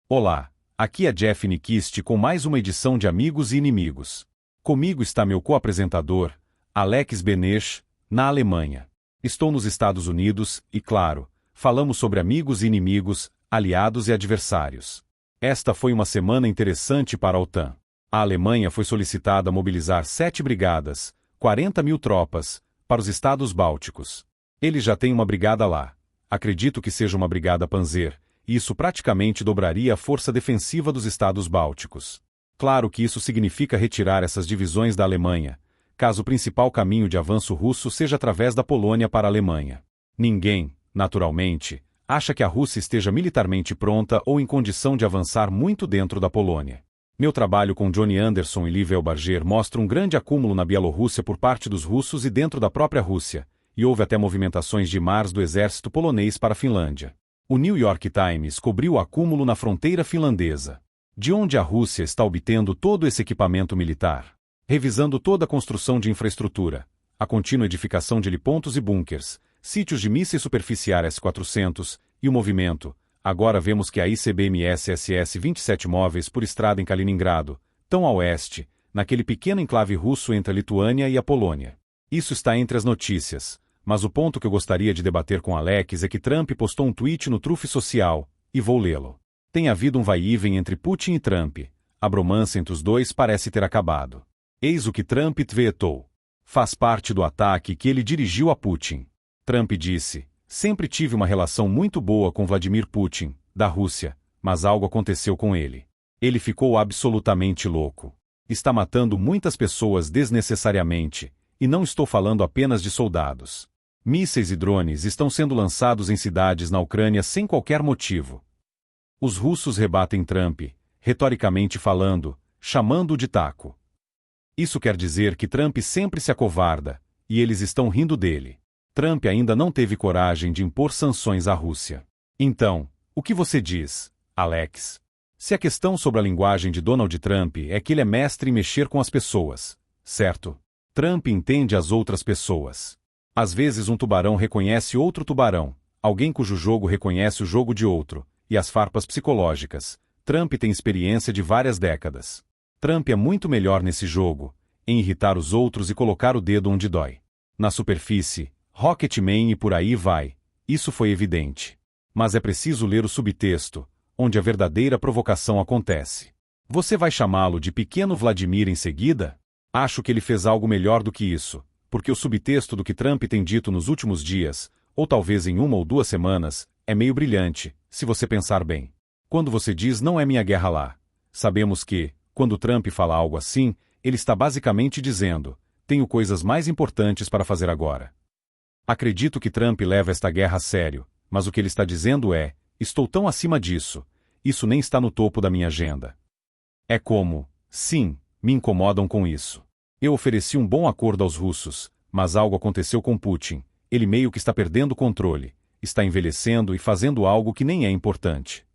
Olá, aqui é Jeff Nikist com mais uma edição de Amigos e Inimigos. Comigo está meu co-apresentador, Alex Benech, na Alemanha. Estou nos Estados Unidos e, claro, falamos sobre amigos e inimigos, aliados e adversários. Esta foi uma semana interessante para a OTAN. A Alemanha foi solicitada a mobilizar 7 brigadas, 40 mil tropas, para os estados bálticos. Eles já têm uma brigada lá. Acredito que seja uma brigada Panzer, e isso praticamente dobraria a força defensiva dos estados bálticos. Claro que isso significa retirar essas divisões da Alemanha, caso o principal caminho de avanço russo seja através da Polônia para a Alemanha. Ninguém, naturalmente, acha que a Rússia esteja militarmente pronta ou em condição de avançar muito dentro da Polônia. Meu trabalho com Johnny Anderson e Liv Elbarger mostra um grande acúmulo na Bielorrússia por parte dos russos e dentro da própria Rússia, e houve até movimentações de mares do exército polonês para a Finlândia. O New York Times cobriu o acúmulo na fronteira finlandesa. De onde a Rússia está obtendo todo esse equipamento militar? Revisando toda a construção de infraestrutura, a contínua edificação de helipontos e bunkers, sítios de mísseis superficiais S-400 e o movimento. Agora vemos que a ICBMS SS-27 móveis por estrada em Kaliningrado, tão a oeste, naquele pequeno enclave russo entre a Lituânia e a Polônia. Isso está entre as notícias, mas o ponto que eu gostaria de debater com Alex é que Trump postou um tweet no Truth Social, e vou lê-lo. Tem havido um vai-e-vem entre Putin e Trump. A bromance entre os dois parece ter acabado. Eis o que Trump tweetou. Faz parte do ataque que ele dirigiu a Putin. Trump disse: sempre tive uma relação muito boa com Vladimir Putin, da Rússia, mas algo aconteceu com ele. Ele ficou absolutamente louco. Está matando muitas pessoas desnecessariamente, e não estou falando apenas de soldados. Mísseis e drones estão sendo lançados em cidades na Ucrânia sem qualquer motivo. Os russos rebatem Trump, retoricamente falando, chamando-o de taco. Isso quer dizer que Trump sempre se acovarda, e eles estão rindo dele. Trump ainda não teve coragem de impor sanções à Rússia. Então, o que você diz, Alex? Se a questão sobre a linguagem de Donald Trump é que ele é mestre em mexer com as pessoas, certo? Trump entende as outras pessoas. Às vezes um tubarão reconhece outro tubarão, alguém cujo jogo reconhece o jogo de outro, e as farpas psicológicas. Trump tem experiência de várias décadas. Trump é muito melhor nesse jogo, em irritar os outros e colocar o dedo onde dói. Na superfície, Rocketman e por aí vai, isso foi evidente. Mas é preciso ler o subtexto, onde a verdadeira provocação acontece. Você vai chamá-lo de pequeno Vladimir em seguida? Acho que ele fez algo melhor do que isso, porque o subtexto do que Trump tem dito nos últimos dias, ou talvez em 1 ou 2 semanas, é meio brilhante, se você pensar bem. Quando você diz não é minha guerra lá, sabemos que, quando Trump fala algo assim, ele está basicamente dizendo, tenho coisas mais importantes para fazer agora. Acredito que Trump leva esta guerra a sério, mas o que ele está dizendo é, estou tão acima disso, isso nem está no topo da minha agenda. É como, sim, me incomodam com isso. Eu ofereci um bom acordo aos russos, mas algo aconteceu com Putin, ele meio que está perdendo o controle, está envelhecendo e fazendo algo que nem é importante.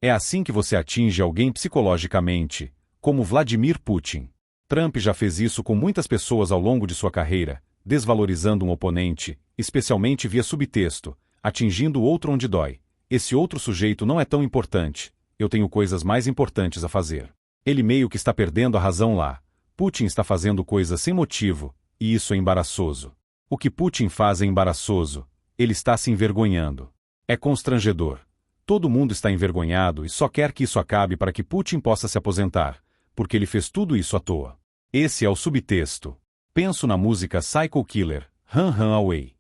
É assim que você atinge alguém psicologicamente, como Vladimir Putin. Trump já fez isso com muitas pessoas ao longo de sua carreira, desvalorizando um oponente, especialmente via subtexto, atingindo o outro onde dói. Esse outro sujeito não é tão importante, eu tenho coisas mais importantes a fazer. Ele meio que está perdendo a razão lá. Putin está fazendo coisas sem motivo, e isso é embaraçoso. O que Putin faz é embaraçoso, ele está se envergonhando. É constrangedor. Todo mundo está envergonhado e só quer que isso acabe para que Putin possa se aposentar, porque ele fez tudo isso à toa. Esse é o subtexto. Penso na música Psycho Killer, Run Run Away.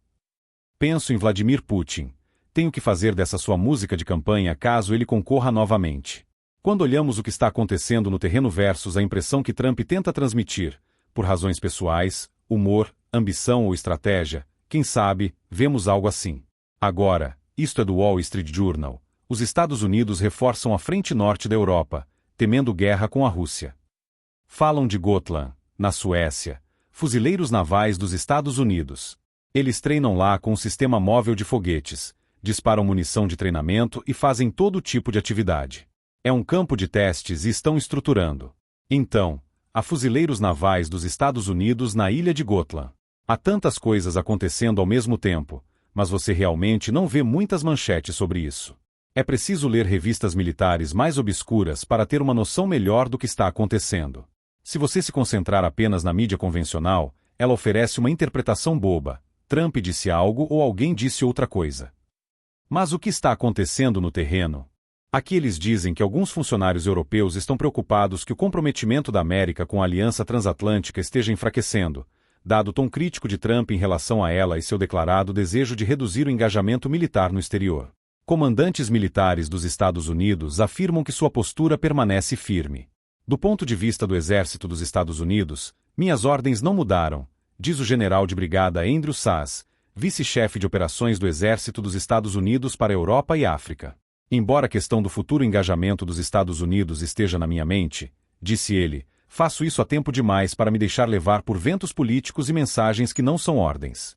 Penso em Vladimir Putin. Tenho que fazer dessa sua música de campanha caso ele concorra novamente. Quando olhamos o que está acontecendo no terreno versus a impressão que Trump tenta transmitir, por razões pessoais, humor, ambição ou estratégia, quem sabe, vemos algo assim. Agora, isto é do Wall Street Journal, os Estados Unidos reforçam a frente norte da Europa, temendo guerra com a Rússia. Falam de Gotland, na Suécia, fuzileiros navais dos Estados Unidos. Eles treinam lá com um sistema móvel de foguetes, disparam munição de treinamento e fazem todo tipo de atividade. É um campo de testes e estão estruturando. Então, há fuzileiros navais dos Estados Unidos na ilha de Gotland. Há tantas coisas acontecendo ao mesmo tempo, mas você realmente não vê muitas manchetes sobre isso. É preciso ler revistas militares mais obscuras para ter uma noção melhor do que está acontecendo. Se você se concentrar apenas na mídia convencional, ela oferece uma interpretação boba. Trump disse algo ou alguém disse outra coisa. Mas o que está acontecendo no terreno? Aqui eles dizem que alguns funcionários europeus estão preocupados que o comprometimento da América com a Aliança Transatlântica esteja enfraquecendo, dado o tom crítico de Trump em relação a ela e seu declarado desejo de reduzir o engajamento militar no exterior. Comandantes militares dos Estados Unidos afirmam que sua postura permanece firme. Do ponto de vista do Exército dos Estados Unidos, minhas ordens não mudaram, diz o general de brigada Andrew Sass, vice-chefe de operações do Exército dos Estados Unidos para a Europa e África. Embora a questão do futuro engajamento dos Estados Unidos esteja na minha mente, disse ele, faço isso há tempo demais para me deixar levar por ventos políticos e mensagens que não são ordens.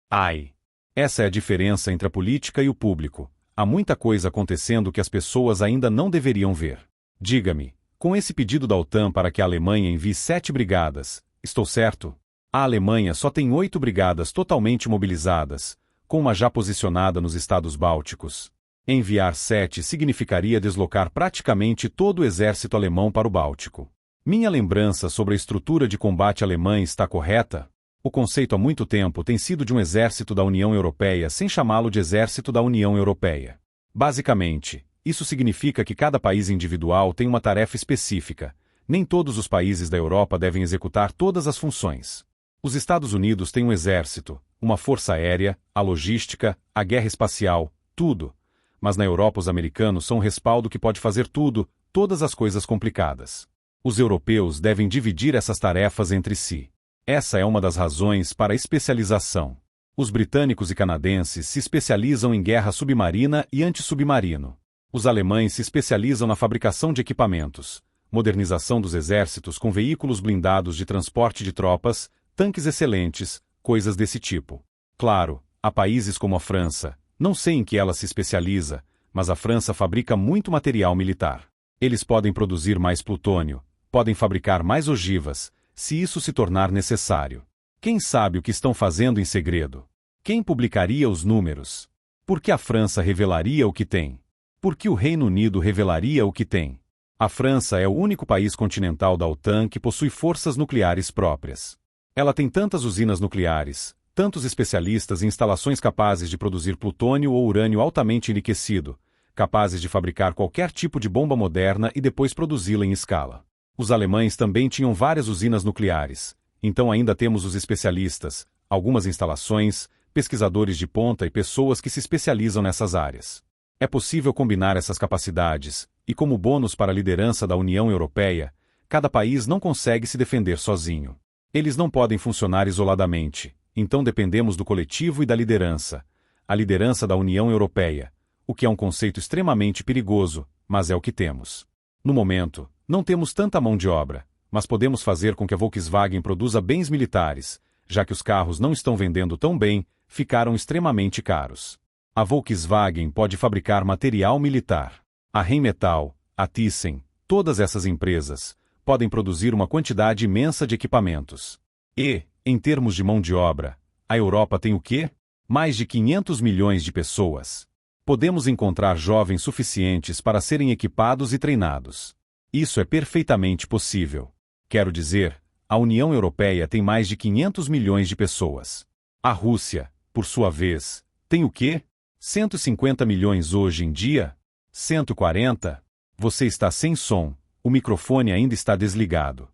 Ai! Essa é a diferença entre a política e o público. Há muita coisa acontecendo que as pessoas ainda não deveriam ver. Diga-me, com esse pedido da OTAN para que a Alemanha envie 7 brigadas, estou certo? A Alemanha só tem 8 brigadas totalmente mobilizadas, com uma já posicionada nos Estados Bálticos. Enviar 7 significaria deslocar praticamente todo o exército alemão para o Báltico. Minha lembrança sobre a estrutura de combate alemã está correta? O conceito há muito tempo tem sido de um exército da União Europeia sem chamá-lo de exército da União Europeia. Basicamente, isso significa que cada país individual tem uma tarefa específica. Nem todos os países da Europa devem executar todas as funções. Os Estados Unidos têm um exército, uma força aérea, a logística, a guerra espacial, tudo. Mas na Europa os americanos são um respaldo que pode fazer tudo, todas as coisas complicadas. Os europeus devem dividir essas tarefas entre si. Essa é uma das razões para a especialização. Os britânicos e canadenses se especializam em guerra submarina e antissubmarino. Os alemães se especializam na fabricação de equipamentos, modernização dos exércitos com veículos blindados de transporte de tropas, tanques excelentes, coisas desse tipo. Claro, há países como a França. Não sei em que ela se especializa, mas a França fabrica muito material militar. Eles podem produzir mais plutônio, podem fabricar mais ogivas, se isso se tornar necessário. Quem sabe o que estão fazendo em segredo? Quem publicaria os números? Por que a França revelaria o que tem? Por que o Reino Unido revelaria o que tem? A França é o único país continental da OTAN que possui forças nucleares próprias. Ela tem tantas usinas nucleares, tantos especialistas e instalações capazes de produzir plutônio ou urânio altamente enriquecido, capazes de fabricar qualquer tipo de bomba moderna e depois produzi-la em escala. Os alemães também tinham várias usinas nucleares, então ainda temos os especialistas, algumas instalações, pesquisadores de ponta e pessoas que se especializam nessas áreas. É possível combinar essas capacidades, e como bônus para a liderança da União Europeia, cada país não consegue se defender sozinho. Eles não podem funcionar isoladamente. Então dependemos do coletivo e da liderança. A liderança da União Europeia, o que é um conceito extremamente perigoso, mas é o que temos. No momento, não temos tanta mão de obra, mas podemos fazer com que a Volkswagen produza bens militares, já que os carros não estão vendendo tão bem, ficaram extremamente caros. A Volkswagen pode fabricar material militar. A Rheinmetall, a Thyssen, todas essas empresas, podem produzir uma quantidade imensa de equipamentos. E, em termos de mão de obra, a Europa tem o quê? Mais de 500 milhões de pessoas. Podemos encontrar jovens suficientes para serem equipados e treinados. Isso é perfeitamente possível. Quero dizer, a União Europeia tem mais de 500 milhões de pessoas. A Rússia, por sua vez, tem o quê? 150 milhões hoje em dia? 140? Você está sem som, o microfone ainda está desligado.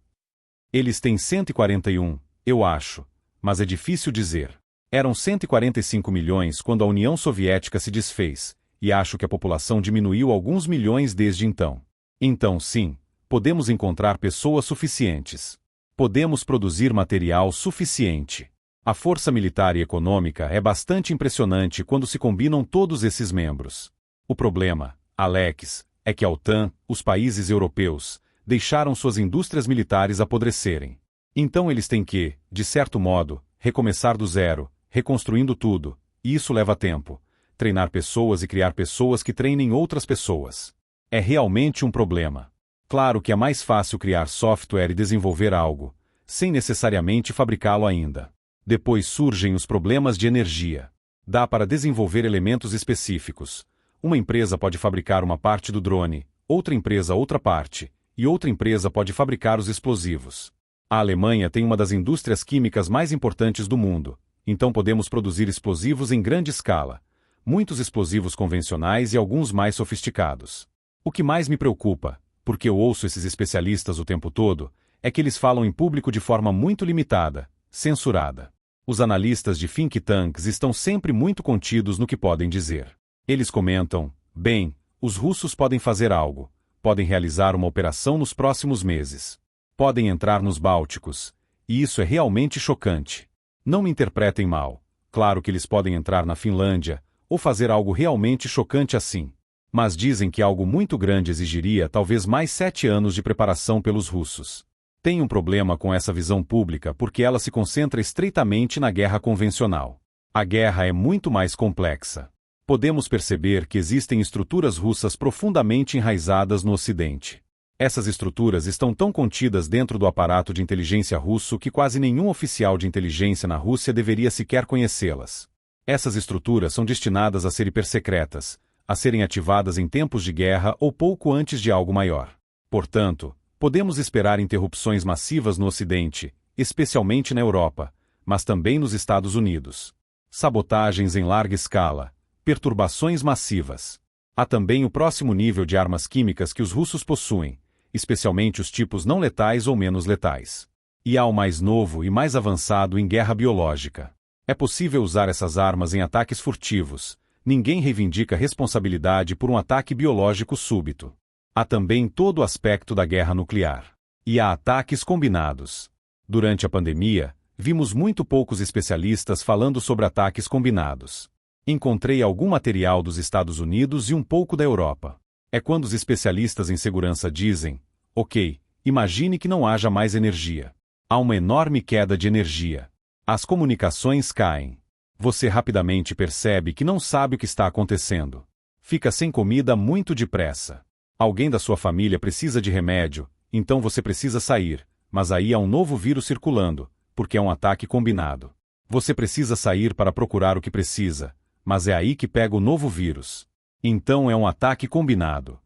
Eles têm 141. Eu acho, mas é difícil dizer. Eram 145 milhões quando a União Soviética se desfez, e acho que a população diminuiu alguns milhões desde então. Então sim, podemos encontrar pessoas suficientes. Podemos produzir material suficiente. A força militar e econômica é bastante impressionante quando se combinam todos esses membros. O problema, Alex, é que a OTAN, os países europeus, deixaram suas indústrias militares apodrecerem. Então eles têm que, de certo modo, recomeçar do zero, reconstruindo tudo, e isso leva tempo. Treinar pessoas e criar pessoas que treinem outras pessoas. É realmente um problema. Claro que é mais fácil criar software e desenvolver algo, sem necessariamente fabricá-lo ainda. Depois surgem os problemas de energia. Dá para desenvolver elementos específicos. Uma empresa pode fabricar uma parte do drone, outra empresa outra parte, e outra empresa pode fabricar os explosivos. A Alemanha tem uma das indústrias químicas mais importantes do mundo, então podemos produzir explosivos em grande escala, muitos explosivos convencionais e alguns mais sofisticados. O que mais me preocupa, porque eu ouço esses especialistas o tempo todo, é que eles falam em público de forma muito limitada, censurada. Os analistas de think tanks estão sempre muito contidos no que podem dizer. Eles comentam, bem, os russos podem fazer algo, podem realizar uma operação nos próximos meses. Podem entrar nos Bálticos, e isso é realmente chocante. Não me interpretem mal, claro que eles podem entrar na Finlândia, ou fazer algo realmente chocante assim. Mas dizem que algo muito grande exigiria talvez mais 7 anos de preparação pelos russos. Tem um problema com essa visão pública porque ela se concentra estreitamente na guerra convencional. A guerra é muito mais complexa. Podemos perceber que existem estruturas russas profundamente enraizadas no Ocidente. Essas estruturas estão tão contidas dentro do aparato de inteligência russo que quase nenhum oficial de inteligência na Rússia deveria sequer conhecê-las. Essas estruturas são destinadas a ser hipersecretas, a serem ativadas em tempos de guerra ou pouco antes de algo maior. Portanto, podemos esperar interrupções massivas no Ocidente, especialmente na Europa, mas também nos Estados Unidos. Sabotagens em larga escala, perturbações massivas. Há também o próximo nível de armas químicas que os russos possuem, especialmente os tipos não letais ou menos letais. E há o mais novo e mais avançado em guerra biológica. É possível usar essas armas em ataques furtivos. Ninguém reivindica responsabilidade por um ataque biológico súbito. Há também todo o aspecto da guerra nuclear. E há ataques combinados. Durante a pandemia, vimos muito poucos especialistas falando sobre ataques combinados. Encontrei algum material dos Estados Unidos e um pouco da Europa. É quando os especialistas em segurança dizem, ok, imagine que não haja mais energia. Há uma enorme queda de energia. As comunicações caem. Você rapidamente percebe que não sabe o que está acontecendo. Fica sem comida muito depressa. Alguém da sua família precisa de remédio, então você precisa sair, mas aí há um novo vírus circulando, porque é um ataque combinado. Você precisa sair para procurar o que precisa, mas é aí que pega o novo vírus. Então é um ataque combinado.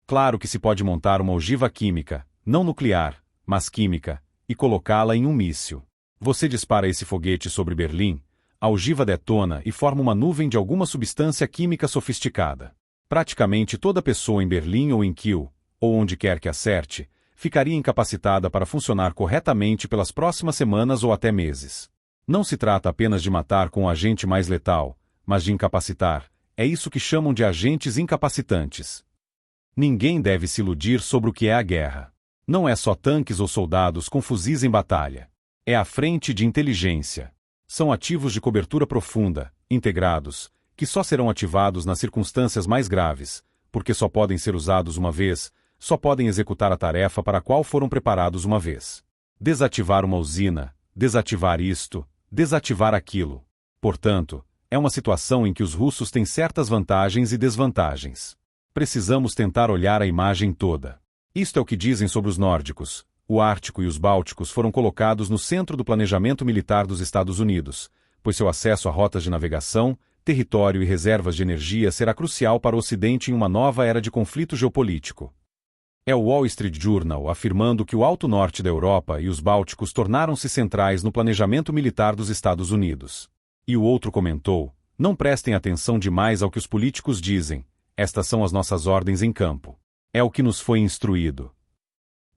Claro que se pode montar uma ogiva química, não nuclear, mas química, e colocá-la em um míssil. Você dispara esse foguete sobre Berlim, a ogiva detona e forma uma nuvem de alguma substância química sofisticada. Praticamente toda pessoa em Berlim ou em Kiel, ou onde quer que acerte, ficaria incapacitada para funcionar corretamente pelas próximas semanas ou até meses. Não se trata apenas de matar com um agente mais letal, mas de incapacitar. É isso que chamam de agentes incapacitantes. Ninguém deve se iludir sobre o que é a guerra. Não é só tanques ou soldados com fuzis em batalha. É a frente de inteligência. São ativos de cobertura profunda, integrados, que só serão ativados nas circunstâncias mais graves, porque só podem ser usados uma vez, só podem executar a tarefa para a qual foram preparados uma vez. Desativar uma usina, desativar isto, desativar aquilo. Portanto, é uma situação em que os russos têm certas vantagens e desvantagens. Precisamos tentar olhar a imagem toda. Isto é o que dizem sobre os nórdicos. O Ártico e os Bálticos foram colocados no centro do planejamento militar dos Estados Unidos, pois seu acesso a rotas de navegação, território e reservas de energia será crucial para o Ocidente em uma nova era de conflito geopolítico. É o Wall Street Journal afirmando que o Alto Norte da Europa e os Bálticos tornaram-se centrais no planejamento militar dos Estados Unidos. E o outro comentou, não prestem atenção demais ao que os políticos dizem, estas são as nossas ordens em campo. É o que nos foi instruído.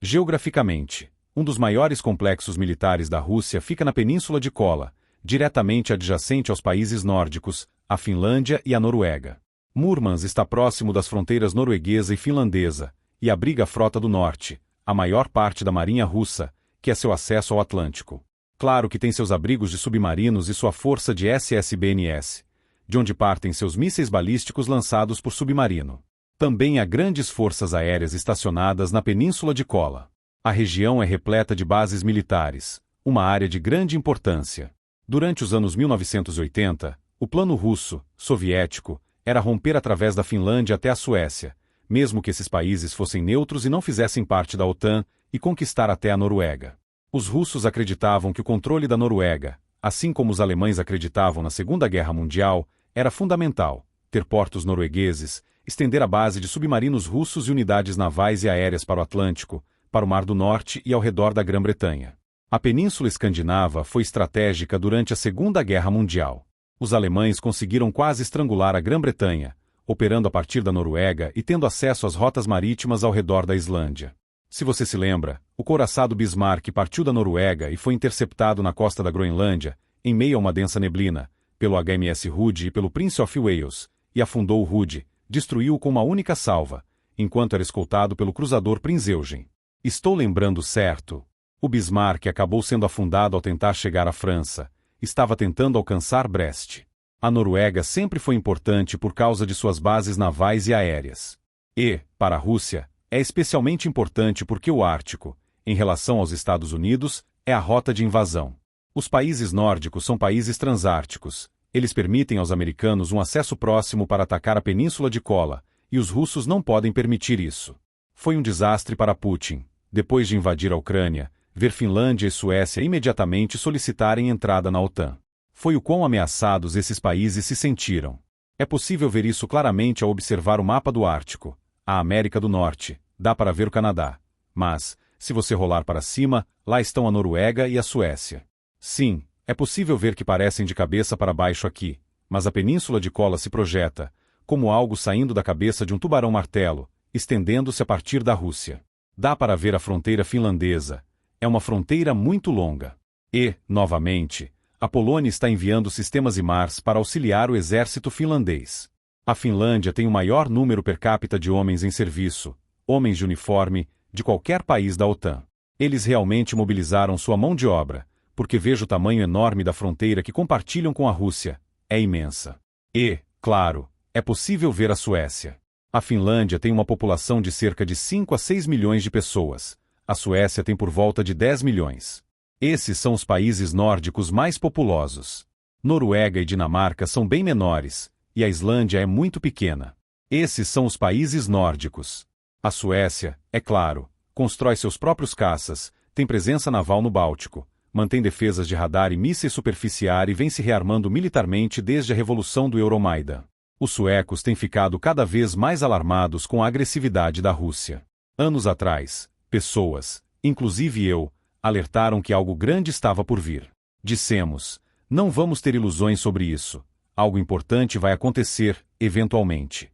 Geograficamente, um dos maiores complexos militares da Rússia fica na Península de Kola, diretamente adjacente aos países nórdicos, a Finlândia e a Noruega. Murmansk está próximo das fronteiras norueguesa e finlandesa, e abriga a Frota do Norte, a maior parte da marinha russa, que é seu acesso ao Atlântico. Claro que tem seus abrigos de submarinos e sua força de SSBNS, de onde partem seus mísseis balísticos lançados por submarino. Também há grandes forças aéreas estacionadas na Península de Kola. A região é repleta de bases militares, uma área de grande importância. Durante os anos 1980, o plano russo, soviético, era romper através da Finlândia até a Suécia, mesmo que esses países fossem neutros e não fizessem parte da OTAN, e conquistar até a Noruega. Os russos acreditavam que o controle da Noruega, assim como os alemães acreditavam na Segunda Guerra Mundial, era fundamental, ter portos noruegueses, estender a base de submarinos russos e unidades navais e aéreas para o Atlântico, para o Mar do Norte e ao redor da Grã-Bretanha. A Península Escandinava foi estratégica durante a Segunda Guerra Mundial. Os alemães conseguiram quase estrangular a Grã-Bretanha, operando a partir da Noruega e tendo acesso às rotas marítimas ao redor da Islândia. Se você se lembra, o couraçado Bismarck partiu da Noruega e foi interceptado na costa da Groenlândia, em meio a uma densa neblina, pelo HMS Hood e pelo Prince of Wales, e afundou o Hood, destruiu-o com uma única salva, enquanto era escoltado pelo cruzador Prinz Eugen. Estou lembrando certo. O Bismarck acabou sendo afundado ao tentar chegar à França. Estava tentando alcançar Brest. A Noruega sempre foi importante por causa de suas bases navais e aéreas. E, para a Rússia, é especialmente importante porque o Ártico, em relação aos Estados Unidos, é a rota de invasão. Os países nórdicos são países transárticos. Eles permitem aos americanos um acesso próximo para atacar a Península de Kola, e os russos não podem permitir isso. Foi um desastre para Putin, depois de invadir a Ucrânia, ver Finlândia e Suécia imediatamente solicitarem entrada na OTAN. Foi o quão ameaçados esses países se sentiram. É possível ver isso claramente ao observar o mapa do Ártico. A América do Norte, dá para ver o Canadá. Mas, se você rolar para cima, lá estão a Noruega e a Suécia. Sim, é possível ver que parecem de cabeça para baixo aqui, mas a Península de Kola se projeta, como algo saindo da cabeça de um tubarão-martelo, estendendo-se a partir da Rússia. Dá para ver a fronteira finlandesa. É uma fronteira muito longa. E, novamente, a Polônia está enviando sistemas HIMARS para auxiliar o exército finlandês. A Finlândia tem o maior número per capita de homens em serviço, homens de uniforme, de qualquer país da OTAN. Eles realmente mobilizaram sua mão de obra, porque vejo o tamanho enorme da fronteira que compartilham com a Rússia. É imensa. E, claro, é possível ver a Suécia. A Finlândia tem uma população de cerca de 5 a 6 milhões de pessoas. A Suécia tem por volta de 10 milhões. Esses são os países nórdicos mais populosos. Noruega e Dinamarca são bem menores, e a Islândia é muito pequena. Esses são os países nórdicos. A Suécia, é claro, constrói seus próprios caças, tem presença naval no Báltico, mantém defesas de radar e mísseis superficiais e vem se rearmando militarmente desde a Revolução do Euromaidan. Os suecos têm ficado cada vez mais alarmados com a agressividade da Rússia. Anos atrás, pessoas, inclusive eu, alertaram que algo grande estava por vir. Dissemos, não vamos ter ilusões sobre isso. Algo importante vai acontecer, eventualmente.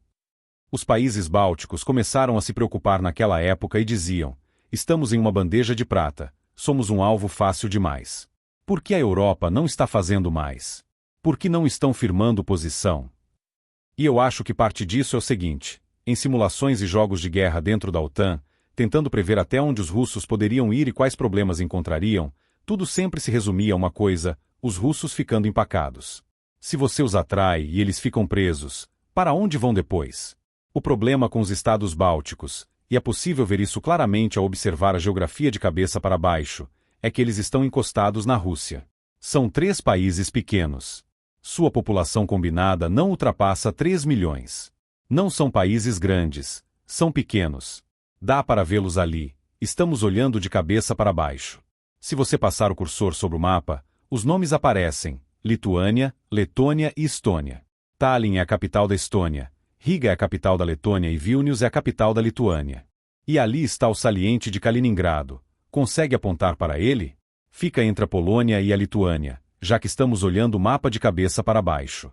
Os países bálticos começaram a se preocupar naquela época e diziam, estamos em uma bandeja de prata, somos um alvo fácil demais. Por que a Europa não está fazendo mais? Por que não estão firmando posição? E eu acho que parte disso é o seguinte, em simulações e jogos de guerra dentro da OTAN, tentando prever até onde os russos poderiam ir e quais problemas encontrariam, tudo sempre se resumia a uma coisa, os russos ficando empacados. Se você os atrai e eles ficam presos, para onde vão depois? O problema com os estados bálticos, e é possível ver isso claramente ao observar a geografia de cabeça para baixo, é que eles estão encostados na Rússia. São 3 países pequenos. Sua população combinada não ultrapassa 3 milhões. Não são países grandes, são pequenos. Dá para vê-los ali, estamos olhando de cabeça para baixo. Se você passar o cursor sobre o mapa, os nomes aparecem, Lituânia, Letônia e Estônia. Tallinn é a capital da Estônia, Riga é a capital da Letônia e Vilnius é a capital da Lituânia. E ali está o saliente de Kaliningrado. Consegue apontar para ele? Fica entre a Polônia e a Lituânia, já que estamos olhando o mapa de cabeça para baixo.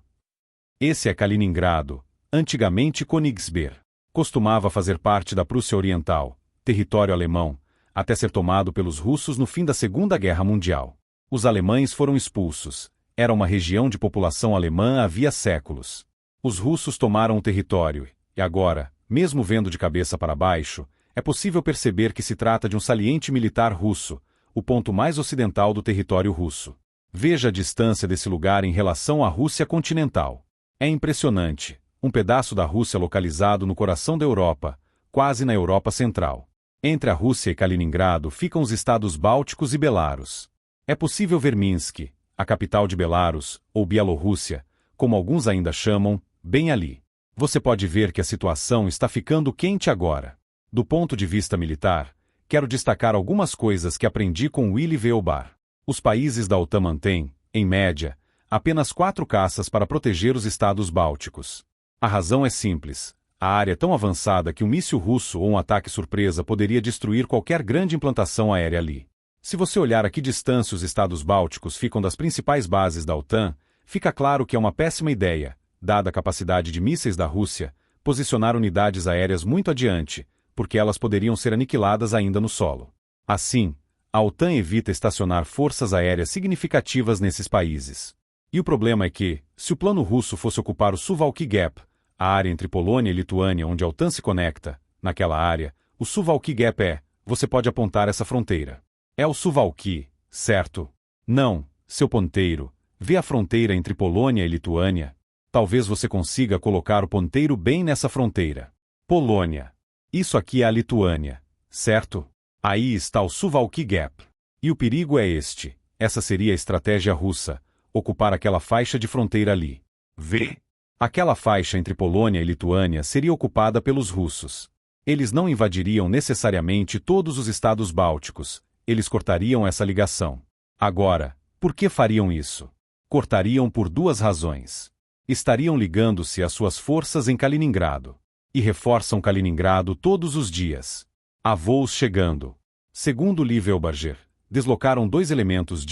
Esse é Kaliningrado, antigamente Königsberg. Costumava fazer parte da Prússia Oriental, território alemão, até ser tomado pelos russos no fim da Segunda Guerra Mundial. Os alemães foram expulsos. Era uma região de população alemã havia séculos. Os russos tomaram o território, e agora, mesmo vendo de cabeça para baixo, é possível perceber que se trata de um saliente militar russo, o ponto mais ocidental do território russo. Veja a distância desse lugar em relação à Rússia continental. É impressionante, um pedaço da Rússia localizado no coração da Europa, quase na Europa Central. Entre a Rússia e Kaliningrado ficam os estados bálticos e Belarus. É possível ver Minsk, a capital de Belarus, ou Bielorrússia, como alguns ainda chamam, bem ali. Você pode ver que a situação está ficando quente agora. Do ponto de vista militar, quero destacar algumas coisas que aprendi com Willy Veobar. Os países da OTAN mantêm, em média, apenas 4 caças para proteger os estados bálticos. A razão é simples. A área é tão avançada que um míssil russo ou um ataque surpresa poderia destruir qualquer grande implantação aérea ali. Se você olhar a que distância os estados bálticos ficam das principais bases da OTAN, fica claro que é uma péssima ideia, dada a capacidade de mísseis da Rússia, posicionar unidades aéreas muito adiante, porque elas poderiam ser aniquiladas ainda no solo. Assim, a OTAN evita estacionar forças aéreas significativas nesses países. E o problema é que, se o plano russo fosse ocupar o Suwałki Gap, a área entre Polônia e Lituânia onde a OTAN se conecta, naquela área, o Suwałki Gap você pode apontar essa fronteira. É o Suwałki, certo? Não, seu ponteiro, vê a fronteira entre Polônia e Lituânia. Talvez você consiga colocar o ponteiro bem nessa fronteira. Polônia. Isso aqui é a Lituânia, certo? Aí está o Suwałki Gap. E o perigo é este. Essa seria a estratégia russa, ocupar aquela faixa de fronteira ali. Vê? Aquela faixa entre Polônia e Lituânia seria ocupada pelos russos. Eles não invadiriam necessariamente todos os estados bálticos, eles cortariam essa ligação. Agora, por que fariam isso? Cortariam por duas razões. Estariam ligando-se às suas forças em Kaliningrado. E reforçam Kaliningrado todos os dias. Há voos chegando. Segundo Lievelberger, deslocaram 2 elementos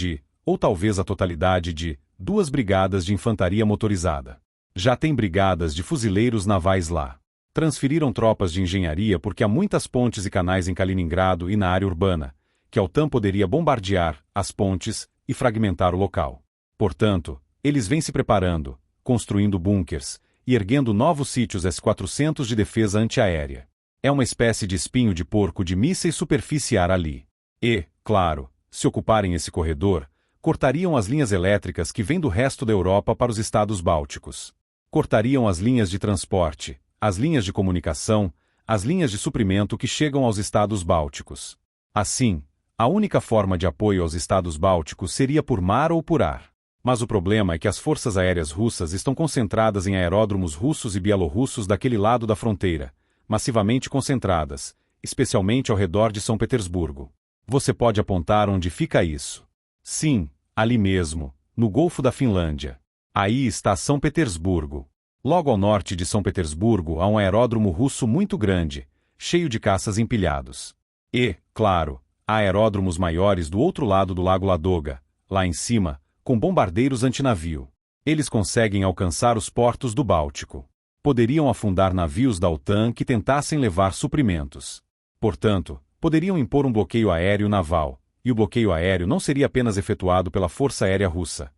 ou talvez a totalidade de, 2 brigadas de infantaria motorizada. Já tem brigadas de fuzileiros navais lá. Transferiram tropas de engenharia porque há muitas pontes e canais em Kaliningrado e na área urbana, que a OTAN poderia bombardear as pontes e fragmentar o local. Portanto, eles vêm se preparando, construindo bunkers e erguendo novos sítios S-400 de defesa antiaérea. É uma espécie de espinho de porco de mísseis superficiar ali. E, claro, se ocuparem esse corredor, cortariam as linhas elétricas que vêm do resto da Europa para os estados bálticos. Cortariam as linhas de transporte, as linhas de comunicação, as linhas de suprimento que chegam aos estados bálticos. Assim, a única forma de apoio aos estados bálticos seria por mar ou por ar. Mas o problema é que as forças aéreas russas estão concentradas em aeródromos russos e bielorrussos daquele lado da fronteira, massivamente concentradas, especialmente ao redor de São Petersburgo. Você pode apontar onde fica isso. Sim, ali mesmo, no Golfo da Finlândia. Aí está São Petersburgo. Logo ao norte de São Petersburgo há um aeródromo russo muito grande, cheio de caças empilhados. E, claro, há aeródromos maiores do outro lado do Lago Ladoga, lá em cima, com bombardeiros antinavio. Eles conseguem alcançar os portos do Báltico. Poderiam afundar navios da OTAN que tentassem levar suprimentos. Portanto, poderiam impor um bloqueio aéreo naval, e o bloqueio aéreo não seria apenas efetuado pela Força Aérea Russa.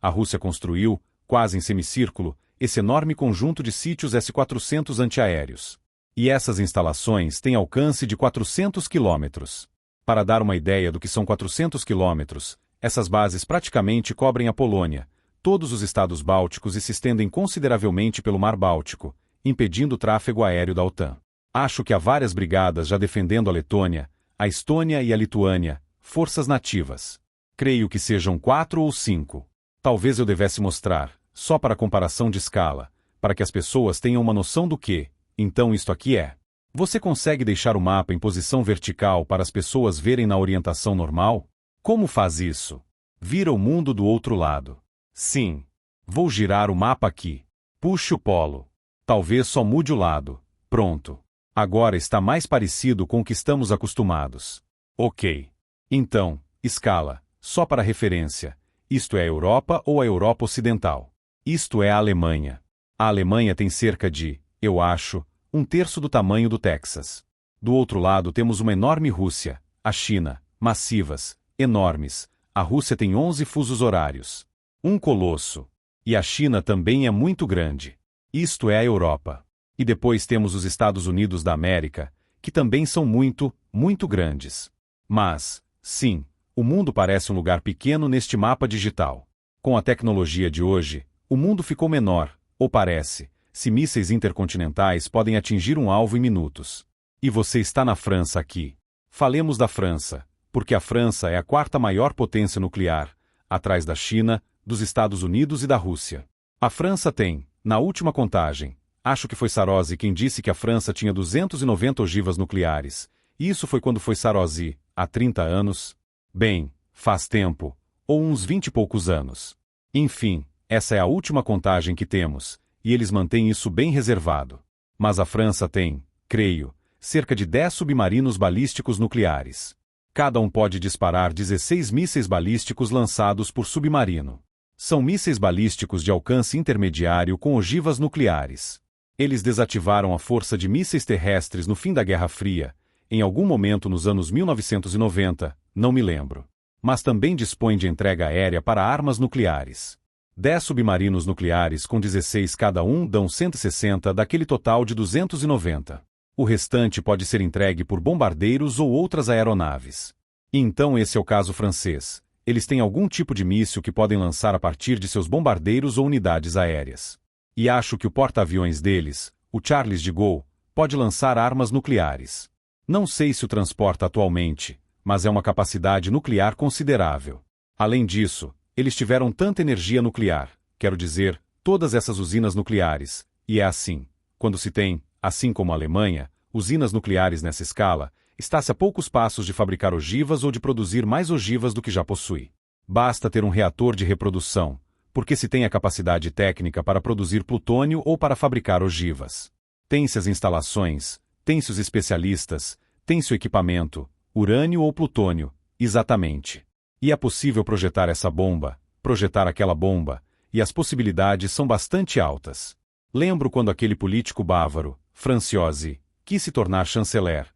A Rússia construiu, quase em semicírculo, esse enorme conjunto de sítios S-400 antiaéreos. E essas instalações têm alcance de 400 quilômetros. Para dar uma ideia do que são 400 quilômetros, essas bases praticamente cobrem a Polônia, todos os estados bálticos e se estendem consideravelmente pelo Mar Báltico, impedindo o tráfego aéreo da OTAN. Acho que há várias brigadas já defendendo a Letônia, a Estônia e a Lituânia, forças nativas. Creio que sejam 4 ou 5. Talvez eu devesse mostrar, só para comparação de escala, para que as pessoas tenham uma noção do que, então isto aqui é. Você consegue deixar o mapa em posição vertical para as pessoas verem na orientação normal? Como faz isso? Vira o mundo do outro lado. Sim. Vou girar o mapa aqui. Puxe o polo. Talvez só mude o lado. Pronto. Agora está mais parecido com o que estamos acostumados. Ok. Então, escala, só para referência. Isto é a Europa ou a Europa Ocidental? Isto é a Alemanha. A Alemanha tem cerca de, eu acho, 1/3 do tamanho do Texas. Do outro lado temos uma enorme Rússia, a China, massivas, enormes. A Rússia tem 11 fusos horários. Um colosso. E a China também é muito grande. Isto é a Europa. E depois temos os Estados Unidos da América, que também são muito, muito grandes. Mas, sim, o mundo parece um lugar pequeno neste mapa digital. Com a tecnologia de hoje, o mundo ficou menor, ou parece, se mísseis intercontinentais podem atingir um alvo em minutos. E você está na França aqui. Falemos da França, porque a França é a 4ª maior potência nuclear, atrás da China, dos Estados Unidos e da Rússia. A França tem, na última contagem, acho que foi Sarkozy quem disse que a França tinha 290 ogivas nucleares. Isso foi quando foi Sarkozy, há 30 anos? Bem, faz tempo, ou uns 20 e poucos anos. Enfim, essa é a última contagem que temos, e eles mantêm isso bem reservado. Mas a França tem, creio, cerca de 10 submarinos balísticos nucleares. Cada um pode disparar 16 mísseis balísticos lançados por submarino. São mísseis balísticos de alcance intermediário com ogivas nucleares. Eles desativaram a força de mísseis terrestres no fim da Guerra Fria, em algum momento nos anos 1990, não me lembro. Mas também dispõe de entrega aérea para armas nucleares. 10 submarinos nucleares com 16 cada um dão 160 daquele total de 290. O restante pode ser entregue por bombardeiros ou outras aeronaves. E então esse é o caso francês. Eles têm algum tipo de míssil que podem lançar a partir de seus bombardeiros ou unidades aéreas. E acho que o porta-aviões deles, o Charles de Gaulle, pode lançar armas nucleares. Não sei se o transporta atualmente, mas é uma capacidade nuclear considerável. Além disso, eles tiveram tanta energia nuclear, quero dizer, todas essas usinas nucleares, e é assim, quando se tem, assim como a Alemanha, usinas nucleares nessa escala, está-se a poucos passos de fabricar ogivas ou de produzir mais ogivas do que já possui. Basta ter um reator de reprodução, porque se tem a capacidade técnica para produzir plutônio ou para fabricar ogivas. Tem-se as instalações, tem-se os especialistas, tem-se o equipamento, urânio ou plutônio, exatamente. E é possível projetar essa bomba, projetar aquela bomba, e as possibilidades são bastante altas. Lembro quando aquele político bávaro, Franciosi, quis se tornar chanceler.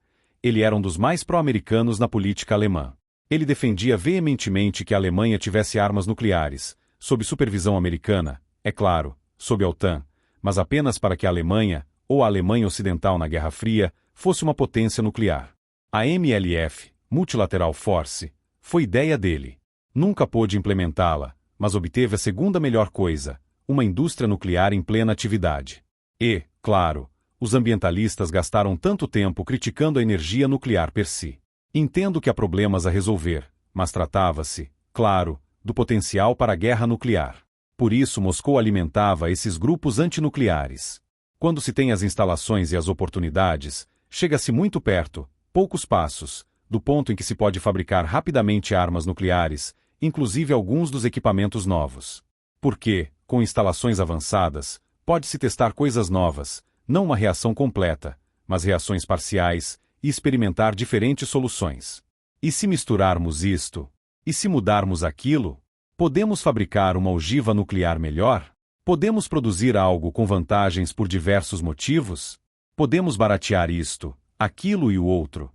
Ele era um dos mais pró-americanos na política alemã. Ele defendia veementemente que a Alemanha tivesse armas nucleares, sob supervisão americana, é claro, sob a OTAN, mas apenas para que a Alemanha, ou a Alemanha Ocidental na Guerra Fria, fosse uma potência nuclear. A MLF, Multilateral Force, foi ideia dele. Nunca pôde implementá-la, mas obteve a segunda melhor coisa, uma indústria nuclear em plena atividade. E, claro, os ambientalistas gastaram tanto tempo criticando a energia nuclear per si. Entendo que há problemas a resolver, mas tratava-se, claro, do potencial para a guerra nuclear. Por isso Moscou alimentava esses grupos antinucleares. Quando se tem as instalações e as oportunidades, chega-se muito perto, poucos passos, do ponto em que se pode fabricar rapidamente armas nucleares, inclusive alguns dos equipamentos novos. Porque, com instalações avançadas, pode-se testar coisas novas, não uma reação completa, mas reações parciais, e experimentar diferentes soluções. E se misturarmos isto? E se mudarmos aquilo? Podemos fabricar uma ogiva nuclear melhor? Podemos produzir algo com vantagens por diversos motivos? Podemos baratear isto, aquilo e o outro.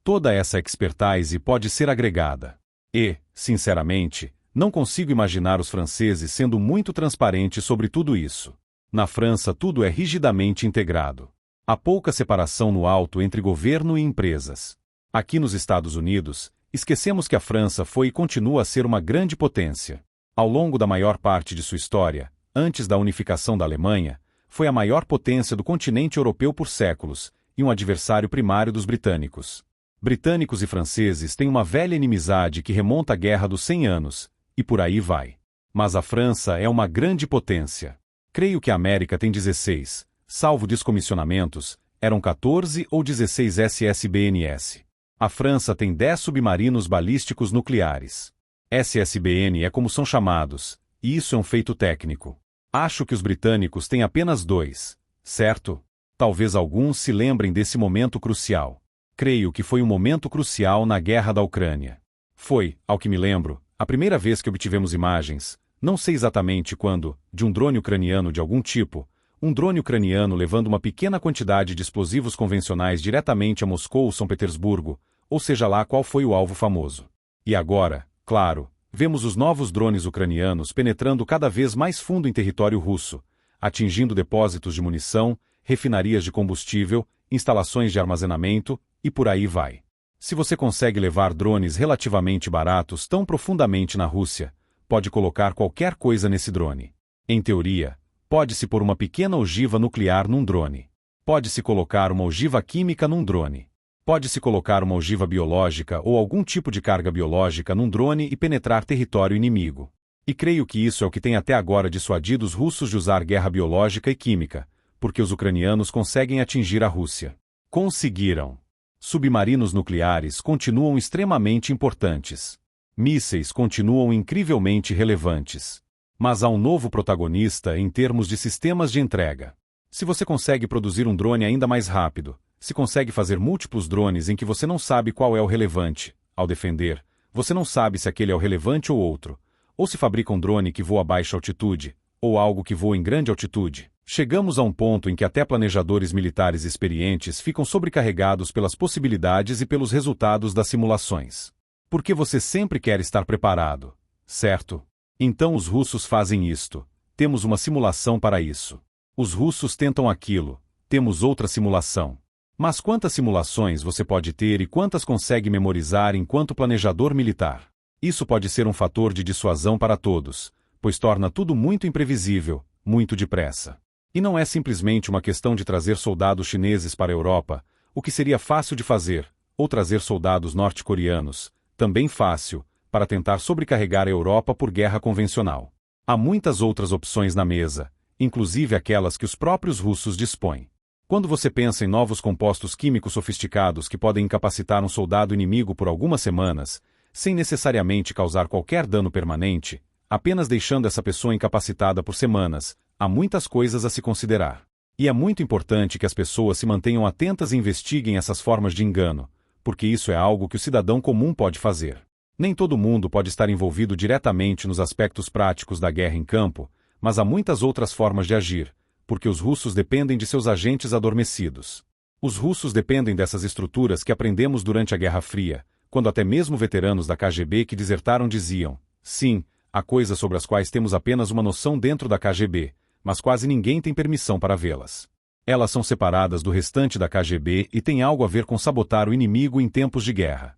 Toda essa expertise pode ser agregada. E, sinceramente, não consigo imaginar os franceses sendo muito transparentes sobre tudo isso. Na França tudo é rigidamente integrado. Há pouca separação no alto entre governo e empresas. Aqui nos Estados Unidos, esquecemos que a França foi e continua a ser uma grande potência. Ao longo da maior parte de sua história, antes da unificação da Alemanha, foi a maior potência do continente europeu por séculos, e um adversário primário dos britânicos. Britânicos e franceses têm uma velha inimizade que remonta à Guerra dos 100 Anos, e por aí vai. Mas a França é uma grande potência. Creio que a América tem 16, salvo descomissionamentos, eram 14 ou 16 SSBNS. A França tem 10 submarinos balísticos nucleares. SSBN é como são chamados, e isso é um feito técnico. Acho que os britânicos têm apenas 2, certo? Talvez alguns se lembrem desse momento crucial. Creio que foi um momento crucial na guerra da Ucrânia. Foi, ao que me lembro, a primeira vez que obtivemos imagens, não sei exatamente quando, de um drone ucraniano de algum tipo, um drone ucraniano levando uma pequena quantidade de explosivos convencionais diretamente a Moscou ou São Petersburgo, ou seja lá qual foi o alvo famoso. E agora, claro, vemos os novos drones ucranianos penetrando cada vez mais fundo em território russo, atingindo depósitos de munição, refinarias de combustível, instalações de armazenamento, e por aí vai. Se você consegue levar drones relativamente baratos tão profundamente na Rússia, pode colocar qualquer coisa nesse drone. Em teoria, pode-se pôr uma pequena ogiva nuclear num drone. Pode-se colocar uma ogiva química num drone. Pode-se colocar uma ogiva biológica ou algum tipo de carga biológica num drone e penetrar território inimigo. E creio que isso é o que tem até agora dissuadido os russos de usar guerra biológica e química, porque os ucranianos conseguem atingir a Rússia. Conseguiram. Submarinos nucleares continuam extremamente importantes. Mísseis continuam incrivelmente relevantes. Mas há um novo protagonista em termos de sistemas de entrega. Se você consegue produzir um drone ainda mais rápido, se consegue fazer múltiplos drones em que você não sabe qual é o relevante, ao defender, você não sabe se aquele é o relevante ou outro, ou se fabrica um drone que voa a baixa altitude, ou algo que voa em grande altitude. Chegamos a um ponto em que até planejadores militares experientes ficam sobrecarregados pelas possibilidades e pelos resultados das simulações. Porque você sempre quer estar preparado, certo? Então os russos fazem isto. Temos uma simulação para isso. Os russos tentam aquilo. Temos outra simulação. Mas quantas simulações você pode ter e quantas consegue memorizar enquanto planejador militar? Isso pode ser um fator de dissuasão para todos, pois torna tudo muito imprevisível, muito depressa. E não é simplesmente uma questão de trazer soldados chineses para a Europa, o que seria fácil de fazer, ou trazer soldados norte-coreanos, também fácil, para tentar sobrecarregar a Europa por guerra convencional. Há muitas outras opções na mesa, inclusive aquelas que os próprios russos dispõem. Quando você pensa em novos compostos químicos sofisticados que podem incapacitar um soldado inimigo por algumas semanas, sem necessariamente causar qualquer dano permanente, apenas deixando essa pessoa incapacitada por semanas, há muitas coisas a se considerar. E é muito importante que as pessoas se mantenham atentas e investiguem essas formas de engano, porque isso é algo que o cidadão comum pode fazer. Nem todo mundo pode estar envolvido diretamente nos aspectos práticos da guerra em campo, mas há muitas outras formas de agir, porque os russos dependem de seus agentes adormecidos. Os russos dependem dessas estruturas que aprendemos durante a Guerra Fria, quando até mesmo veteranos da KGB que desertaram diziam: sim, há coisas sobre as quais temos apenas uma noção dentro da KGB, mas quase ninguém tem permissão para vê-las. Elas são separadas do restante da KGB e têm algo a ver com sabotar o inimigo em tempos de guerra.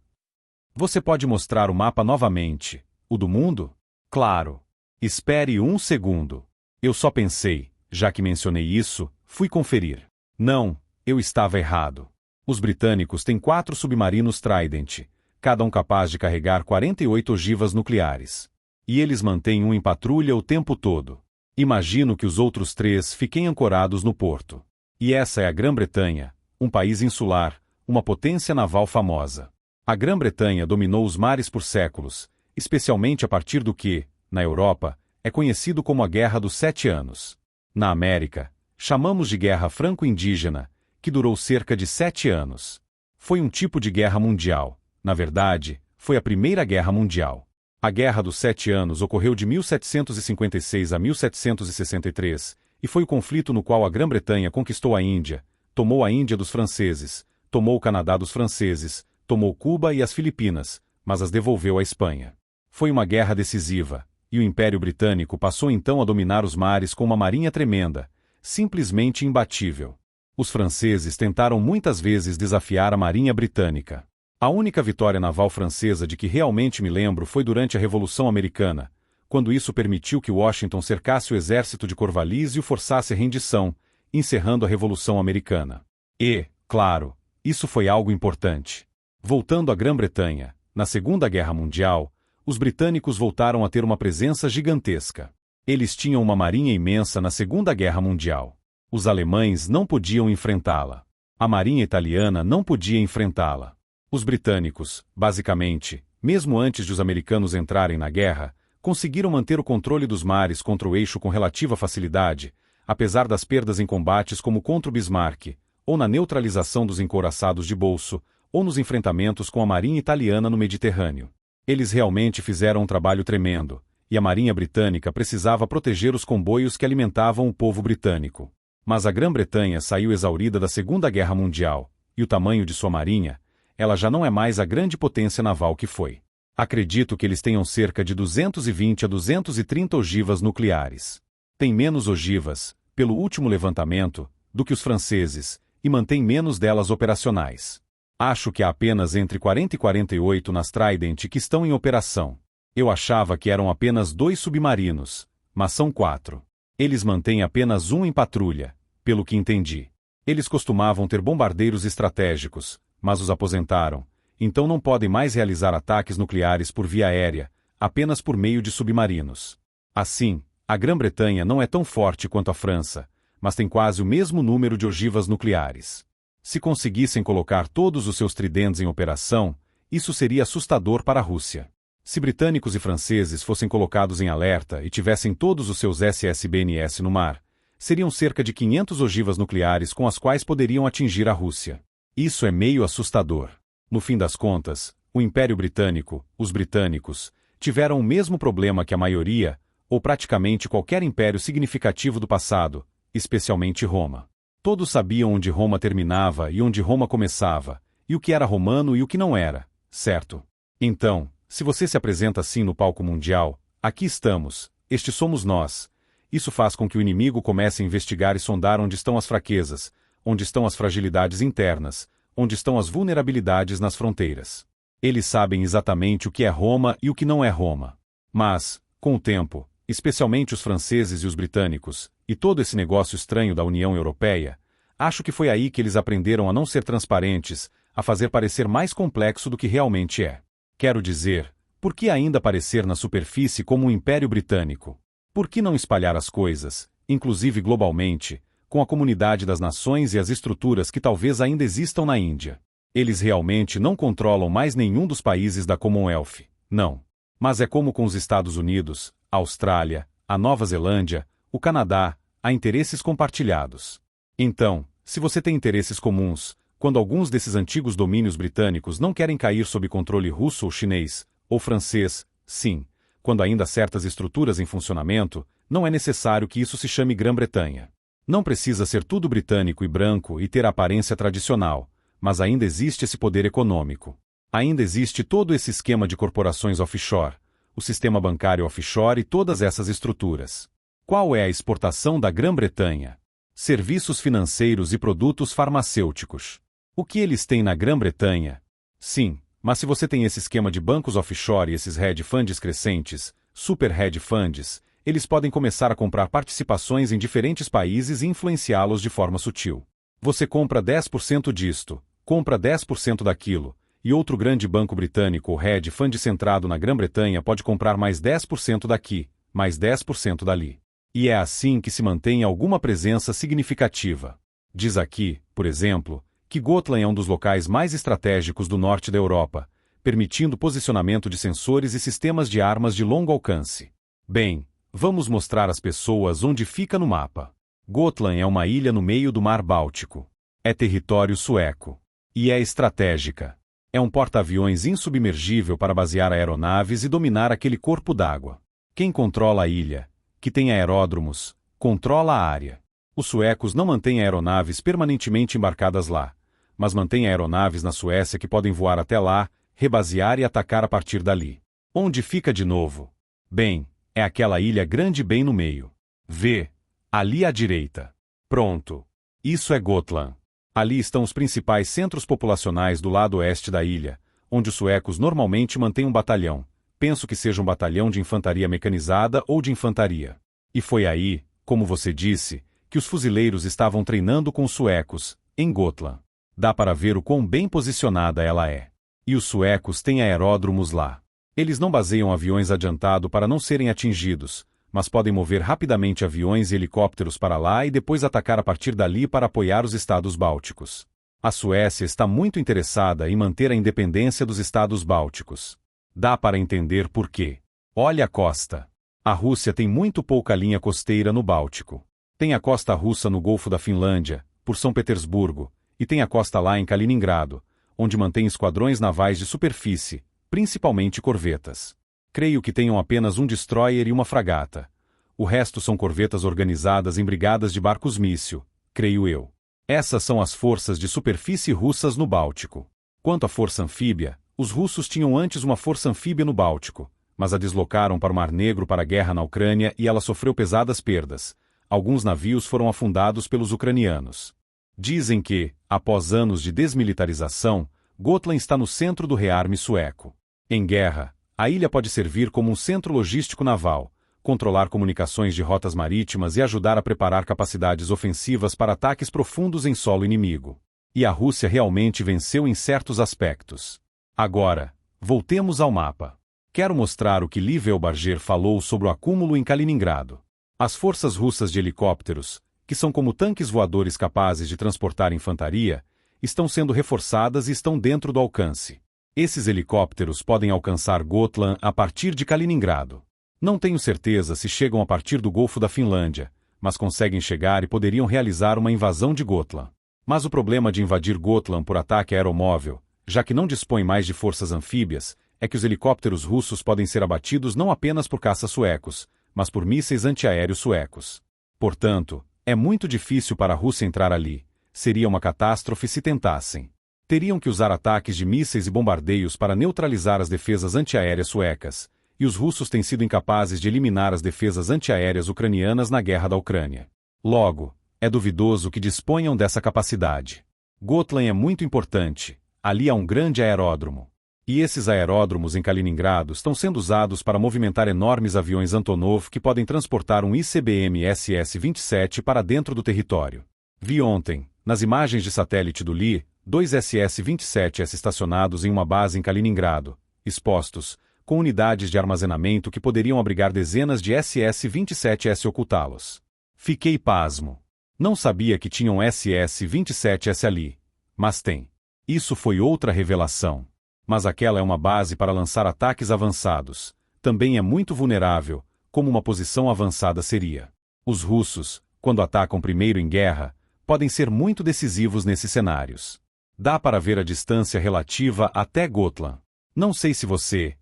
Você pode mostrar o mapa novamente, o do mundo? Claro. Espere um segundo. Eu só pensei, já que mencionei isso, fui conferir. Não, eu estava errado. Os britânicos têm 4 submarinos Trident, cada um capaz de carregar 48 ogivas nucleares. E eles mantêm um em patrulha o tempo todo. Imagino que os outros 3 fiquem ancorados no porto. E essa é a Grã-Bretanha, um país insular, uma potência naval famosa. A Grã-Bretanha dominou os mares por séculos, especialmente a partir do que, na Europa, é conhecido como a Guerra dos 7 Anos. Na América, chamamos de Guerra Franco-Indígena, que durou cerca de 7 anos. Foi um tipo de guerra mundial. Na verdade, foi a Primeira Guerra Mundial. A Guerra dos 7 Anos ocorreu de 1756 a 1763, e foi o conflito no qual a Grã-Bretanha conquistou a Índia, tomou a Índia dos franceses, tomou o Canadá dos franceses, tomou Cuba e as Filipinas, mas as devolveu à Espanha. Foi uma guerra decisiva, e o Império Britânico passou então a dominar os mares com uma marinha tremenda, simplesmente imbatível. Os franceses tentaram muitas vezes desafiar a marinha britânica. A única vitória naval francesa de que realmente me lembro foi durante a Revolução Americana, quando isso permitiu que Washington cercasse o exército de Corvallis e o forçasse à rendição, encerrando a Revolução Americana. E, claro, isso foi algo importante. Voltando à Grã-Bretanha, na Segunda Guerra Mundial, os britânicos voltaram a ter uma presença gigantesca. Eles tinham uma marinha imensa na Segunda Guerra Mundial. Os alemães não podiam enfrentá-la. A marinha italiana não podia enfrentá-la. Os britânicos, basicamente, mesmo antes de os americanos entrarem na guerra, conseguiram manter o controle dos mares contra o eixo com relativa facilidade, apesar das perdas em combates como contra o Bismarck, ou na neutralização dos encouraçados de bolso, ou nos enfrentamentos com a marinha italiana no Mediterrâneo. Eles realmente fizeram um trabalho tremendo, e a marinha britânica precisava proteger os comboios que alimentavam o povo britânico. Mas a Grã-Bretanha saiu exaurida da Segunda Guerra Mundial, e o tamanho de sua marinha, ela já não é mais a grande potência naval que foi. Acredito que eles tenham cerca de 220 a 230 ogivas nucleares. Tem menos ogivas, pelo último levantamento, do que os franceses, e mantém menos delas operacionais. Acho que há apenas entre 40 e 48 nas Trident que estão em operação. Eu achava que eram apenas 2 submarinos, mas são 4. Eles mantêm apenas um em patrulha, pelo que entendi. Eles costumavam ter bombardeiros estratégicos, mas os aposentaram, então não podem mais realizar ataques nucleares por via aérea, apenas por meio de submarinos. Assim, a Grã-Bretanha não é tão forte quanto a França, mas tem quase o mesmo número de ogivas nucleares. Se conseguissem colocar todos os seus tridentes em operação, isso seria assustador para a Rússia. Se britânicos e franceses fossem colocados em alerta e tivessem todos os seus SSBNS no mar, seriam cerca de 500 ogivas nucleares com as quais poderiam atingir a Rússia. Isso é meio assustador. No fim das contas, o Império Britânico, os britânicos, tiveram o mesmo problema que a maioria, ou praticamente qualquer império significativo do passado, especialmente Roma. Todos sabiam onde Roma terminava e onde Roma começava, e o que era romano e o que não era, certo? Então, se você se apresenta assim no palco mundial, aqui estamos, este somos nós. Isso faz com que o inimigo comece a investigar e sondar onde estão as fraquezas, onde estão as fragilidades internas, onde estão as vulnerabilidades nas fronteiras. Eles sabem exatamente o que é Roma e o que não é Roma. Mas, com o tempo, especialmente os franceses e os britânicos, e todo esse negócio estranho da União Europeia, acho que foi aí que eles aprenderam a não ser transparentes, a fazer parecer mais complexo do que realmente é. Quero dizer, por que ainda parecer na superfície como um Império Britânico? Por que não espalhar as coisas, inclusive globalmente, com a comunidade das nações e as estruturas que talvez ainda existam na Índia? Eles realmente não controlam mais nenhum dos países da Commonwealth, não. Mas é como com os Estados Unidos, a Austrália, a Nova Zelândia, o Canadá, há interesses compartilhados. Então, se você tem interesses comuns, quando alguns desses antigos domínios britânicos não querem cair sob controle russo ou chinês, ou francês, sim, quando ainda há certas estruturas em funcionamento, não é necessário que isso se chame Grã-Bretanha. Não precisa ser tudo britânico e branco e ter a aparência tradicional, mas ainda existe esse poder econômico. Ainda existe todo esse esquema de corporações offshore, o sistema bancário offshore e todas essas estruturas. Qual é a exportação da Grã-Bretanha? Serviços financeiros e produtos farmacêuticos. O que eles têm na Grã-Bretanha? Sim, mas se você tem esse esquema de bancos offshore e esses hedge funds crescentes, super hedge funds, eles podem começar a comprar participações em diferentes países e influenciá-los de forma sutil. Você compra 10% disto, compra 10% daquilo, e outro grande banco britânico ou hedge fund centrado na Grã-Bretanha pode comprar mais 10% daqui, mais 10% dali. E é assim que se mantém alguma presença significativa. Diz aqui, por exemplo, que Gotland é um dos locais mais estratégicos do norte da Europa, permitindo posicionamento de sensores e sistemas de armas de longo alcance. Bem, vamos mostrar às pessoas onde fica no mapa. Gotland é uma ilha no meio do Mar Báltico. É território sueco. E é estratégica. É um porta-aviões insubmergível para basear aeronaves e dominar aquele corpo d'água. Quem controla a ilha, que tem aeródromos, controla a área. Os suecos não mantêm aeronaves permanentemente embarcadas lá, mas mantêm aeronaves na Suécia que podem voar até lá, rebasear e atacar a partir dali. Onde fica de novo? Bem, é aquela ilha grande bem no meio. Vê, ali à direita. Pronto. Isso é Gotland. Ali estão os principais centros populacionais do lado oeste da ilha, onde os suecos normalmente mantêm um batalhão. Penso que seja um batalhão de infantaria mecanizada ou de infantaria. E foi aí, como você disse, que os fuzileiros estavam treinando com os suecos, em Gotland. Dá para ver o quão bem posicionada ela é. E os suecos têm aeródromos lá. Eles não baseiam aviões adiantado para não serem atingidos, mas podem mover rapidamente aviões e helicópteros para lá e depois atacar a partir dali para apoiar os estados bálticos. A Suécia está muito interessada em manter a independência dos estados bálticos. Dá para entender por quê. Olha a costa. A Rússia tem muito pouca linha costeira no Báltico. Tem a costa russa no Golfo da Finlândia, por São Petersburgo, e tem a costa lá em Kaliningrado, onde mantém esquadrões navais de superfície, principalmente corvetas. Creio que tenham apenas um destroyer e uma fragata. O resto são corvetas organizadas em brigadas de barcos míssil, creio eu. Essas são as forças de superfície russas no Báltico. Quanto à força anfíbia, os russos tinham antes uma força anfíbia no Báltico, mas a deslocaram para o Mar Negro para a guerra na Ucrânia e ela sofreu pesadas perdas. Alguns navios foram afundados pelos ucranianos. Dizem que, após anos de desmilitarização, Gotland está no centro do rearme sueco. Em guerra, a ilha pode servir como um centro logístico naval, controlar comunicações de rotas marítimas e ajudar a preparar capacidades ofensivas para ataques profundos em solo inimigo. E a Rússia realmente venceu em certos aspectos. Agora, voltemos ao mapa. Quero mostrar o que Livel Barger falou sobre o acúmulo em Kaliningrado. As forças russas de helicópteros, que são como tanques voadores capazes de transportar infantaria, estão sendo reforçadas e estão dentro do alcance. Esses helicópteros podem alcançar Gotland a partir de Kaliningrado. Não tenho certeza se chegam a partir do Golfo da Finlândia, mas conseguem chegar e poderiam realizar uma invasão de Gotland. Mas o problema de invadir Gotland por ataque aeromóvel, já que não dispõe mais de forças anfíbias, é que os helicópteros russos podem ser abatidos não apenas por caças suecos, mas por mísseis antiaéreos suecos. Portanto, é muito difícil para a Rússia entrar ali. Seria uma catástrofe se tentassem. Teriam que usar ataques de mísseis e bombardeios para neutralizar as defesas antiaéreas suecas, e os russos têm sido incapazes de eliminar as defesas antiaéreas ucranianas na guerra da Ucrânia. Logo, é duvidoso que disponham dessa capacidade. Gotland é muito importante, ali há um grande aeródromo. E esses aeródromos em Kaliningrado estão sendo usados para movimentar enormes aviões Antonov que podem transportar um ICBM SS-27 para dentro do território. Vi ontem, nas imagens de satélite do Li, 2 SS-27S estacionados em uma base em Kaliningrado, expostos, com unidades de armazenamento que poderiam abrigar dezenas de SS-27S e ocultá-los. Fiquei pasmo. Não sabia que tinham SS-27S ali. Mas tem. Isso foi outra revelação. Mas aquela é uma base para lançar ataques avançados. Também é muito vulnerável, como uma posição avançada seria. Os russos, quando atacam primeiro em guerra, podem ser muito decisivos nesses cenários. Dá para ver a distância relativa até Gotland. Não sei se você...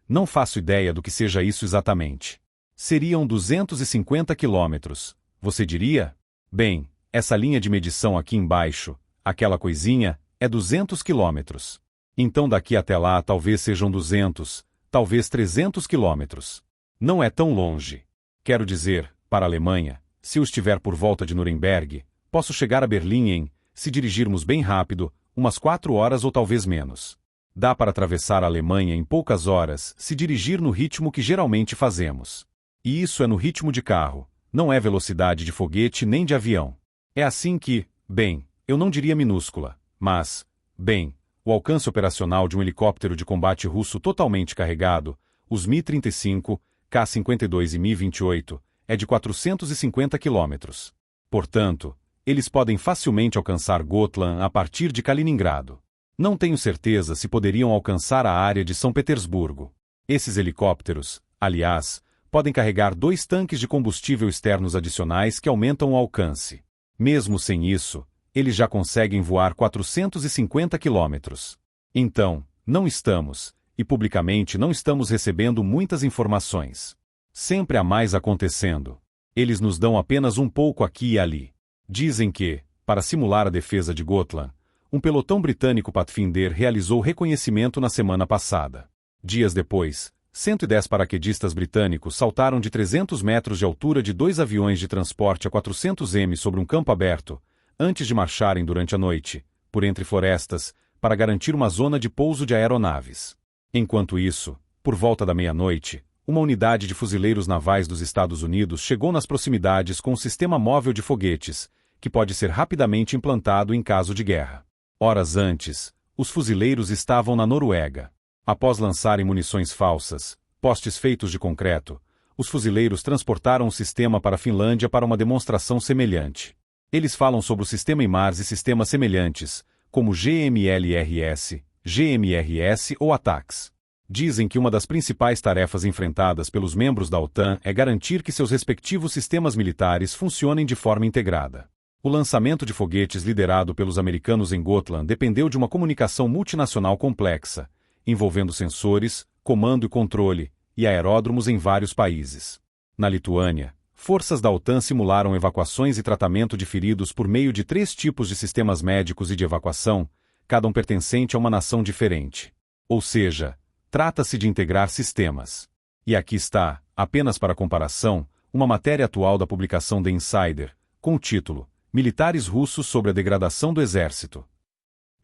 não faço ideia do que seja isso exatamente. Seriam 250 quilômetros, você diria? Bem, essa linha de medição aqui embaixo, aquela coisinha, é 200 quilômetros. Então daqui até lá talvez sejam 200, talvez 300 quilômetros. Não é tão longe. Quero dizer, para a Alemanha, se eu estiver por volta de Nuremberg, posso chegar a Berlim em, se dirigirmos bem rápido, umas 4 horas ou talvez menos. Dá para atravessar a Alemanha em poucas horas se dirigir no ritmo que geralmente fazemos. E isso é no ritmo de carro, não é velocidade de foguete nem de avião. É assim que, bem, eu não diria minúscula, mas, bem, o alcance operacional de um helicóptero de combate russo totalmente carregado, os Mi-35, K-52 e Mi-28, é de 450 quilômetros. Portanto, eles podem facilmente alcançar Gotland a partir de Kaliningrado. Não tenho certeza se poderiam alcançar a área de São Petersburgo. Esses helicópteros, aliás, podem carregar 2 tanques de combustível externos adicionais que aumentam o alcance. Mesmo sem isso, eles já conseguem voar 450 quilômetros. Então, não estamos, e publicamente não estamos recebendo muitas informações. Sempre há mais acontecendo. Eles nos dão apenas um pouco aqui e ali. Dizem que, para simular a defesa de Gotland, um pelotão britânico Pathfinder realizou reconhecimento na semana passada. Dias depois, 110 paraquedistas britânicos saltaram de 300 metros de altura de 2 aviões de transporte a 400 m sobre um campo aberto, antes de marcharem durante a noite, por entre florestas, para garantir uma zona de pouso de aeronaves. Enquanto isso, por volta da meia-noite, uma unidade de fuzileiros navais dos Estados Unidos chegou nas proximidades com um sistema móvel de foguetes, que pode ser rapidamente implantado em caso de guerra. Horas antes, os fuzileiros estavam na Noruega. Após lançarem munições falsas, postes feitos de concreto, os fuzileiros transportaram o sistema para a Finlândia para uma demonstração semelhante. Eles falam sobre o sistema HIMARS e sistemas semelhantes, como GMLRS, GMRS ou ATACMS. Dizem que uma das principais tarefas enfrentadas pelos membros da OTAN é garantir que seus respectivos sistemas militares funcionem de forma integrada. O lançamento de foguetes liderado pelos americanos em Gotland dependeu de uma comunicação multinacional complexa, envolvendo sensores, comando e controle, e aeródromos em vários países. Na Lituânia, forças da OTAN simularam evacuações e tratamento de feridos por meio de 3 tipos de sistemas médicos e de evacuação, cada um pertencente a uma nação diferente. Ou seja, trata-se de integrar sistemas. E aqui está, apenas para comparação, uma matéria atual da publicação The Insider, com o título Militares russos sobre a degradação do exército.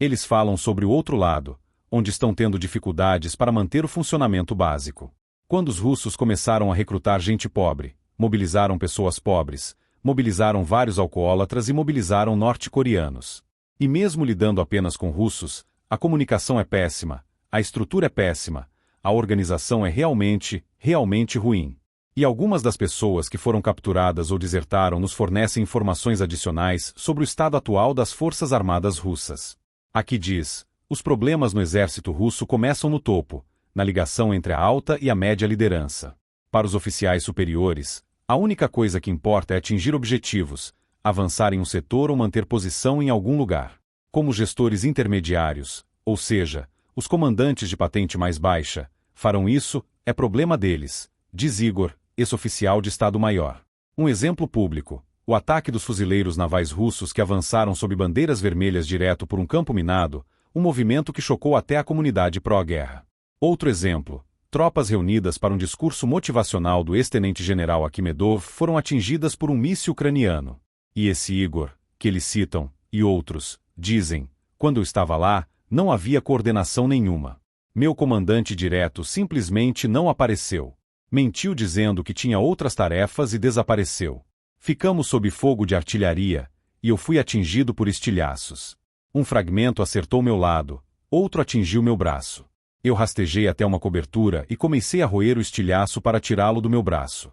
Eles falam sobre o outro lado, onde estão tendo dificuldades para manter o funcionamento básico. Quando os russos começaram a recrutar gente pobre, mobilizaram pessoas pobres, mobilizaram vários alcoólatras e mobilizaram norte-coreanos. E mesmo lidando apenas com russos, a comunicação é péssima, a estrutura é péssima, a organização é realmente ruim. E algumas das pessoas que foram capturadas ou desertaram nos fornecem informações adicionais sobre o estado atual das Forças Armadas russas. Aqui diz, Os problemas no exército russo começam no topo, na ligação entre a alta e a média liderança. Para os oficiais superiores, a única coisa que importa é atingir objetivos, avançar em um setor ou manter posição em algum lugar. Como gestores intermediários, ou seja, os comandantes de patente mais baixa, farão isso, é problema deles, diz Igor, ex-oficial de Estado-Maior. Um exemplo público: o ataque dos fuzileiros navais russos que avançaram sob bandeiras vermelhas direto por um campo minado, um movimento que chocou até a comunidade pró-guerra. Outro exemplo: tropas reunidas para um discurso motivacional do ex-tenente-general Akhmedov foram atingidas por um míssil ucraniano. E esse Igor, que eles citam, e outros, dizem: quando eu estava lá, não havia coordenação nenhuma. Meu comandante direto simplesmente não apareceu. Mentiu dizendo que tinha outras tarefas e desapareceu. Ficamos sob fogo de artilharia, e eu fui atingido por estilhaços. Um fragmento acertou meu lado, outro atingiu meu braço. Eu rastejei até uma cobertura e comecei a roer o estilhaço para tirá-lo do meu braço.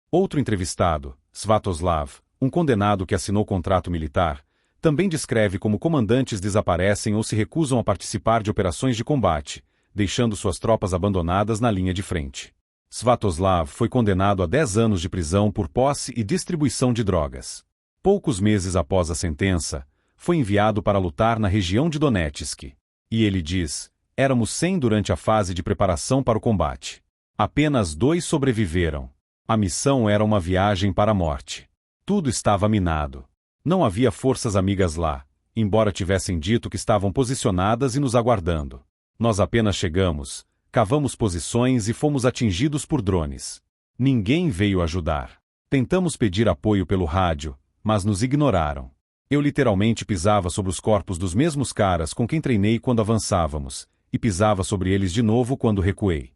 Outro entrevistado, Svatoslav, um condenado que assinou contrato militar, também descreve como comandantes desaparecem ou se recusam a participar de operações de combate, deixando suas tropas abandonadas na linha de frente. Svatoslav foi condenado a 10 anos de prisão por posse e distribuição de drogas. Poucos meses após a sentença, foi enviado para lutar na região de Donetsk. E ele diz: éramos 100 durante a fase de preparação para o combate. Apenas 2 sobreviveram. A missão era uma viagem para a morte. Tudo estava minado. Não havia forças amigas lá, embora tivessem dito que estavam posicionadas e nos aguardando. Nós apenas chegamos, cavamos posições e fomos atingidos por drones. Ninguém veio ajudar. Tentamos pedir apoio pelo rádio, mas nos ignoraram. Eu literalmente pisava sobre os corpos dos mesmos caras com quem treinei quando avançávamos, e pisava sobre eles de novo quando recuei.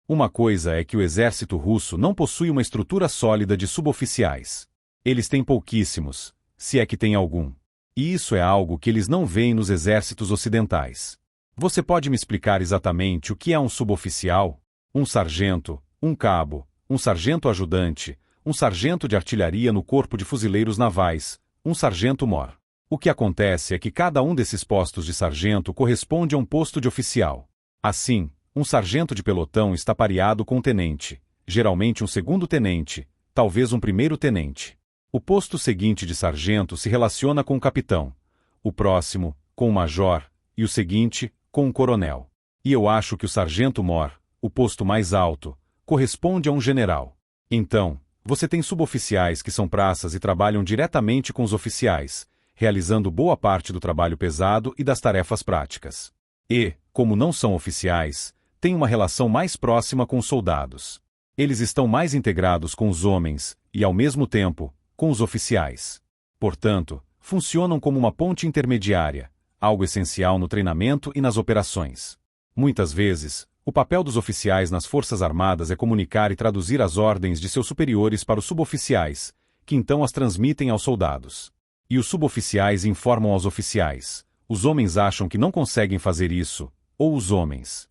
Uma coisa é que o exército russo não possui uma estrutura sólida de suboficiais. Eles têm pouquíssimos, se é que tem algum. E isso é algo que eles não veem nos exércitos ocidentais. Você pode me explicar exatamente o que é um suboficial? Um sargento, um cabo, um sargento ajudante, um sargento de artilharia no corpo de fuzileiros navais, um sargento-mor. O que acontece é que cada um desses postos de sargento corresponde a um posto de oficial. Assim, um sargento de pelotão está pareado com um tenente, geralmente um segundo-tenente, talvez um primeiro-tenente. O posto seguinte de sargento se relaciona com o capitão, o próximo, com o major, e o seguinte, com o coronel. E eu acho que o sargento-mor, o posto mais alto, corresponde a um general. Então, você tem suboficiais que são praças e trabalham diretamente com os oficiais, realizando boa parte do trabalho pesado e das tarefas práticas. E, como não são oficiais, têm uma relação mais próxima com os soldados. Eles estão mais integrados com os homens e, ao mesmo tempo, com os oficiais. Portanto, funcionam como uma ponte intermediária, algo essencial no treinamento e nas operações. Muitas vezes, o papel dos oficiais nas Forças Armadas é comunicar e traduzir as ordens de seus superiores para os suboficiais, que então as transmitem aos soldados. E os suboficiais informam aos oficiais. Os homens acham que não conseguem fazer isso, ou os homens.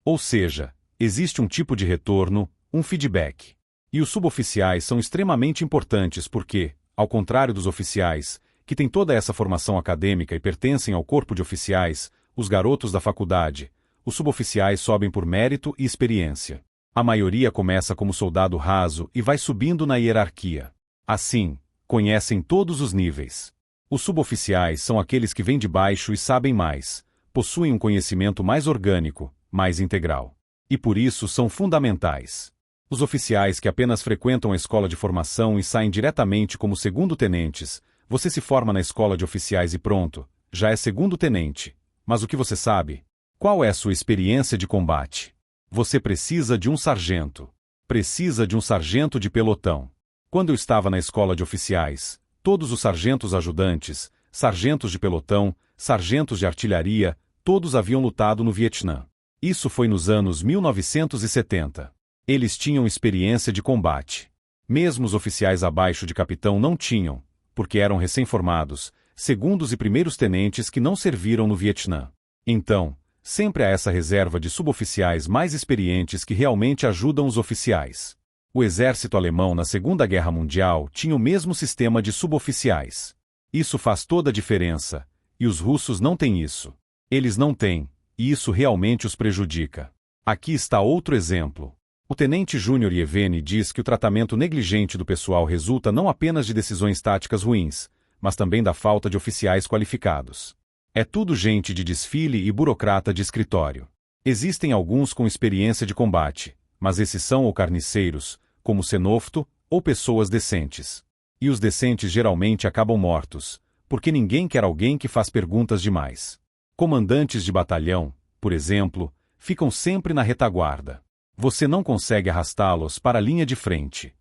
Ou seja, existe um tipo de retorno, um feedback. E os suboficiais são extremamente importantes porque, ao contrário dos oficiais, que têm toda essa formação acadêmica e pertencem ao corpo de oficiais, os garotos da faculdade, os suboficiais sobem por mérito e experiência. A maioria começa como soldado raso e vai subindo na hierarquia. Assim, conhecem todos os níveis. Os suboficiais são aqueles que vêm de baixo e sabem mais, possuem um conhecimento mais orgânico, mais integral. E por isso são fundamentais. Os oficiais que apenas frequentam a escola de formação e saem diretamente como segundo-tenentes, você se forma na escola de oficiais e pronto, já é segundo-tenente. Mas o que você sabe? Qual é a sua experiência de combate? Você precisa de um sargento. Precisa de um sargento de pelotão. Quando eu estava na escola de oficiais, todos os sargentos ajudantes, sargentos de pelotão, sargentos de artilharia, todos haviam lutado no Vietnã. Isso foi nos anos 1970. Eles tinham experiência de combate. Mesmo os oficiais abaixo de capitão não tinham, porque eram recém-formados, segundos e primeiros tenentes que não serviram no Vietnã. Então, sempre há essa reserva de suboficiais mais experientes que realmente ajudam os oficiais. O exército alemão na Segunda Guerra Mundial tinha o mesmo sistema de suboficiais. Isso faz toda a diferença, e os russos não têm isso. Eles não têm, e isso realmente os prejudica. Aqui está outro exemplo. O tenente Júnior Ievene diz que o tratamento negligente do pessoal resulta não apenas de decisões táticas ruins, mas também da falta de oficiais qualificados. É tudo gente de desfile e burocrata de escritório. Existem alguns com experiência de combate, mas esses são ou carniceiros, como Cenofto, ou pessoas decentes. E os decentes geralmente acabam mortos, porque ninguém quer alguém que faz perguntas demais. Comandantes de batalhão, por exemplo, ficam sempre na retaguarda. Você não consegue arrastá-los para a linha de frente.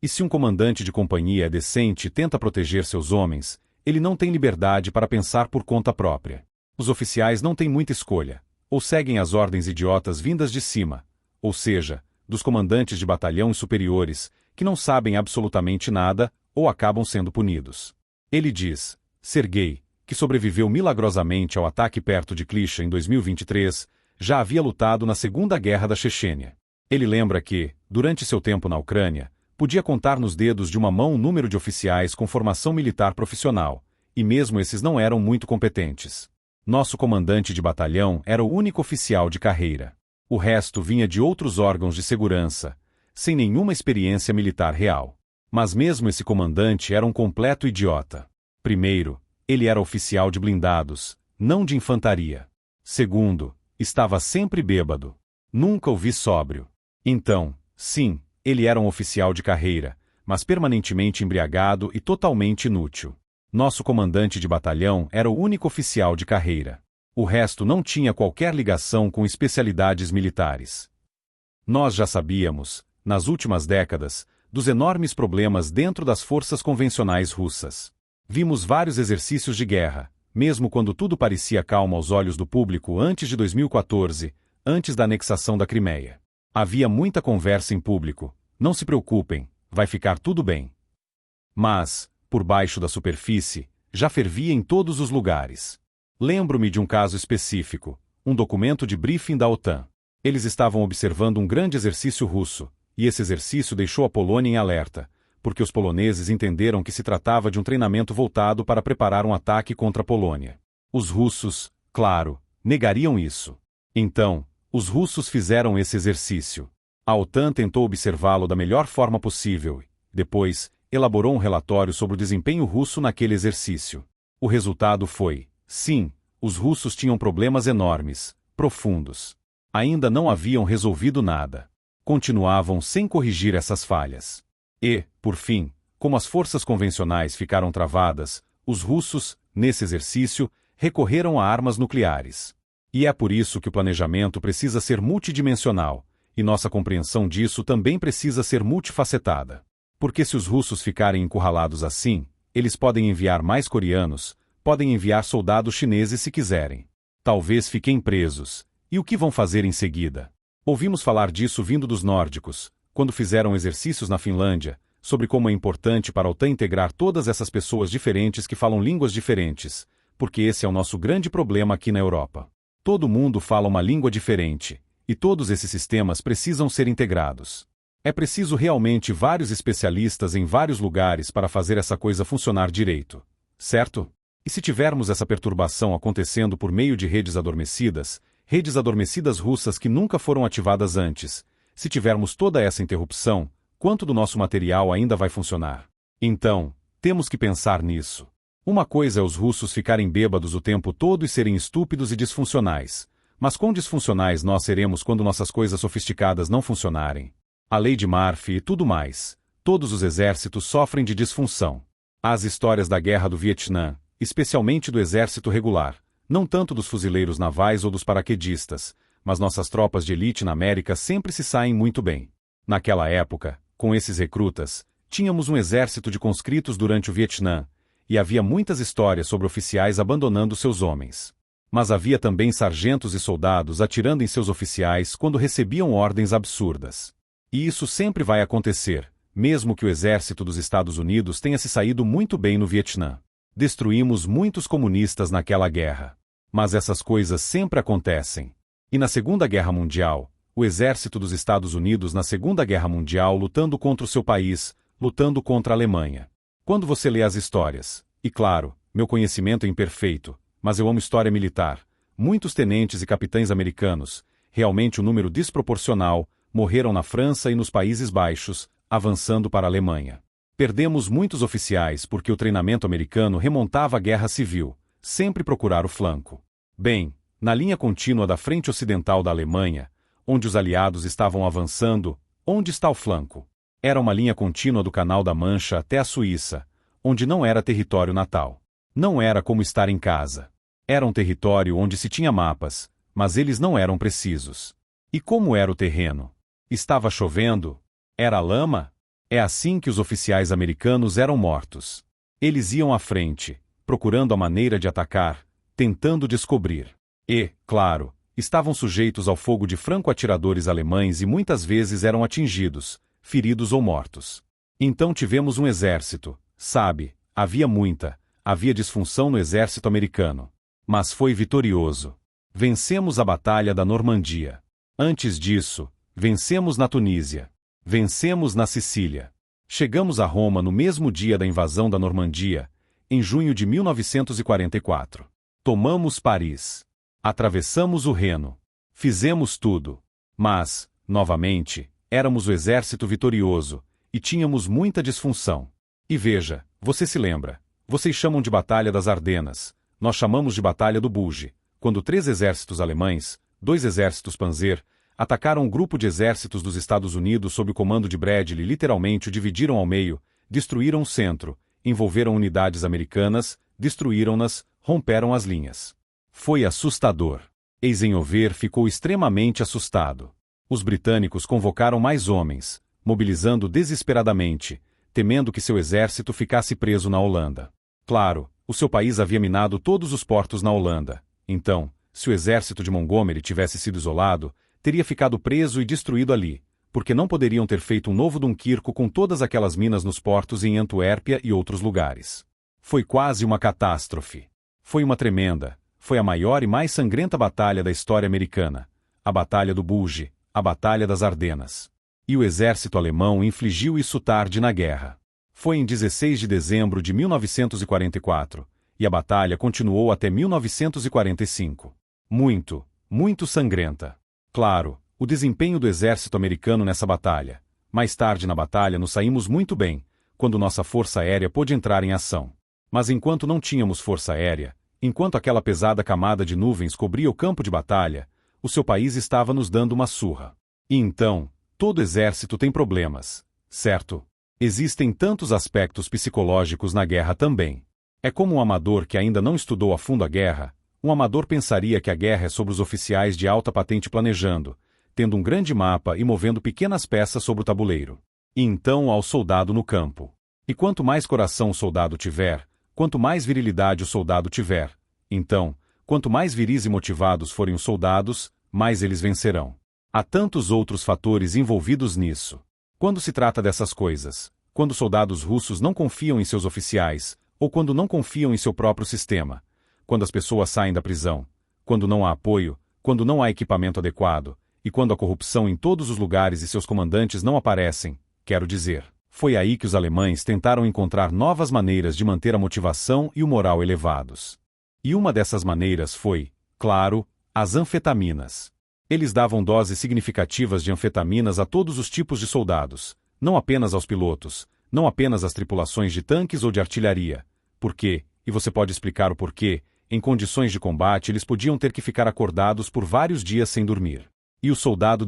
E se um comandante de companhia é decente e tenta proteger seus homens, ele não tem liberdade para pensar por conta própria. Os oficiais não têm muita escolha, ou seguem as ordens idiotas vindas de cima, ou seja, dos comandantes de batalhão e superiores, que não sabem absolutamente nada, ou acabam sendo punidos. Ele diz, Sergei, que sobreviveu milagrosamente ao ataque perto de Klyscha em 2023, já havia lutado na Segunda Guerra da Chechênia. Ele lembra que, durante seu tempo na Ucrânia, podia contar nos dedos de uma mão o número de oficiais com formação militar profissional, e mesmo esses não eram muito competentes. Nosso comandante de batalhão era o único oficial de carreira. O resto vinha de outros órgãos de segurança, sem nenhuma experiência militar real. Mas mesmo esse comandante era um completo idiota. Primeiro, ele era oficial de blindados, não de infantaria. Segundo, estava sempre bêbado. Nunca o vi sóbrio. Então, sim, ele era um oficial de carreira, mas permanentemente embriagado e totalmente inútil. Nosso comandante de batalhão era o único oficial de carreira. O resto não tinha qualquer ligação com especialidades militares. Nós já sabíamos, nas últimas décadas, dos enormes problemas dentro das forças convencionais russas. Vimos vários exercícios de guerra, mesmo quando tudo parecia calmo aos olhos do público antes de 2014, antes da anexação da Crimeia. Havia muita conversa em público, não se preocupem, vai ficar tudo bem. Mas, por baixo da superfície, já fervia em todos os lugares. Lembro-me de um caso específico, um documento de briefing da OTAN. Eles estavam observando um grande exercício russo, e esse exercício deixou a Polônia em alerta, porque os poloneses entenderam que se tratava de um treinamento voltado para preparar um ataque contra a Polônia. Os russos, claro, negariam isso. Então, os russos fizeram esse exercício. A OTAN tentou observá-lo da melhor forma possível e, depois, elaborou um relatório sobre o desempenho russo naquele exercício. O resultado foi, sim, os russos tinham problemas enormes, profundos. Ainda não haviam resolvido nada. Continuavam sem corrigir essas falhas. E, por fim, como as forças convencionais ficaram travadas, os russos, nesse exercício, recorreram a armas nucleares. E é por isso que o planejamento precisa ser multidimensional, e nossa compreensão disso também precisa ser multifacetada. Porque se os russos ficarem encurralados assim, eles podem enviar mais coreanos, podem enviar soldados chineses se quiserem. Talvez fiquem presos. E o que vão fazer em seguida? Ouvimos falar disso vindo dos nórdicos, quando fizeram exercícios na Finlândia, sobre como é importante para a OTAN integrar todas essas pessoas diferentes que falam línguas diferentes, porque esse é o nosso grande problema aqui na Europa. Todo mundo fala uma língua diferente, e todos esses sistemas precisam ser integrados. É preciso realmente vários especialistas em vários lugares para fazer essa coisa funcionar direito, certo? E se tivermos essa perturbação acontecendo por meio de redes adormecidas russas que nunca foram ativadas antes, se tivermos toda essa interrupção, quanto do nosso material ainda vai funcionar? Então, temos que pensar nisso. Uma coisa é os russos ficarem bêbados o tempo todo e serem estúpidos e disfuncionais, mas quão disfuncionais nós seremos quando nossas coisas sofisticadas não funcionarem? A lei de Murphy e tudo mais. Todos os exércitos sofrem de disfunção. As histórias da guerra do Vietnã, especialmente do exército regular, não tanto dos fuzileiros navais ou dos paraquedistas, mas nossas tropas de elite na América sempre se saem muito bem. Naquela época, com esses recrutas, tínhamos um exército de conscritos durante o Vietnã, e havia muitas histórias sobre oficiais abandonando seus homens. Mas havia também sargentos e soldados atirando em seus oficiais quando recebiam ordens absurdas. E isso sempre vai acontecer, mesmo que o exército dos Estados Unidos tenha se saído muito bem no Vietnã. Destruímos muitos comunistas naquela guerra. Mas essas coisas sempre acontecem. E na Segunda Guerra Mundial, o exército dos Estados Unidos na Segunda Guerra Mundial lutando contra o seu país, lutando contra a Alemanha. Quando você lê as histórias, e claro, meu conhecimento é imperfeito, mas eu amo história militar, Muitos tenentes e capitães americanos, realmente um número desproporcional, morreram na França e nos Países Baixos, avançando para a Alemanha. Perdemos muitos oficiais porque o treinamento americano remontava à guerra civil, sempre procurar o flanco. Bem, na linha contínua da frente ocidental da Alemanha, onde os aliados estavam avançando, onde está o flanco? Era uma linha contínua do Canal da Mancha até a Suíça, onde não era território natal. Não era como estar em casa. Era um território onde se tinha mapas, mas eles não eram precisos. E como era o terreno? Estava chovendo? Era lama? É assim que os oficiais americanos eram mortos. Eles iam à frente, procurando a maneira de atacar, tentando descobrir. E, claro, estavam sujeitos ao fogo de franco-atiradores alemães e muitas vezes eram atingidos, feridos ou mortos. Então tivemos um exército, sabe, havia disfunção no exército americano. Mas foi vitorioso. Vencemos a Batalha da Normandia. Antes disso, vencemos na Tunísia. Vencemos na Sicília. Chegamos a Roma no mesmo dia da invasão da Normandia, em junho de 1944. Tomamos Paris. Atravessamos o Reno. Fizemos tudo. Mas, novamente, éramos o exército vitorioso, e tínhamos muita disfunção. E veja, você se lembra, vocês chamam de Batalha das Ardenas, nós chamamos de Batalha do Bulge, quando 3 exércitos alemães, 2 exércitos Panzer, atacaram um grupo de exércitos dos Estados Unidos sob o comando de Bradley e literalmente o dividiram ao meio, destruíram o centro, envolveram unidades americanas, destruíram-nas, romperam as linhas. Foi assustador. Eisenhower ficou extremamente assustado. Os britânicos convocaram mais homens, mobilizando desesperadamente, temendo que seu exército ficasse preso na Holanda. Claro, o seu país havia minado todos os portos na Holanda. Então, se o exército de Montgomery tivesse sido isolado, teria ficado preso e destruído ali, porque não poderiam ter feito um novo Dunquirco com todas aquelas minas nos portos em Antuérpia e outros lugares. Foi quase uma catástrofe. Foi a maior e mais sangrenta batalha da história americana, a Batalha do Bulge, a Batalha das Ardenas. E o exército alemão infligiu isso tarde na guerra. Foi em 16 de dezembro de 1944, e a batalha continuou até 1945. Muito sangrenta. Claro, o desempenho do exército americano nessa batalha. Mais tarde na batalha nos saímos muito bem, quando nossa força aérea pôde entrar em ação. Mas enquanto não tínhamos força aérea, enquanto aquela pesada camada de nuvens cobria o campo de batalha, o seu país estava nos dando uma surra. E então, todo exército tem problemas, certo? Existem tantos aspectos psicológicos na guerra também. É como um amador que ainda não estudou a fundo a guerra. Um amador pensaria que a guerra é sobre os oficiais de alta patente planejando, tendo um grande mapa e movendo pequenas peças sobre o tabuleiro. E então ao soldado no campo. E quanto mais coração o soldado tiver, quanto mais virilidade o soldado tiver, então, quanto mais viris e motivados forem os soldados, mais eles vencerão. Há tantos outros fatores envolvidos nisso. Quando se trata dessas coisas, quando soldados russos não confiam em seus oficiais, ou quando não confiam em seu próprio sistema, quando as pessoas saem da prisão, quando não há apoio, quando não há equipamento adequado, e quando a corrupção em todos os lugares e seus comandantes não aparecem, quero dizer, foi aí que os alemães tentaram encontrar novas maneiras de manter a motivação e o moral elevados. E uma dessas maneiras foi, claro, as anfetaminas. Eles davam doses significativas de anfetaminas a todos os tipos de soldados, não apenas aos pilotos, não apenas às tripulações de tanques ou de artilharia. Por quê? E você pode explicar o porquê? Em condições de combate eles podiam ter que ficar acordados por vários dias sem dormir. E o soldado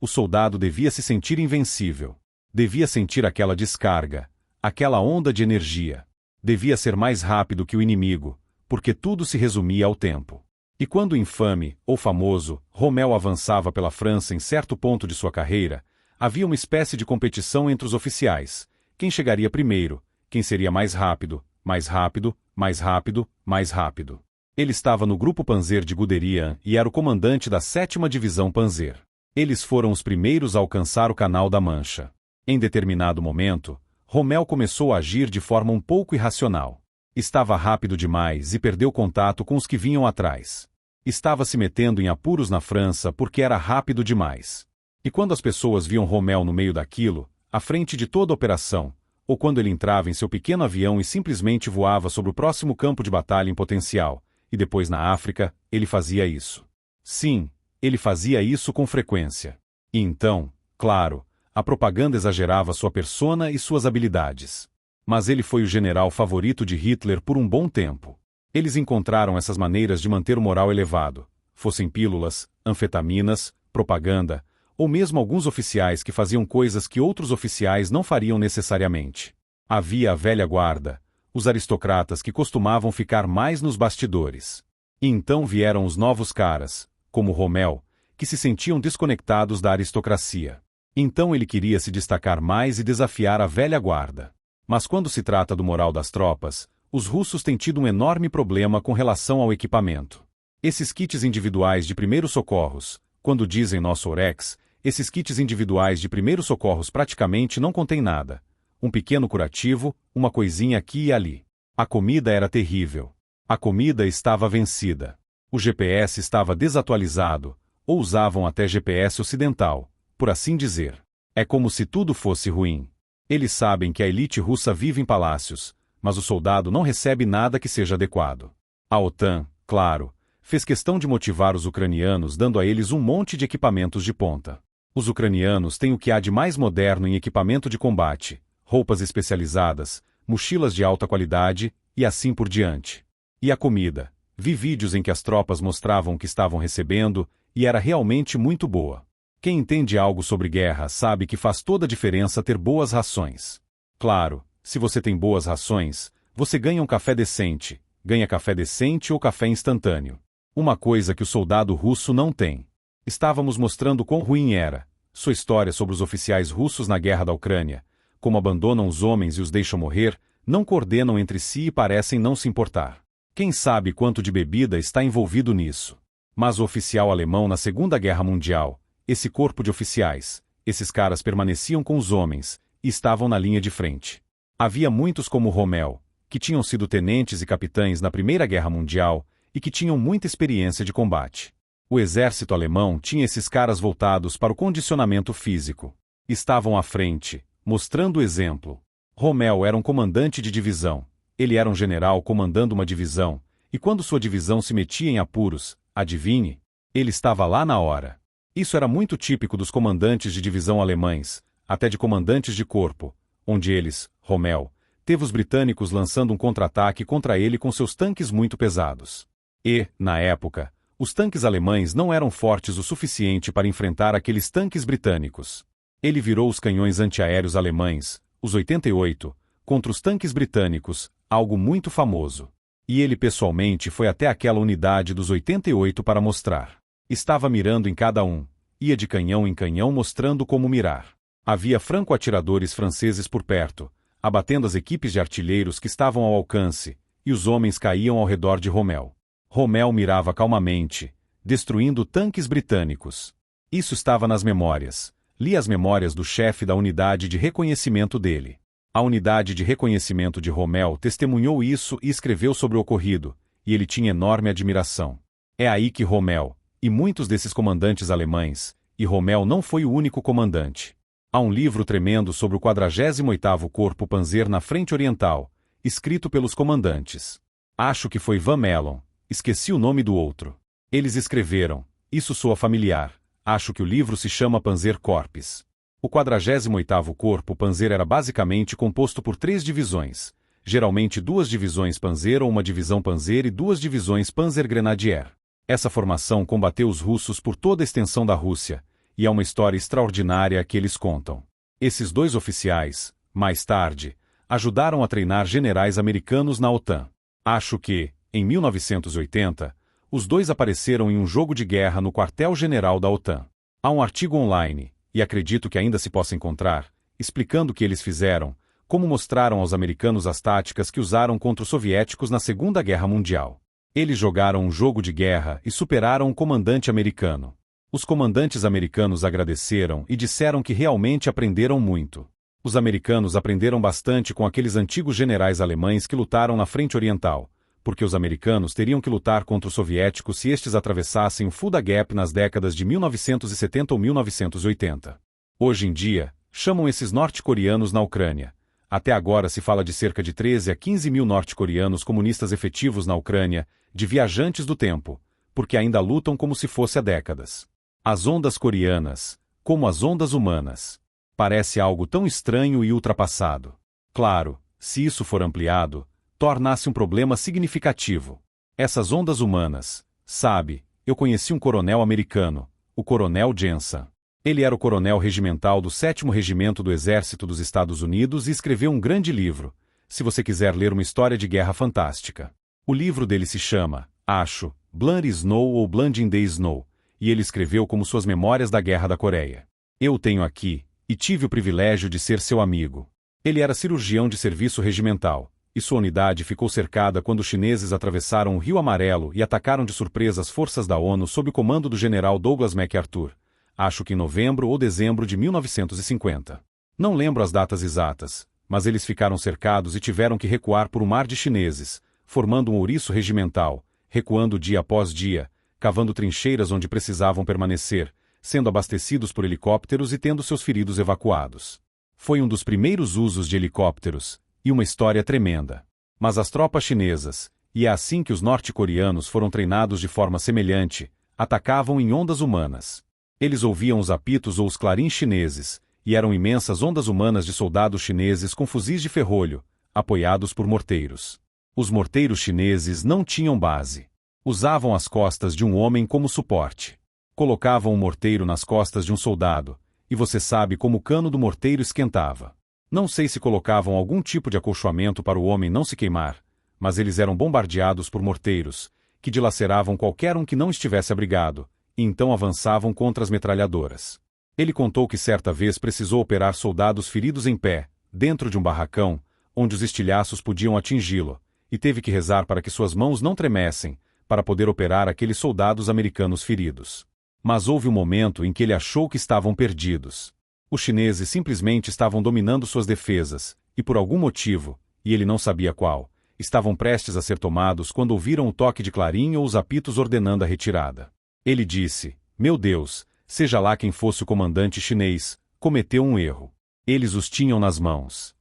o soldado devia se sentir invencível. Devia sentir aquela descarga, aquela onda de energia. Devia ser mais rápido que o inimigo, porque tudo se resumia ao tempo. E quando o infame, ou famoso, Rommel avançava pela França em certo ponto de sua carreira, havia uma espécie de competição entre os oficiais. Quem chegaria primeiro? Quem seria mais rápido? Mais rápido, mais rápido, mais rápido. Ele estava no grupo Panzer de Guderian e era o comandante da 7ª Divisão Panzer. Eles foram os primeiros a alcançar o Canal da Mancha. Em determinado momento, Rommel começou a agir de forma um pouco irracional. Estava rápido demais e perdeu contato com os que vinham atrás. Estava se metendo em apuros na França porque era rápido demais. E quando as pessoas viam Rommel no meio daquilo, à frente de toda a operação, ou quando ele entrava em seu pequeno avião e simplesmente voava sobre o próximo campo de batalha em potencial, e depois na África, ele fazia isso. Sim, ele fazia isso com frequência. E então, claro, a propaganda exagerava sua persona e suas habilidades. Mas ele foi o general favorito de Hitler por um bom tempo. Eles encontraram essas maneiras de manter o moral elevado, fossem pílulas, anfetaminas, propaganda, ou mesmo alguns oficiais que faziam coisas que outros oficiais não fariam necessariamente. Havia a velha guarda, os aristocratas que costumavam ficar mais nos bastidores. E então vieram os novos caras, como Rommel, que se sentiam desconectados da aristocracia. Então ele queria se destacar mais e desafiar a velha guarda. Mas quando se trata do moral das tropas, os russos têm tido um enorme problema com relação ao equipamento. Esses kits individuais de primeiros socorros, quando dizem nosso Orex, esses kits individuais de primeiros socorros praticamente não contêm nada. Um pequeno curativo, uma coisinha aqui e ali. A comida era terrível. A comida estava vencida. O GPS estava desatualizado, ou usavam até GPS ocidental, por assim dizer. É como se tudo fosse ruim. Eles sabem que a elite russa vive em palácios, mas o soldado não recebe nada que seja adequado. A OTAN, claro, fez questão de motivar os ucranianos dando a eles um monte de equipamentos de ponta. Os ucranianos têm o que há de mais moderno em equipamento de combate, roupas especializadas, mochilas de alta qualidade, e assim por diante. E a comida? Vi vídeos em que as tropas mostravam o que estavam recebendo, e era realmente muito boa. Quem entende algo sobre guerra sabe que faz toda a diferença ter boas rações. Claro, se você tem boas rações, você ganha um café decente, ganha café decente ou café instantâneo. Uma coisa que o soldado russo não tem. Estávamos mostrando quão ruim era. Sua história sobre os oficiais russos na guerra da Ucrânia, como abandonam os homens e os deixam morrer, não coordenam entre si e parecem não se importar. Quem sabe quanto de bebida está envolvido nisso? Mas o oficial alemão na Segunda Guerra Mundial, esse corpo de oficiais, esses caras permaneciam com os homens, e estavam na linha de frente. Havia muitos como Rommel, que tinham sido tenentes e capitães na Primeira Guerra Mundial, e que tinham muita experiência de combate. O exército alemão tinha esses caras voltados para o condicionamento físico. Estavam à frente, mostrando o exemplo. Rommel era um comandante de divisão. Ele era um general comandando uma divisão, e quando sua divisão se metia em apuros, adivinhe, ele estava lá na hora. Isso era muito típico dos comandantes de divisão alemães, até de comandantes de corpo, onde eles, Rommel, teve os britânicos lançando um contra-ataque contra ele com seus tanques muito pesados. E, na época, os tanques alemães não eram fortes o suficiente para enfrentar aqueles tanques britânicos. Ele virou os canhões antiaéreos alemães, os 88, contra os tanques britânicos, algo muito famoso. E ele pessoalmente foi até aquela unidade dos 88 para mostrar. Estava mirando em cada um, ia de canhão em canhão mostrando como mirar. Havia franco-atiradores franceses por perto, abatendo as equipes de artilheiros que estavam ao alcance, e os homens caíam ao redor de Rommel. Rommel mirava calmamente, destruindo tanques britânicos. Isso estava nas memórias. Li as memórias do chefe da unidade de reconhecimento dele. A unidade de reconhecimento de Rommel testemunhou isso e escreveu sobre o ocorrido, e ele tinha enorme admiração. É aí que Rommel, e muitos desses comandantes alemães, e Rommel não foi o único comandante. Há um livro tremendo sobre o 48º Corpo Panzer na Frente Oriental, escrito pelos comandantes. Acho que foi Van Mellon, esqueci o nome do outro. Eles escreveram, isso soa familiar, acho que o livro se chama Panzer Corps. O 48º Corpo Panzer era basicamente composto por 3 divisões, geralmente 2 divisões Panzer ou uma divisão Panzer e 2 divisões Panzer Grenadier. Essa formação combateu os russos por toda a extensão da Rússia, e é uma história extraordinária que eles contam. Esses 2 oficiais, mais tarde, ajudaram a treinar generais americanos na OTAN. Acho que, em 1980, os 2 apareceram em um jogo de guerra no quartel-general da OTAN. Há um artigo online, e acredito que ainda se possa encontrar, explicando o que eles fizeram, como mostraram aos americanos as táticas que usaram contra os soviéticos na Segunda Guerra Mundial. Eles jogaram um jogo de guerra e superaram o comandante americano. Os comandantes americanos agradeceram e disseram que realmente aprenderam muito. Os americanos aprenderam bastante com aqueles antigos generais alemães que lutaram na Frente Oriental, porque os americanos teriam que lutar contra os soviéticos se estes atravessassem o Fulda Gap nas décadas de 1970 ou 1980. Hoje em dia, chamam esses norte-coreanos na Ucrânia. Até agora se fala de cerca de 13 a 15 mil norte-coreanos comunistas efetivos na Ucrânia, de viajantes do tempo, porque ainda lutam como se fosse há décadas. As ondas coreanas, como as ondas humanas. Parece algo tão estranho e ultrapassado. Claro, se isso for ampliado, torna-se um problema significativo. Essas ondas humanas, sabe, eu conheci um coronel americano, o Coronel Jensen. Ele era o coronel regimental do 7º Regimento do Exército dos Estados Unidos e escreveu um grande livro, se você quiser ler uma história de guerra fantástica. O livro dele se chama, acho, Blood Snow ou Blood in the Snow, e ele escreveu como suas memórias da Guerra da Coreia. Eu o tenho aqui, e tive o privilégio de ser seu amigo. Ele era cirurgião de serviço regimental, e sua unidade ficou cercada quando os chineses atravessaram o Rio Amarelo e atacaram de surpresa as forças da ONU sob o comando do general Douglas MacArthur. Acho que em novembro ou dezembro de 1950. Não lembro as datas exatas, mas eles ficaram cercados e tiveram que recuar por um mar de chineses, formando um ouriço regimental, recuando dia após dia, cavando trincheiras onde precisavam permanecer, sendo abastecidos por helicópteros e tendo seus feridos evacuados. Foi um dos primeiros usos de helicópteros, e uma história tremenda. Mas as tropas chinesas, e é assim que os norte-coreanos foram treinados de forma semelhante, atacavam em ondas humanas. Eles ouviam os apitos ou os clarins chineses, e eram imensas ondas humanas de soldados chineses com fuzis de ferrolho, apoiados por morteiros. Os morteiros chineses não tinham base. Usavam as costas de um homem como suporte. Colocavam um morteiro nas costas de um soldado, e você sabe como o cano do morteiro esquentava. Não sei se colocavam algum tipo de acolchoamento para o homem não se queimar, mas eles eram bombardeados por morteiros, que dilaceravam qualquer um que não estivesse abrigado, e então avançavam contra as metralhadoras. Ele contou que certa vez precisou operar soldados feridos em pé, dentro de um barracão, onde os estilhaços podiam atingi-lo, e teve que rezar para que suas mãos não tremessem, para poder operar aqueles soldados americanos feridos. Mas houve um momento em que ele achou que estavam perdidos. Os chineses simplesmente estavam dominando suas defesas, e por algum motivo, e ele não sabia qual, estavam prestes a ser tomados quando ouviram o toque de clarim ou os apitos ordenando a retirada. Ele disse, meu Deus, seja lá quem fosse o comandante chinês, cometeu um erro. Eles os tinham nas mãos.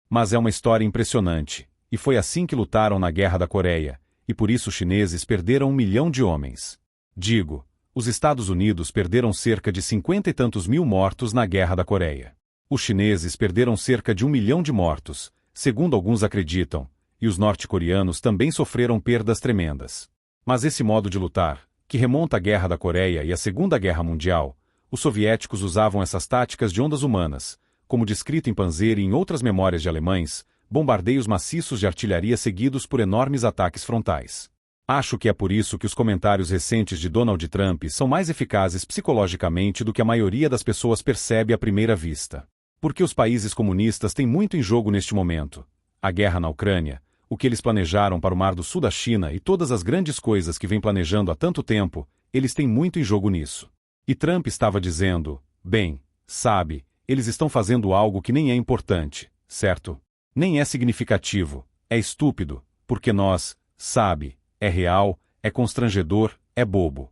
Mas é uma história impressionante, e foi assim que lutaram na Guerra da Coreia, e por isso os chineses perderam 1 milhão de homens. Digo, os Estados Unidos perderam cerca de 50 e tantos mil mortos na Guerra da Coreia. Os chineses perderam cerca de 1 milhão de mortos, segundo alguns acreditam, e os norte-coreanos também sofreram perdas tremendas. Mas esse modo de lutar, que remonta à Guerra da Coreia e à Segunda Guerra Mundial, os soviéticos usavam essas táticas de ondas humanas, como descrito em Panzer e em outras memórias de alemães, bombardeios maciços de artilharia seguidos por enormes ataques frontais. Acho que é por isso que os comentários recentes de Donald Trump são mais eficazes psicologicamente do que a maioria das pessoas percebe à primeira vista. Porque os países comunistas têm muito em jogo neste momento. A guerra na Ucrânia, o que eles planejaram para o Mar do Sul da China e todas as grandes coisas que vêm planejando há tanto tempo, eles têm muito em jogo nisso. E Trump estava dizendo, bem, sabe, eles estão fazendo algo que nem é importante, certo? Nem é significativo, é estúpido, porque nós, sabe, é real, é constrangedor, é bobo.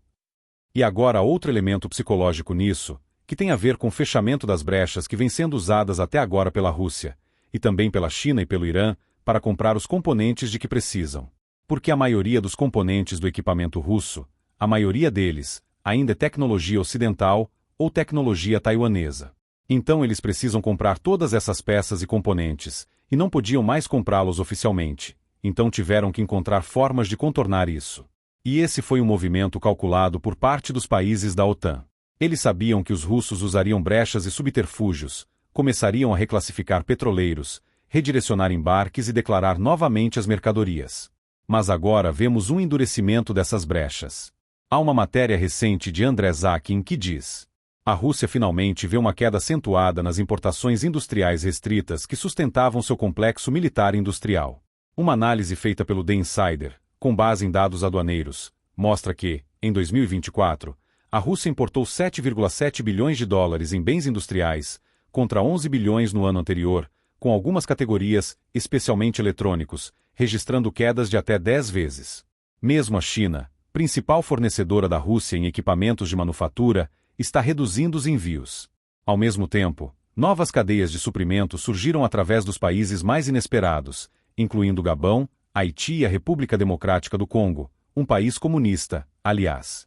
E agora outro elemento psicológico nisso, que tem a ver com o fechamento das brechas que vêm sendo usadas até agora pela Rússia, e também pela China e pelo Irã, para comprar os componentes de que precisam. Porque a maioria dos componentes do equipamento russo, a maioria deles, ainda é tecnologia ocidental ou tecnologia taiwanesa. Então eles precisam comprar todas essas peças e componentes, e não podiam mais comprá-los oficialmente, então tiveram que encontrar formas de contornar isso. E esse foi um movimento calculado por parte dos países da OTAN. Eles sabiam que os russos usariam brechas e subterfúgios, começariam a reclassificar petroleiros, redirecionar embarques e declarar novamente as mercadorias. Mas agora vemos um endurecimento dessas brechas. Há uma matéria recente de André Zakin que diz: a Rússia finalmente vê uma queda acentuada nas importações industriais restritas que sustentavam seu complexo militar industrial. Uma análise feita pelo The Insider, com base em dados aduaneiros, mostra que, em 2024, a Rússia importou 7,7 bilhões de dólares em bens industriais, contra 11 bilhões no ano anterior, com algumas categorias, especialmente eletrônicos, registrando quedas de até 10 vezes. Mesmo a China, principal fornecedora da Rússia em equipamentos de manufatura, está reduzindo os envios. Ao mesmo tempo, Novas cadeias de suprimento surgiram através dos países mais inesperados, incluindo Gabão, Haiti e a República Democrática do Congo, um país comunista, aliás.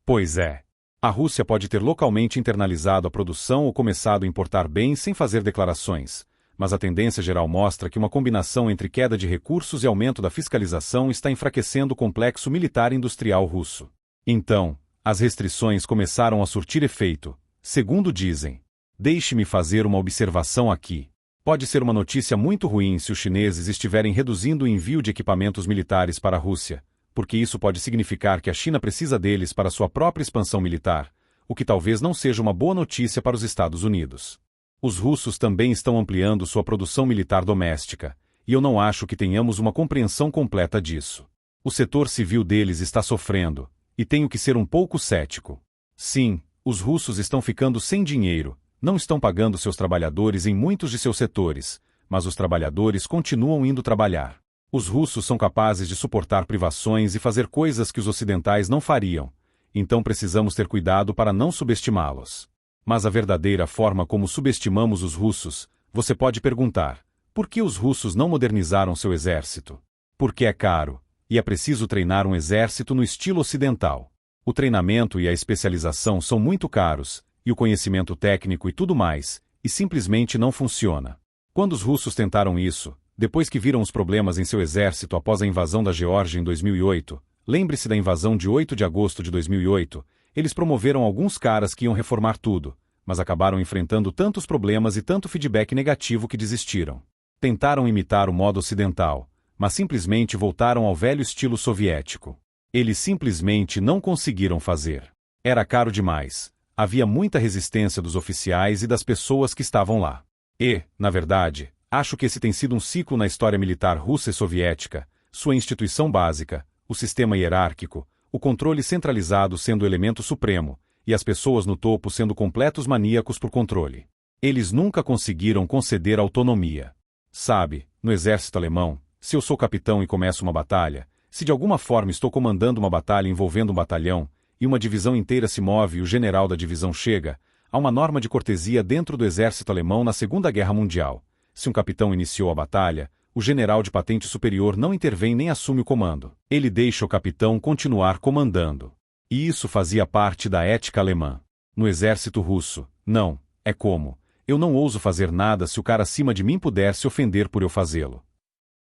Pois é. A Rússia pode ter localmente internalizado a produção ou começado a importar bens sem fazer declarações, mas a tendência geral mostra que uma combinação entre queda de recursos e aumento da fiscalização está enfraquecendo o complexo militar industrial russo. Então, as restrições começaram a surtir efeito, segundo dizem. Deixe-me fazer uma observação aqui. Pode ser uma notícia muito ruim se os chineses estiverem reduzindo o envio de equipamentos militares para a Rússia, porque isso pode significar que a China precisa deles para sua própria expansão militar, o que talvez não seja uma boa notícia para os Estados Unidos. Os russos também estão ampliando sua produção militar doméstica, e eu não acho que tenhamos uma compreensão completa disso. O setor civil deles está sofrendo, e tenho que ser um pouco cético. Sim, os russos estão ficando sem dinheiro, não estão pagando seus trabalhadores em muitos de seus setores, mas os trabalhadores continuam indo trabalhar. Os russos são capazes de suportar privações e fazer coisas que os ocidentais não fariam, então precisamos ter cuidado para não subestimá-los. Mas a verdadeira forma como subestimamos os russos, você pode perguntar, por que os russos não modernizaram seu exército? Porque é caro, e é preciso treinar um exército no estilo ocidental. O treinamento e a especialização são muito caros, e o conhecimento técnico e tudo mais, e simplesmente não funciona. Quando os russos tentaram isso, depois que viram os problemas em seu exército após a invasão da Geórgia em 2008, lembre-se da invasão de 8 de agosto de 2008, eles promoveram alguns caras que iam reformar tudo, mas acabaram enfrentando tantos problemas e tanto feedback negativo que desistiram. Tentaram imitar o modo ocidental, mas simplesmente voltaram ao velho estilo soviético. Eles simplesmente não conseguiram fazer. Era caro demais. Havia muita resistência dos oficiais e das pessoas que estavam lá. E, na verdade, acho que esse tem sido um ciclo na história militar russa e soviética, sua instituição básica, o sistema hierárquico, o controle centralizado sendo o elemento supremo, e as pessoas no topo sendo completos maníacos por controle. Eles nunca conseguiram conceder autonomia. Sabe, no exército alemão, se eu sou capitão e começo uma batalha, se de alguma forma estou comandando uma batalha envolvendo um batalhão, e uma divisão inteira se move e o general da divisão chega, há uma norma de cortesia dentro do exército alemão na Segunda Guerra Mundial. Se um capitão iniciou a batalha, o general de patente superior não intervém nem assume o comando. Ele deixa o capitão continuar comandando. E isso fazia parte da ética alemã. No exército russo, não, é como, eu não ouso fazer nada se o cara acima de mim puder se ofender por eu fazê-lo.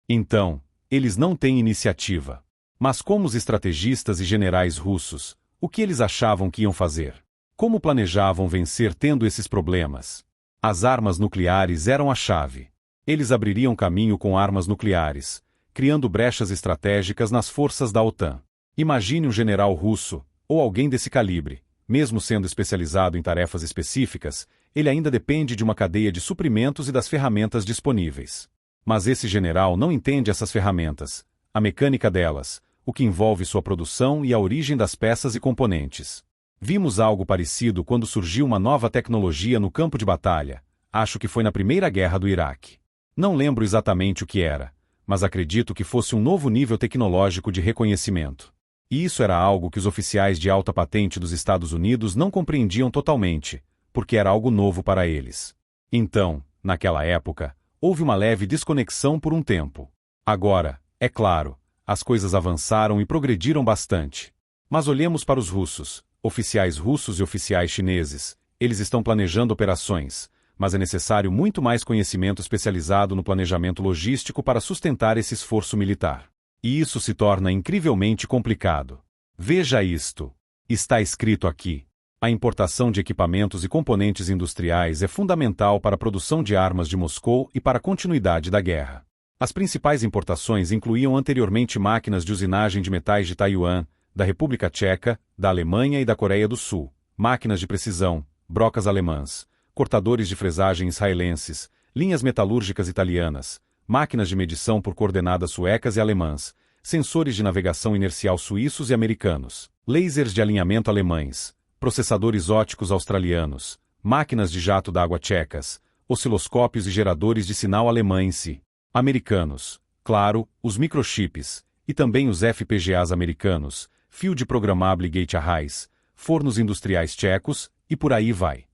Então, eles não têm iniciativa. Mas como os estrategistas e generais russos, o que eles achavam que iam fazer? Como planejavam vencer tendo esses problemas? As armas nucleares eram a chave. Eles abririam caminho com armas nucleares, criando brechas estratégicas nas forças da OTAN. Imagine um general russo, ou alguém desse calibre, mesmo sendo especializado em tarefas específicas, ele ainda depende de uma cadeia de suprimentos e das ferramentas disponíveis. Mas esse general não entende essas ferramentas, a mecânica delas, o que envolve sua produção e a origem das peças e componentes. Vimos algo parecido quando surgiu uma nova tecnologia no campo de batalha, acho que foi na Primeira Guerra do Iraque. Não lembro exatamente o que era, mas acredito que fosse um novo nível tecnológico de reconhecimento. E isso era algo que os oficiais de alta patente dos Estados Unidos não compreendiam totalmente, porque era algo novo para eles. Então, naquela época, houve uma leve desconexão por um tempo. Agora, é claro, as coisas avançaram e progrediram bastante. Mas olhemos para os russos, oficiais russos e oficiais chineses, eles estão planejando operações, mas é necessário muito mais conhecimento especializado no planejamento logístico para sustentar esse esforço militar. E isso se torna incrivelmente complicado. Veja isto. Está escrito aqui. A importação de equipamentos e componentes industriais é fundamental para a produção de armas de Moscou e para a continuidade da guerra. As principais importações incluíam anteriormente máquinas de usinagem de metais de Taiwan, da República Tcheca, da Alemanha e da Coreia do Sul, máquinas de precisão, brocas alemãs, cortadores de fresagem israelenses, linhas metalúrgicas italianas, máquinas de medição por coordenadas suecas e alemãs, sensores de navegação inercial suíços e americanos, lasers de alinhamento alemães, processadores óticos australianos, máquinas de jato d'água tchecas, osciloscópios e geradores de sinal alemães e americanos, claro, os microchips, e também os FPGAs americanos, fio de programável Gate Arrays, fornos industriais tchecos, e por aí vai.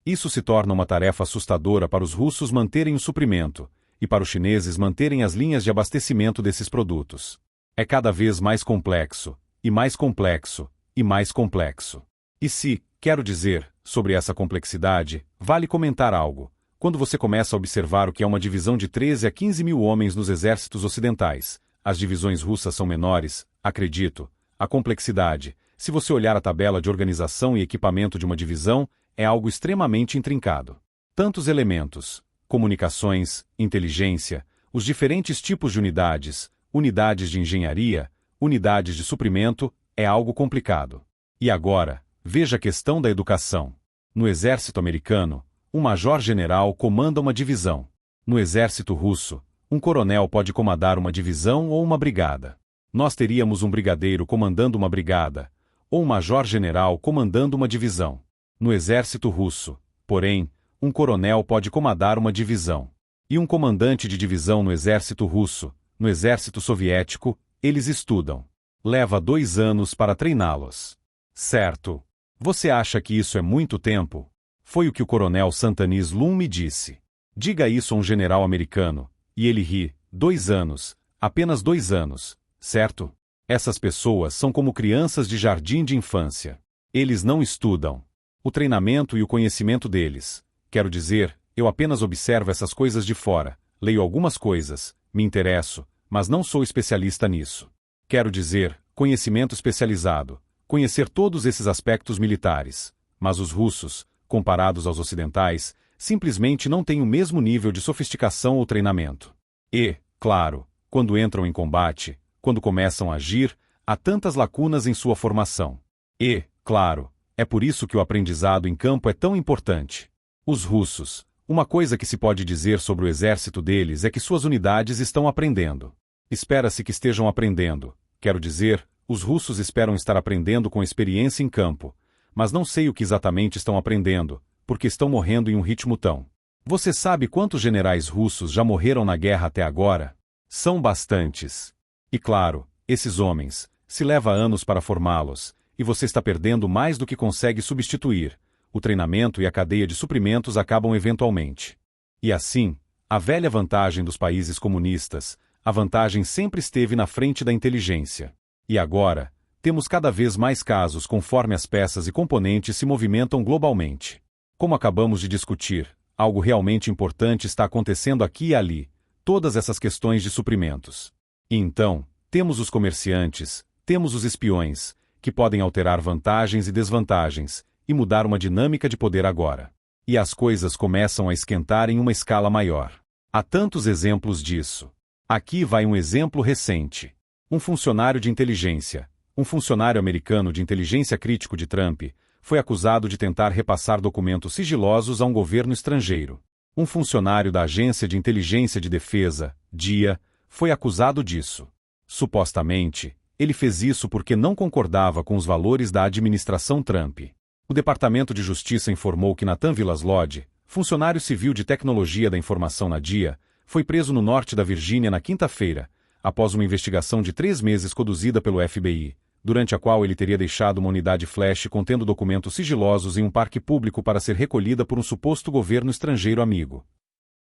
Isso se torna uma tarefa assustadora para os russos manterem o suprimento, e para os chineses manterem as linhas de abastecimento desses produtos. É cada vez mais complexo, e mais complexo, e mais complexo. E se, quero dizer, sobre essa complexidade, vale comentar algo. Quando você começa a observar o que é uma divisão de 13 a 15 mil homens nos exércitos ocidentais, as divisões russas são menores, acredito. A complexidade, se você olhar a tabela de organização e equipamento de uma divisão, é algo extremamente intrincado. Tantos elementos, comunicações, inteligência, os diferentes tipos de unidades, unidades de engenharia, unidades de suprimento, é algo complicado. E agora, veja a questão da educação. No exército americano, um major-general comanda uma divisão. No exército russo, um coronel pode comandar uma divisão ou uma brigada. Nós teríamos um brigadeiro comandando uma brigada, ou um major-general comandando uma divisão. No exército russo, porém, um coronel pode comandar uma divisão. E um comandante de divisão no exército russo, no exército soviético, eles estudam. Leva 2 anos para treiná-los. Certo. Você acha que isso é muito tempo? Foi o que o coronel Santanis Lum me disse. Diga isso a um general americano, e ele ri. 2 anos, apenas 2 anos, certo? Essas pessoas são como crianças de jardim de infância. Eles não estudam. O treinamento e o conhecimento deles. Quero dizer, eu apenas observo essas coisas de fora, leio algumas coisas, me interesso, mas não sou especialista nisso. Quero dizer, conhecimento especializado, conhecer todos esses aspectos militares. Mas os russos, comparados aos ocidentais, simplesmente não têm o mesmo nível de sofisticação ou treinamento. E, claro, quando entram em combate, quando começam a agir, há tantas lacunas em sua formação. E, claro, é por isso que o aprendizado em campo é tão importante. Os russos, uma coisa que se pode dizer sobre o exército deles é que suas unidades estão aprendendo. Espera-se que estejam aprendendo. Quero dizer, os russos esperam estar aprendendo com experiência em campo, mas não sei o que exatamente estão aprendendo, porque estão morrendo em um ritmo tão. Você sabe quantos generais russos já morreram na guerra até agora? São bastantes. E claro, esses homens, se leva anos para formá-los, e você está perdendo mais do que consegue substituir. O treinamento e a cadeia de suprimentos acabam eventualmente. E assim, a velha vantagem dos países comunistas, a vantagem sempre esteve na frente da inteligência. E agora, temos cada vez mais casos conforme as peças e componentes se movimentam globalmente. Como acabamos de discutir, algo realmente importante está acontecendo aqui e ali, todas essas questões de suprimentos. E então, temos os comerciantes, temos os espiões, que podem alterar vantagens e desvantagens, e mudar uma dinâmica de poder agora. E as coisas começam a esquentar em uma escala maior. Há tantos exemplos disso. Aqui vai um exemplo recente. Um funcionário de inteligência, um funcionário americano de inteligência crítico de Trump, foi acusado de tentar repassar documentos sigilosos a um governo estrangeiro. Um funcionário da Agência de Inteligência de Defesa, DIA, foi acusado disso. Supostamente, ele fez isso porque não concordava com os valores da administração Trump. O Departamento de Justiça informou que Nathan Vilas-Lodge, funcionário civil de tecnologia da informação na DIA, foi preso no norte da Virgínia na quinta-feira, após uma investigação de 3 meses conduzida pelo FBI, durante a qual ele teria deixado uma unidade flash contendo documentos sigilosos em um parque público para ser recolhida por um suposto governo estrangeiro amigo.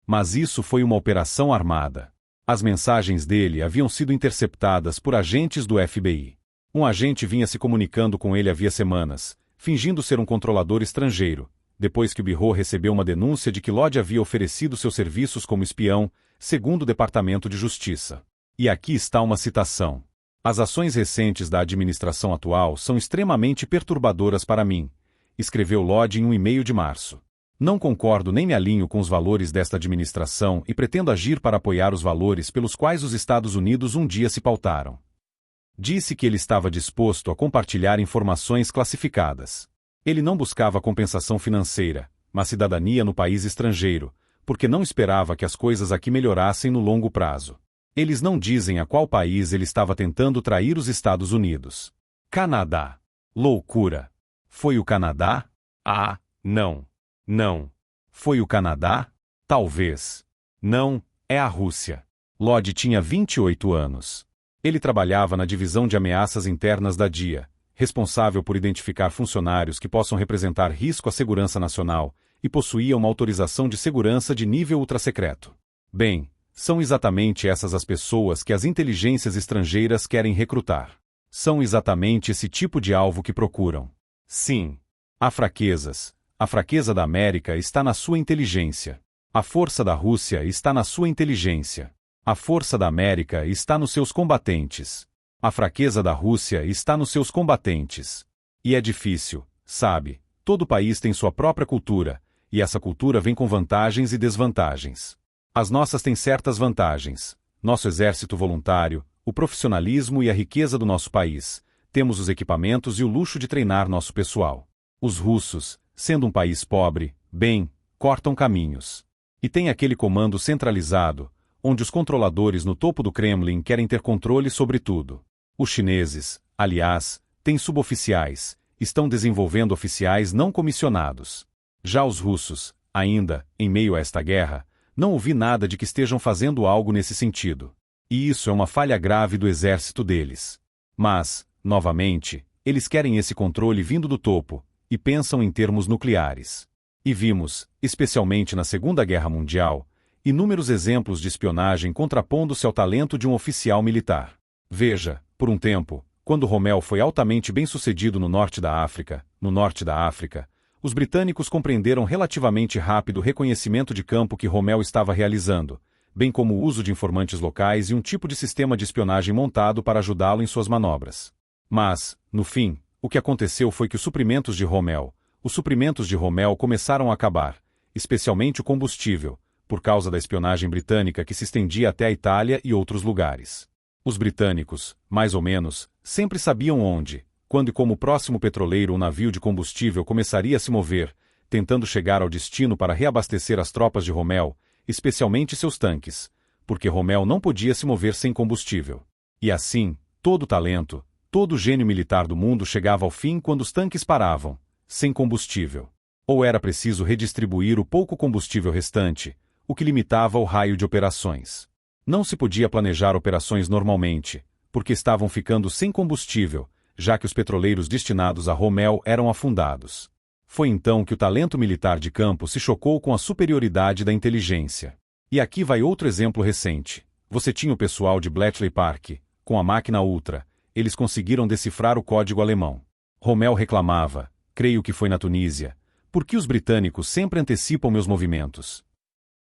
Mas isso foi uma operação armada. As mensagens dele haviam sido interceptadas por agentes do FBI. Um agente vinha se comunicando com ele havia semanas, fingindo ser um controlador estrangeiro, depois que o Bureau recebeu uma denúncia de que Lodge havia oferecido seus serviços como espião, segundo o Departamento de Justiça. E aqui está uma citação. As ações recentes da administração atual são extremamente perturbadoras para mim, escreveu Lodge em um e-mail de março. Não concordo nem me alinho com os valores desta administração e pretendo agir para apoiar os valores pelos quais os Estados Unidos um dia se pautaram. Disse que ele estava disposto a compartilhar informações classificadas. Ele não buscava compensação financeira, mas cidadania no país estrangeiro, porque não esperava que as coisas aqui melhorassem no longo prazo. Eles não dizem a qual país ele estava tentando trair os Estados Unidos. Canadá. Loucura. Foi o Canadá? Ah, não. Não. Foi o Canadá? Talvez. Não, é a Rússia. Lodge tinha 28 anos. Ele trabalhava na divisão de ameaças internas da DIA, responsável por identificar funcionários que possam representar risco à segurança nacional, e possuía uma autorização de segurança de nível ultrasecreto. Bem, são exatamente essas as pessoas que as inteligências estrangeiras querem recrutar. São exatamente esse tipo de alvo que procuram. Sim, há fraquezas. A fraqueza da América está na sua inteligência. A força da Rússia está na sua inteligência. A força da América está nos seus combatentes. A fraqueza da Rússia está nos seus combatentes. E é difícil, sabe? Todo país tem sua própria cultura, e essa cultura vem com vantagens e desvantagens. As nossas têm certas vantagens. Nosso exército voluntário, o profissionalismo e a riqueza do nosso país. Temos os equipamentos e o luxo de treinar nosso pessoal. Os russos, sendo um país pobre, bem, cortam caminhos. E tem aquele comando centralizado, onde os controladores no topo do Kremlin querem ter controle sobre tudo. Os chineses, aliás, têm suboficiais, estão desenvolvendo oficiais não comissionados. Já os russos, ainda, em meio a esta guerra, não ouvi nada de que estejam fazendo algo nesse sentido. E isso é uma falha grave do exército deles. Mas, novamente, eles querem esse controle vindo do topo, e pensam em termos nucleares. E vimos, especialmente na Segunda Guerra Mundial, inúmeros exemplos de espionagem contrapondo-se ao talento de um oficial militar. Veja, por um tempo, quando Rommel foi altamente bem-sucedido no norte da África, os britânicos compreenderam relativamente rápido o reconhecimento de campo que Rommel estava realizando, bem como o uso de informantes locais e um tipo de sistema de espionagem montado para ajudá-lo em suas manobras. Mas, no fim, o que aconteceu foi que os suprimentos de Rommel começaram a acabar, especialmente o combustível, por causa da espionagem britânica que se estendia até a Itália e outros lugares. Os britânicos, mais ou menos, sempre sabiam onde, quando e como o próximo petroleiro ou navio de combustível começaria a se mover, tentando chegar ao destino para reabastecer as tropas de Rommel, especialmente seus tanques, porque Rommel não podia se mover sem combustível. E assim, todo o talento, todo o gênio militar do mundo chegava ao fim quando os tanques paravam, sem combustível. Ou era preciso redistribuir o pouco combustível restante, o que limitava o raio de operações. Não se podia planejar operações normalmente, porque estavam ficando sem combustível, já que os petroleiros destinados a Rommel eram afundados. Foi então que o talento militar de campo se chocou com a superioridade da inteligência. E aqui vai outro exemplo recente. Você tinha o pessoal de Bletchley Park, com a máquina Ultra, eles conseguiram decifrar o código alemão. Rommel reclamava, creio que foi na Tunísia, por que os britânicos sempre antecipam meus movimentos?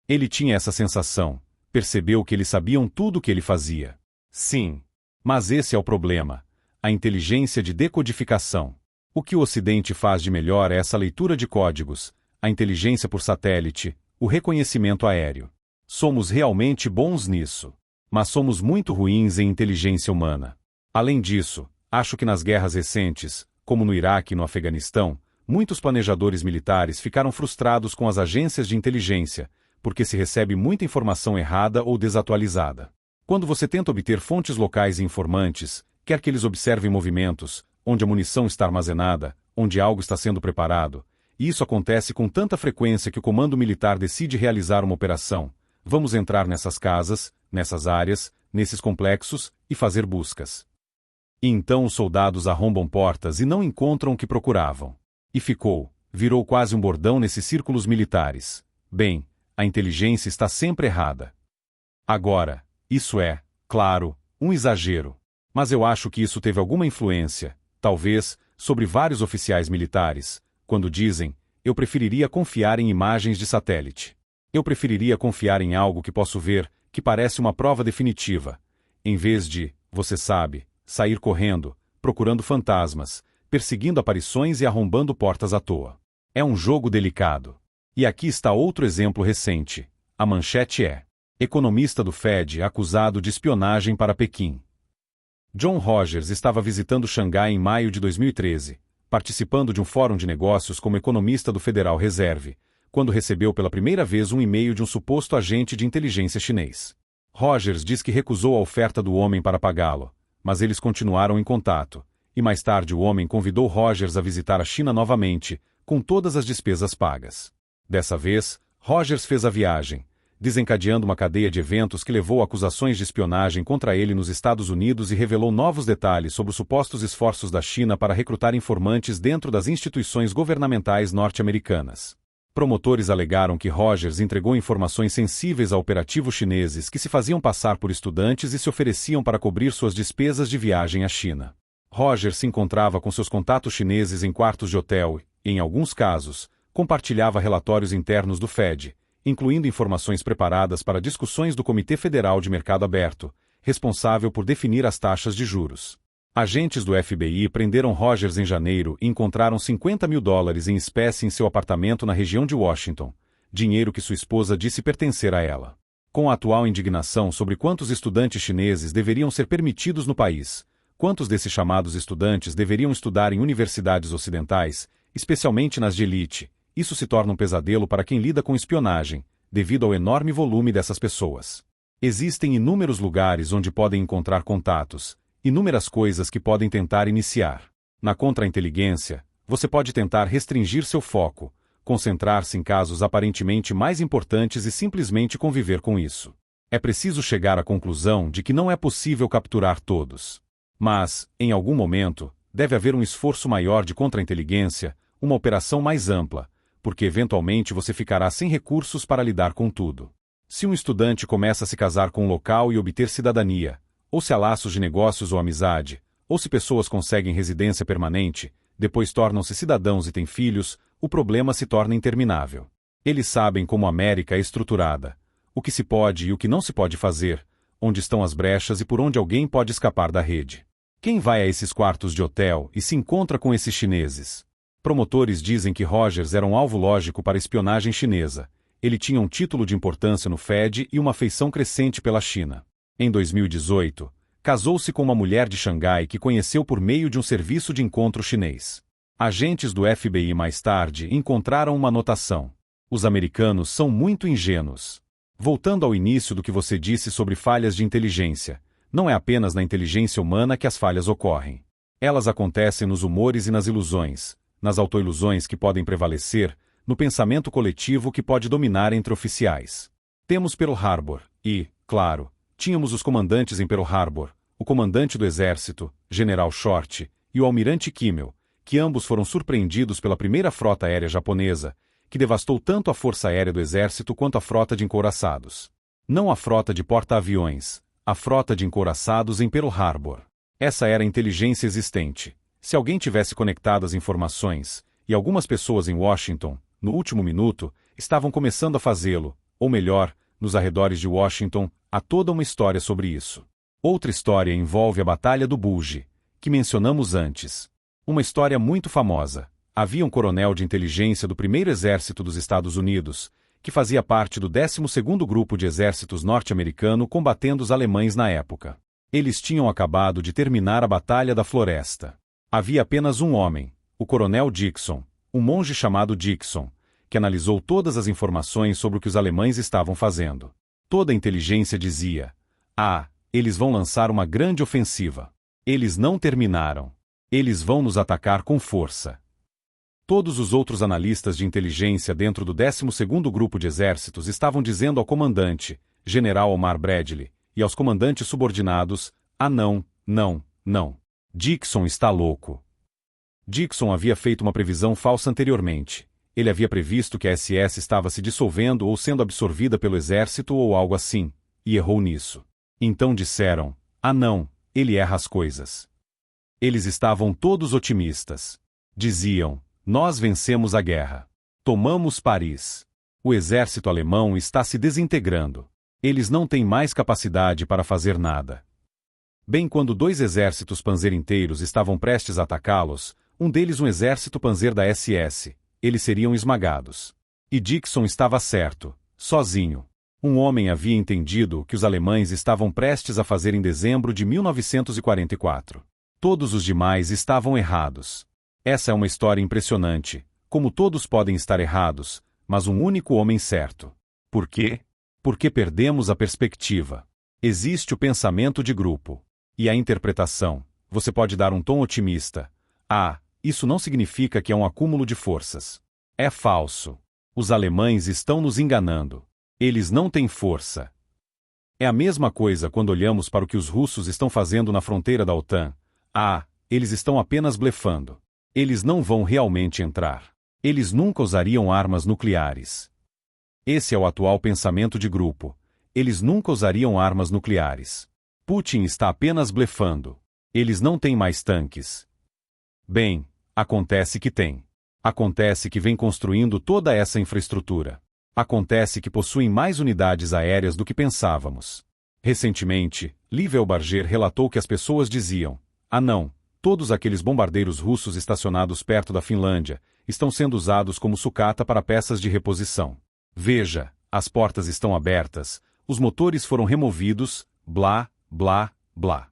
Ele tinha essa sensação, percebeu que eles sabiam tudo o que ele fazia. Sim. Mas esse é o problema. A inteligência de decodificação. O que o Ocidente faz de melhor é essa leitura de códigos, a inteligência por satélite, o reconhecimento aéreo. Somos realmente bons nisso. Mas somos muito ruins em inteligência humana. Além disso, acho que nas guerras recentes, como no Iraque e no Afeganistão, muitos planejadores militares ficaram frustrados com as agências de inteligência, porque se recebe muita informação errada ou desatualizada. Quando você tenta obter fontes locais e informantes, quer que eles observem movimentos, onde a munição está armazenada, onde algo está sendo preparado, e isso acontece com tanta frequência que o comando militar decide realizar uma operação. Vamos entrar nessas casas, nessas áreas, nesses complexos, e fazer buscas. E então os soldados arrombam portas e não encontram o que procuravam. E virou quase um bordão nesses círculos militares. Bem, a inteligência está sempre errada. Agora, isso é, claro, um exagero. Mas eu acho que isso teve alguma influência, talvez, sobre vários oficiais militares, quando dizem, eu preferiria confiar em imagens de satélite. Eu preferiria confiar em algo que posso ver, que parece uma prova definitiva, em vez de, você sabe, sair correndo, procurando fantasmas, perseguindo aparições e arrombando portas à toa. É um jogo delicado. E aqui está outro exemplo recente. A manchete é: economista do Fed acusado de espionagem para Pequim. John Rogers estava visitando Xangai em maio de 2013, participando de um fórum de negócios como economista do Federal Reserve, quando recebeu pela primeira vez um e-mail de um suposto agente de inteligência chinês. Rogers diz que recusou a oferta do homem para pagá-lo, mas eles continuaram em contato, e mais tarde o homem convidou Rogers a visitar a China novamente, com todas as despesas pagas. Dessa vez, Rogers fez a viagem, desencadeando uma cadeia de eventos que levou a acusações de espionagem contra ele nos Estados Unidos e revelou novos detalhes sobre os supostos esforços da China para recrutar informantes dentro das instituições governamentais norte-americanas. Promotores alegaram que Rogers entregou informações sensíveis a operativos chineses que se faziam passar por estudantes e se ofereciam para cobrir suas despesas de viagem à China. Rogers se encontrava com seus contatos chineses em quartos de hotel e, em alguns casos, compartilhava relatórios internos do Fed, incluindo informações preparadas para discussões do Comitê Federal de Mercado Aberto, responsável por definir as taxas de juros. Agentes do FBI prenderam Rogers em janeiro e encontraram $50 mil em espécie em seu apartamento na região de Washington, dinheiro que sua esposa disse pertencer a ela. Com a atual indignação sobre quantos estudantes chineses deveriam ser permitidos no país, quantos desses chamados estudantes deveriam estudar em universidades ocidentais, especialmente nas de elite, isso se torna um pesadelo para quem lida com espionagem, devido ao enorme volume dessas pessoas. Existem inúmeros lugares onde podem encontrar contatos, inúmeras coisas que podem tentar iniciar. Na contra-inteligência, você pode tentar restringir seu foco, concentrar-se em casos aparentemente mais importantes e simplesmente conviver com isso. É preciso chegar à conclusão de que não é possível capturar todos. Mas, em algum momento, deve haver um esforço maior de contra-inteligência, uma operação mais ampla, porque eventualmente você ficará sem recursos para lidar com tudo. Se um estudante começa a se casar com um local e obter cidadania, ou se há laços de negócios ou amizade, ou se pessoas conseguem residência permanente, depois tornam-se cidadãos e têm filhos, o problema se torna interminável. Eles sabem como a América é estruturada, o que se pode e o que não se pode fazer, onde estão as brechas e por onde alguém pode escapar da rede. Quem vai a esses quartos de hotel e se encontra com esses chineses? Promotores dizem que Rogers era um alvo lógico para a espionagem chinesa. Ele tinha um título de importância no Fed e uma afeição crescente pela China. Em 2018, casou-se com uma mulher de Xangai que conheceu por meio de um serviço de encontro chinês. Agentes do FBI mais tarde encontraram uma anotação. Os americanos são muito ingênuos. Voltando ao início do que você disse sobre falhas de inteligência, não é apenas na inteligência humana que as falhas ocorrem. Elas acontecem nos humores e nas ilusões, nas autoilusões que podem prevalecer, no pensamento coletivo que pode dominar entre oficiais. Temos Pearl Harbor e, claro, tínhamos os comandantes em Pearl Harbor, o comandante do exército, General Short, e o almirante Kimmel, que ambos foram surpreendidos pela primeira frota aérea japonesa, que devastou tanto a força aérea do exército quanto a frota de encouraçados. Não a frota de porta-aviões, a frota de encouraçados em Pearl Harbor. Essa era a inteligência existente. Se alguém tivesse conectado as informações, e algumas pessoas em Washington, no último minuto, estavam começando a fazê-lo, ou melhor, nos arredores de Washington, há toda uma história sobre isso. Outra história envolve a Batalha do Bulge, que mencionamos antes. Uma história muito famosa. Havia um coronel de inteligência do 1º Exército dos Estados Unidos, que fazia parte do 12º Grupo de Exércitos norte-americano combatendo os alemães na época. Eles tinham acabado de terminar a Batalha da Floresta. Havia apenas um homem, o coronel Dixon, um monge chamado Dixon, que analisou todas as informações sobre o que os alemães estavam fazendo. Toda a inteligência dizia: eles vão lançar uma grande ofensiva. Eles não terminaram. Eles vão nos atacar com força. Todos os outros analistas de inteligência dentro do 12º Grupo de Exércitos estavam dizendo ao comandante, General Omar Bradley, e aos comandantes subordinados: não. Dixon está louco. Dixon havia feito uma previsão falsa anteriormente. Ele havia previsto que a SS estava se dissolvendo ou sendo absorvida pelo exército ou algo assim, e errou nisso. Então disseram: não, ele erra as coisas. Eles estavam todos otimistas. Diziam: nós vencemos a guerra. Tomamos Paris. O exército alemão está se desintegrando. Eles não têm mais capacidade para fazer nada. Bem, quando 2 exércitos panzer inteiros estavam prestes a atacá-los, um deles um exército panzer da SS, eles seriam esmagados. E Dixon estava certo, sozinho. Um homem havia entendido o que os alemães estavam prestes a fazer em dezembro de 1944. Todos os demais estavam errados. Essa é uma história impressionante, como todos podem estar errados, mas um único homem certo. Por quê? Porque perdemos a perspectiva. Existe o pensamento de grupo. E a interpretação. Você pode dar um tom otimista. Isso não significa que é um acúmulo de forças. É falso. Os alemães estão nos enganando. Eles não têm força. É a mesma coisa quando olhamos para o que os russos estão fazendo na fronteira da OTAN. Eles estão apenas blefando. Eles não vão realmente entrar. Eles nunca usariam armas nucleares. Esse é o atual pensamento de grupo. Eles nunca usariam armas nucleares. Putin está apenas blefando. Eles não têm mais tanques. Bem, acontece que tem. Acontece que vem construindo toda essa infraestrutura. Acontece que possuem mais unidades aéreas do que pensávamos. Recentemente, Liv Elbarger relatou que as pessoas diziam: "Ah não, todos aqueles bombardeiros russos estacionados perto da Finlândia estão sendo usados como sucata para peças de reposição. Veja, as portas estão abertas, os motores foram removidos, blá, blá, blá."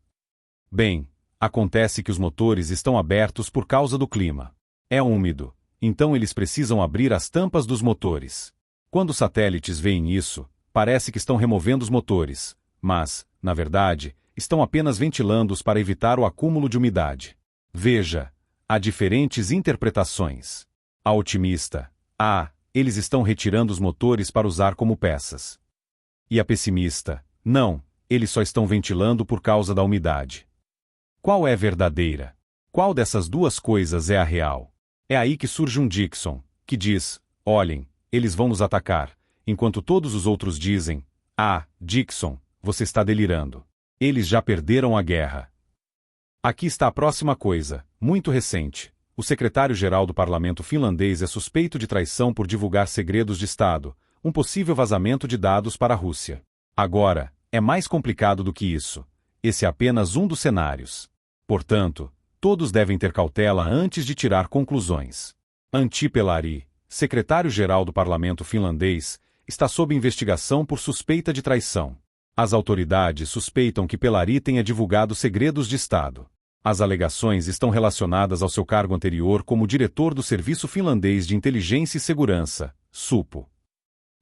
Bem, acontece que os motores estão abertos por causa do clima. É úmido, então eles precisam abrir as tampas dos motores. Quando os satélites veem isso, parece que estão removendo os motores, mas, na verdade, estão apenas ventilando-os para evitar o acúmulo de umidade. Veja, há diferentes interpretações. A otimista: eles estão retirando os motores para usar como peças. E a pessimista: não, eles só estão ventilando por causa da umidade. Qual é verdadeira? Qual dessas duas coisas é a real? É aí que surge um Dixon, que diz: olhem, eles vão nos atacar, enquanto todos os outros dizem: Dixon, você está delirando. Eles já perderam a guerra. Aqui está a próxima coisa, muito recente. O secretário-geral do parlamento finlandês é suspeito de traição por divulgar segredos de Estado, um possível vazamento de dados para a Rússia. Agora, é mais complicado do que isso. Esse é apenas um dos cenários. Portanto, todos devem ter cautela antes de tirar conclusões. Antti Pelari, secretário-geral do parlamento finlandês, está sob investigação por suspeita de traição. As autoridades suspeitam que Pelari tenha divulgado segredos de Estado. As alegações estão relacionadas ao seu cargo anterior como diretor do Serviço Finlandês de Inteligência e Segurança, SUPO.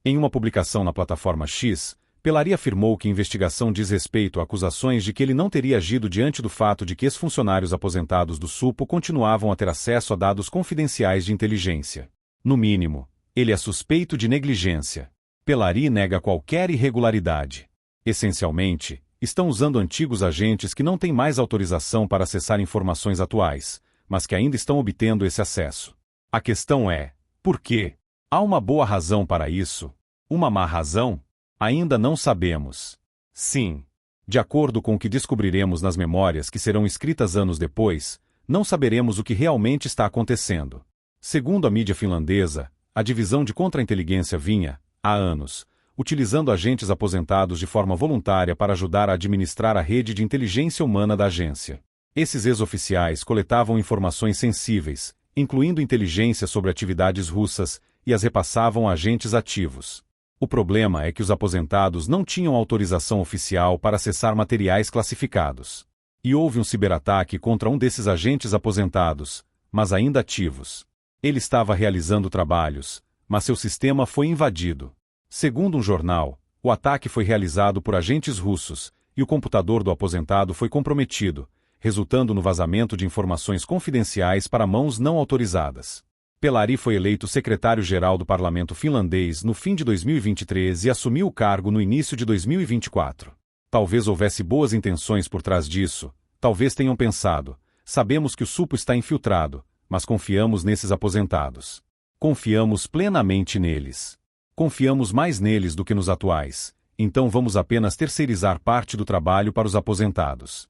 Em uma publicação na plataforma X, Pelari afirmou que a investigação diz respeito a acusações de que ele não teria agido diante do fato de que ex-funcionários aposentados do SUPO continuavam a ter acesso a dados confidenciais de inteligência. No mínimo, ele é suspeito de negligência. Pelari nega qualquer irregularidade. Essencialmente, estão usando antigos agentes que não têm mais autorização para acessar informações atuais, mas que ainda estão obtendo esse acesso. A questão é: por quê? Há uma boa razão para isso? Uma má razão? Ainda não sabemos. Sim. De acordo com o que descobriremos nas memórias que serão escritas anos depois, não saberemos o que realmente está acontecendo. Segundo a mídia finlandesa, a divisão de contra-inteligência vinha, há anos, utilizando agentes aposentados de forma voluntária para ajudar a administrar a rede de inteligência humana da agência. Esses ex-oficiais coletavam informações sensíveis, incluindo inteligência sobre atividades russas, e as repassavam a agentes ativos. O problema é que os aposentados não tinham autorização oficial para acessar materiais classificados. E houve um ciberataque contra um desses agentes aposentados, mas ainda ativos. Ele estava realizando trabalhos, mas seu sistema foi invadido. Segundo um jornal, o ataque foi realizado por agentes russos, e o computador do aposentado foi comprometido, resultando no vazamento de informações confidenciais para mãos não autorizadas. Pelari foi eleito secretário-geral do parlamento finlandês no fim de 2023 e assumiu o cargo no início de 2024. Talvez houvesse boas intenções por trás disso, talvez tenham pensado: sabemos que o SUPO está infiltrado, mas confiamos nesses aposentados. Confiamos plenamente neles. Confiamos mais neles do que nos atuais, então vamos apenas terceirizar parte do trabalho para os aposentados.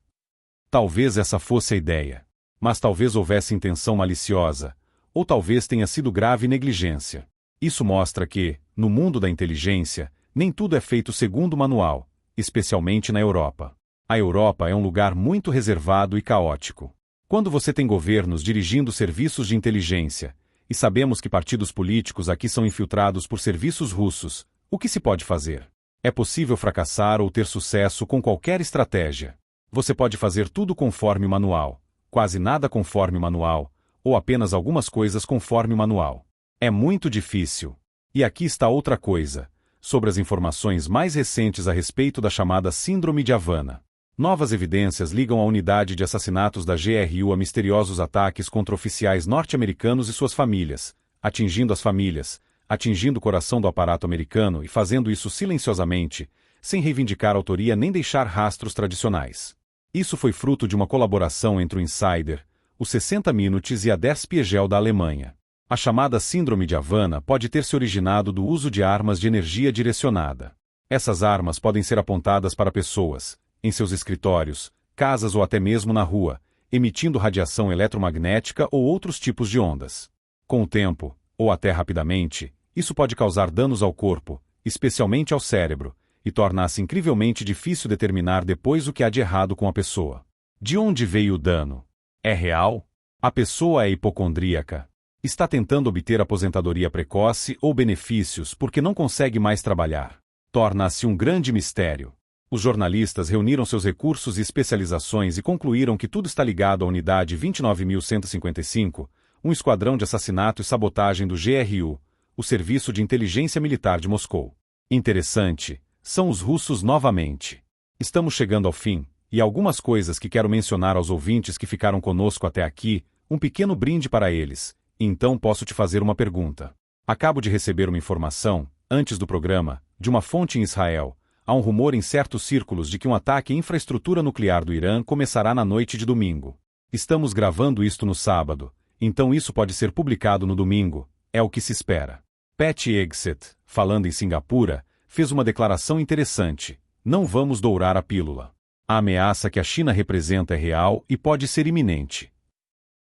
Talvez essa fosse a ideia. Mas talvez houvesse intenção maliciosa, ou talvez tenha sido grave negligência. Isso mostra que, no mundo da inteligência, nem tudo é feito segundo o manual, especialmente na Europa. A Europa é um lugar muito reservado e caótico. Quando você tem governos dirigindo serviços de inteligência, e sabemos que partidos políticos aqui são infiltrados por serviços russos, o que se pode fazer? É possível fracassar ou ter sucesso com qualquer estratégia. Você pode fazer tudo conforme o manual, quase nada conforme o manual, ou apenas algumas coisas conforme o manual. É muito difícil. E aqui está outra coisa, sobre as informações mais recentes a respeito da chamada Síndrome de Havana. Novas evidências ligam a unidade de assassinatos da GRU a misteriosos ataques contra oficiais norte-americanos e suas famílias, atingindo as famílias, atingindo o coração do aparato americano e fazendo isso silenciosamente, sem reivindicar autoria nem deixar rastros tradicionais. Isso foi fruto de uma colaboração entre o Insider, os 60 Minutes e a Der Spiegel da Alemanha. A chamada Síndrome de Havana pode ter se originado do uso de armas de energia direcionada. Essas armas podem ser apontadas para pessoas, em seus escritórios, casas ou até mesmo na rua, emitindo radiação eletromagnética ou outros tipos de ondas. Com o tempo, ou até rapidamente, isso pode causar danos ao corpo, especialmente ao cérebro, e torna-se incrivelmente difícil determinar depois o que há de errado com a pessoa. De onde veio o dano? É real? A pessoa é hipocondríaca. Está tentando obter aposentadoria precoce ou benefícios porque não consegue mais trabalhar. Torna-se um grande mistério. Os jornalistas reuniram seus recursos e especializações e concluíram que tudo está ligado à unidade 29.155, um esquadrão de assassinato e sabotagem do GRU, o Serviço de Inteligência Militar de Moscou. Interessante, são os russos novamente. Estamos chegando ao fim, e algumas coisas que quero mencionar aos ouvintes que ficaram conosco até aqui, um pequeno brinde para eles. Então posso te fazer uma pergunta. Acabo de receber uma informação, antes do programa, de uma fonte em Israel. Há um rumor em certos círculos de que um ataque à infraestrutura nuclear do Irã começará na noite de domingo. Estamos gravando isto no sábado, então isso pode ser publicado no domingo, é o que se espera. Pat Hegseth, falando em Singapura, fez uma declaração interessante. Não vamos dourar a pílula. A ameaça que a China representa é real e pode ser iminente.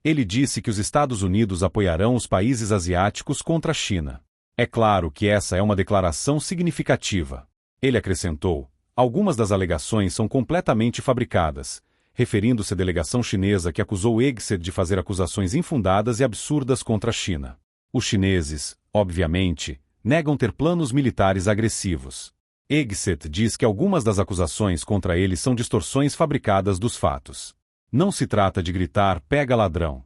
Ele disse que os Estados Unidos apoiarão os países asiáticos contra a China. É claro que essa é uma declaração significativa. Ele acrescentou: algumas das alegações são completamente fabricadas, referindo-se à delegação chinesa que acusou Hegseth de fazer acusações infundadas e absurdas contra a China. Os chineses, obviamente, negam ter planos militares agressivos. Hegseth diz que algumas das acusações contra ele são distorções fabricadas dos fatos. Não se trata de gritar "pega ladrão".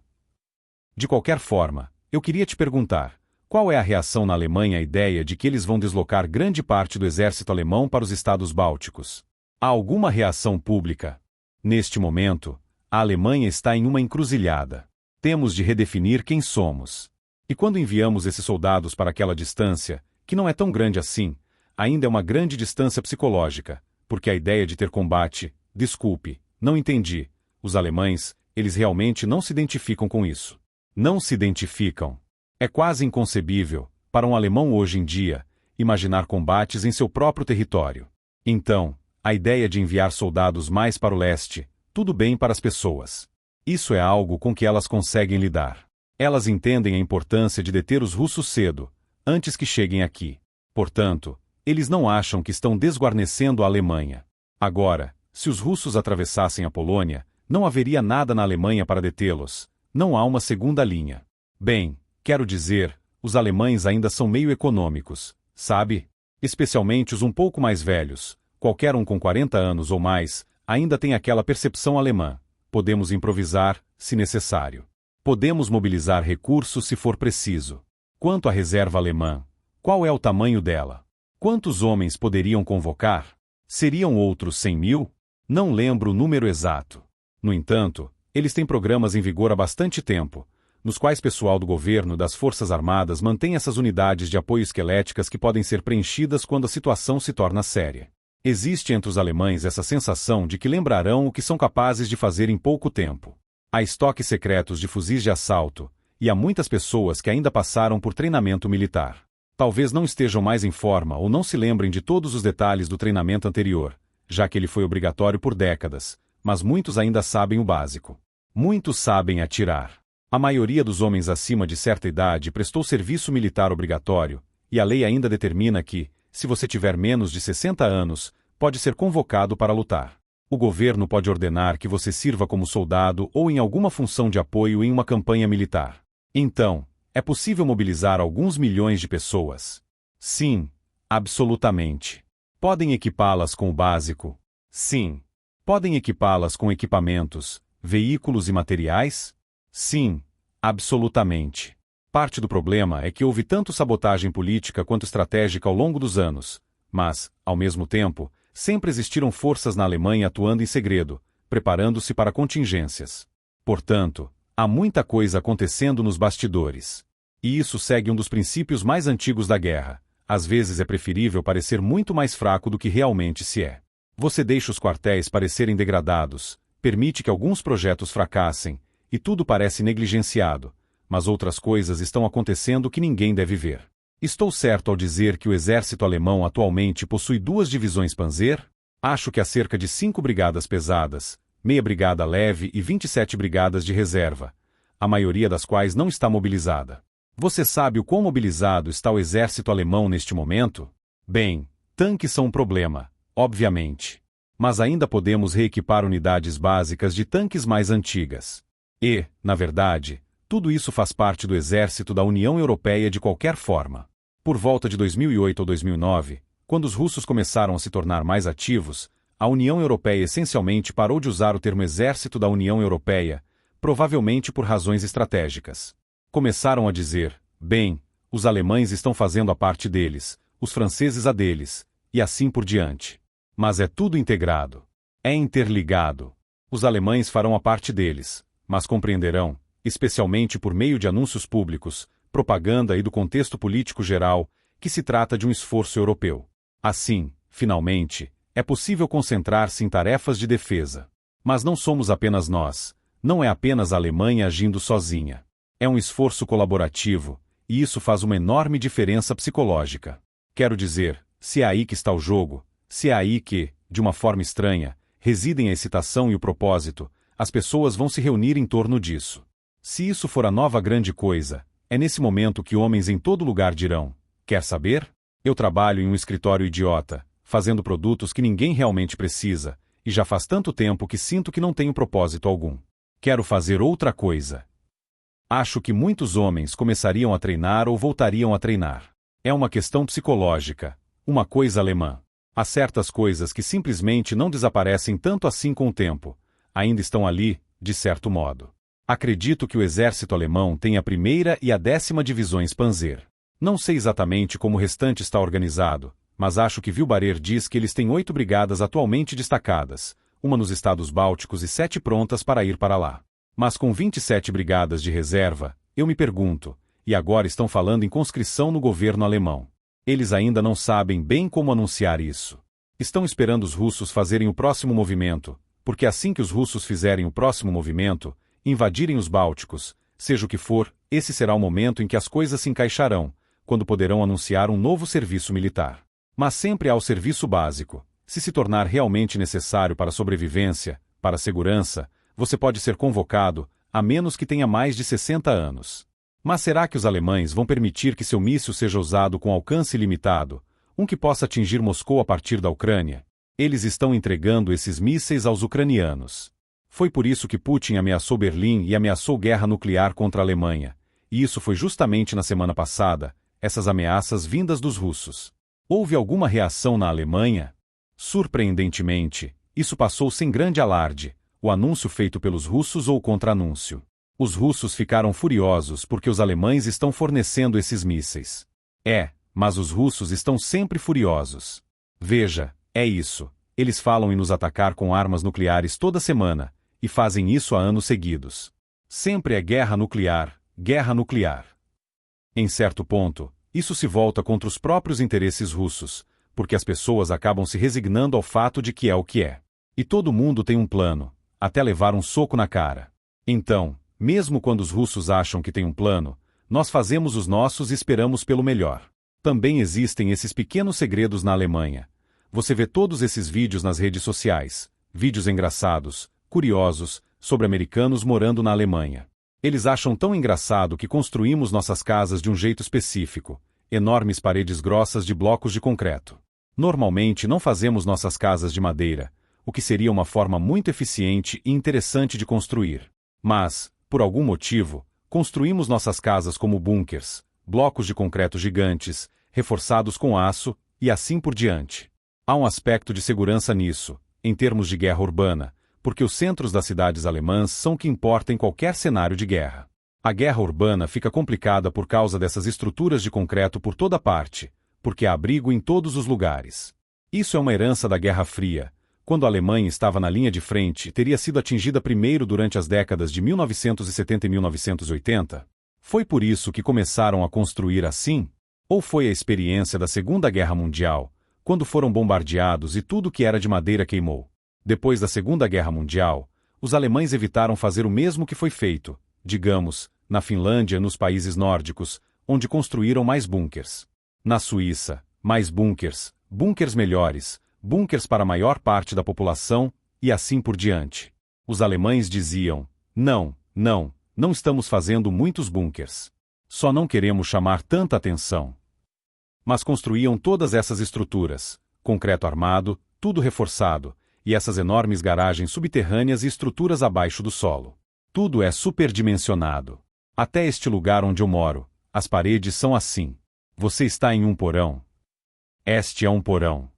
De qualquer forma, eu queria te perguntar, qual é a reação na Alemanha à ideia de que eles vão deslocar grande parte do exército alemão para os estados bálticos? Há alguma reação pública? Neste momento, a Alemanha está em uma encruzilhada. Temos de redefinir quem somos. E quando enviamos esses soldados para aquela distância, que não é tão grande assim, ainda é uma grande distância psicológica, porque a ideia de ter combate, desculpe, não entendi. Os alemães, eles realmente não se identificam com isso. Não se identificam. É quase inconcebível, para um alemão hoje em dia, imaginar combates em seu próprio território. Então, a ideia de enviar soldados mais para o leste, tudo bem para as pessoas. Isso é algo com que elas conseguem lidar. Elas entendem a importância de deter os russos cedo, antes que cheguem aqui. Portanto, eles não acham que estão desguarnecendo a Alemanha. Agora, se os russos atravessassem a Polônia, não haveria nada na Alemanha para detê-los. Não há uma segunda linha. Bem, quero dizer, os alemães ainda são meio econômicos, sabe? Especialmente os um pouco mais velhos. Qualquer um com 40 anos ou mais, ainda tem aquela percepção alemã. Podemos improvisar, se necessário. Podemos mobilizar recursos se for preciso. Quanto à reserva alemã, qual é o tamanho dela? Quantos homens poderiam convocar? Seriam outros 100.000? Não lembro o número exato. No entanto, eles têm programas em vigor há bastante tempo, nos quais pessoal do governo e das Forças Armadas mantém essas unidades de apoio esqueléticas que podem ser preenchidas quando a situação se torna séria. Existe entre os alemães essa sensação de que lembrarão o que são capazes de fazer em pouco tempo. Há estoques secretos de fuzis de assalto, e há muitas pessoas que ainda passaram por treinamento militar. Talvez não estejam mais em forma ou não se lembrem de todos os detalhes do treinamento anterior, já que ele foi obrigatório por décadas, mas muitos ainda sabem o básico. Muitos sabem atirar. A maioria dos homens acima de certa idade prestou serviço militar obrigatório, e a lei ainda determina que, se você tiver menos de 60 anos, pode ser convocado para lutar. O governo pode ordenar que você sirva como soldado ou em alguma função de apoio em uma campanha militar. Então, é possível mobilizar alguns milhões de pessoas? Sim, absolutamente. Podem equipá-las com o básico? Sim. Podem equipá-las com equipamentos, veículos e materiais? Sim, absolutamente. Parte do problema é que houve tanto sabotagem política quanto estratégica ao longo dos anos, mas, ao mesmo tempo, sempre existiram forças na Alemanha atuando em segredo, preparando-se para contingências. Portanto, há muita coisa acontecendo nos bastidores. E isso segue um dos princípios mais antigos da guerra. Às vezes é preferível parecer muito mais fraco do que realmente se é. Você deixa os quartéis parecerem degradados, permite que alguns projetos fracassem, e tudo parece negligenciado, mas outras coisas estão acontecendo que ninguém deve ver. Estou certo ao dizer que o exército alemão atualmente possui 2 divisões Panzer? Acho que há cerca de 5 brigadas pesadas, meia brigada leve e 27 brigadas de reserva, a maioria das quais não está mobilizada. Você sabe o quão mobilizado está o exército alemão neste momento? Bem, tanques são um problema, obviamente. Mas ainda podemos reequipar unidades básicas de tanques mais antigas. E, na verdade, tudo isso faz parte do exército da União Europeia de qualquer forma. Por volta de 2008 ou 2009, quando os russos começaram a se tornar mais ativos, a União Europeia essencialmente parou de usar o termo Exército da União Europeia, provavelmente por razões estratégicas. Começaram a dizer, bem, os alemães estão fazendo a parte deles, os franceses a deles, e assim por diante. Mas é tudo integrado. É interligado. Os alemães farão a parte deles, mas compreenderão, especialmente por meio de anúncios públicos, propaganda e do contexto político geral, que se trata de um esforço europeu. Assim, finalmente, é possível concentrar-se em tarefas de defesa. Mas não somos apenas nós, não é apenas a Alemanha agindo sozinha. É um esforço colaborativo, e isso faz uma enorme diferença psicológica. Quero dizer, se é aí que está o jogo, se é aí que, de uma forma estranha, residem a excitação e o propósito, as pessoas vão se reunir em torno disso. Se isso for a nova grande coisa, é nesse momento que homens em todo lugar dirão, quer saber? Eu trabalho em um escritório idiota, fazendo produtos que ninguém realmente precisa, e já faz tanto tempo que sinto que não tenho propósito algum. Quero fazer outra coisa. Acho que muitos homens começariam a treinar ou voltariam a treinar. É uma questão psicológica, uma coisa alemã. Há certas coisas que simplesmente não desaparecem tanto assim com o tempo, ainda estão ali, de certo modo. Acredito que o exército alemão tem a 1ª e a 10ª divisões Panzer. Não sei exatamente como o restante está organizado, mas acho que Wilbarer diz que eles têm 8 brigadas atualmente destacadas, uma nos estados bálticos e 7 prontas para ir para lá. Mas com 27 brigadas de reserva, eu me pergunto, e agora estão falando em conscrição no governo alemão. Eles ainda não sabem bem como anunciar isso. Estão esperando os russos fazerem o próximo movimento, porque assim que os russos fizerem o próximo movimento, invadirem os Bálticos, seja o que for, esse será o momento em que as coisas se encaixarão, quando poderão anunciar um novo serviço militar. Mas sempre há o serviço básico. Se tornar realmente necessário para a sobrevivência, para a segurança, você pode ser convocado, a menos que tenha mais de 60 anos. Mas será que os alemães vão permitir que seu míssil seja usado com alcance limitado, um que possa atingir Moscou a partir da Ucrânia? Eles estão entregando esses mísseis aos ucranianos. Foi por isso que Putin ameaçou Berlim e ameaçou guerra nuclear contra a Alemanha. E isso foi justamente na semana passada, essas ameaças vindas dos russos. Houve alguma reação na Alemanha? Surpreendentemente, isso passou sem grande alarde, o anúncio feito pelos russos ou o contra-anúncio. Os russos ficaram furiosos porque os alemães estão fornecendo esses mísseis. Mas os russos estão sempre furiosos. Veja, é isso. Eles falam em nos atacar com armas nucleares toda semana, e fazem isso há anos seguidos. Sempre é guerra nuclear, guerra nuclear. Em certo ponto, isso se volta contra os próprios interesses russos, porque as pessoas acabam se resignando ao fato de que é o que é. E todo mundo tem um plano, até levar um soco na cara. Então, mesmo quando os russos acham que tem um plano, nós fazemos os nossos e esperamos pelo melhor. Também existem esses pequenos segredos na Alemanha. Você vê todos esses vídeos nas redes sociais, vídeos engraçados, curiosos, sobre americanos morando na Alemanha. Eles acham tão engraçado que construímos nossas casas de um jeito específico, enormes paredes grossas de blocos de concreto. Normalmente não fazemos nossas casas de madeira, o que seria uma forma muito eficiente e interessante de construir. Mas, por algum motivo, construímos nossas casas como bunkers, blocos de concreto gigantes, reforçados com aço, e assim por diante. Há um aspecto de segurança nisso, em termos de guerra urbana, porque os centros das cidades alemãs são o que importa em qualquer cenário de guerra. A guerra urbana fica complicada por causa dessas estruturas de concreto por toda parte, porque há abrigo em todos os lugares. Isso é uma herança da Guerra Fria, quando a Alemanha estava na linha de frente e teria sido atingida primeiro durante as décadas de 1970 e 1980. Foi por isso que começaram a construir assim? Ou foi a experiência da Segunda Guerra Mundial, quando foram bombardeados e tudo que era de madeira queimou? Depois da Segunda Guerra Mundial, os alemães evitaram fazer o mesmo que foi feito, digamos, na Finlândia e nos países nórdicos, onde construíram mais bunkers. Na Suíça, mais bunkers, bunkers melhores, bunkers para a maior parte da população, e assim por diante. Os alemães diziam: não, não, não estamos fazendo muitos bunkers. Só não queremos chamar tanta atenção. Mas construíam todas essas estruturas, concreto armado, tudo reforçado, e essas enormes garagens subterrâneas e estruturas abaixo do solo. Tudo é superdimensionado. Até este lugar onde eu moro, as paredes são assim. Você está em um porão. Este é um porão.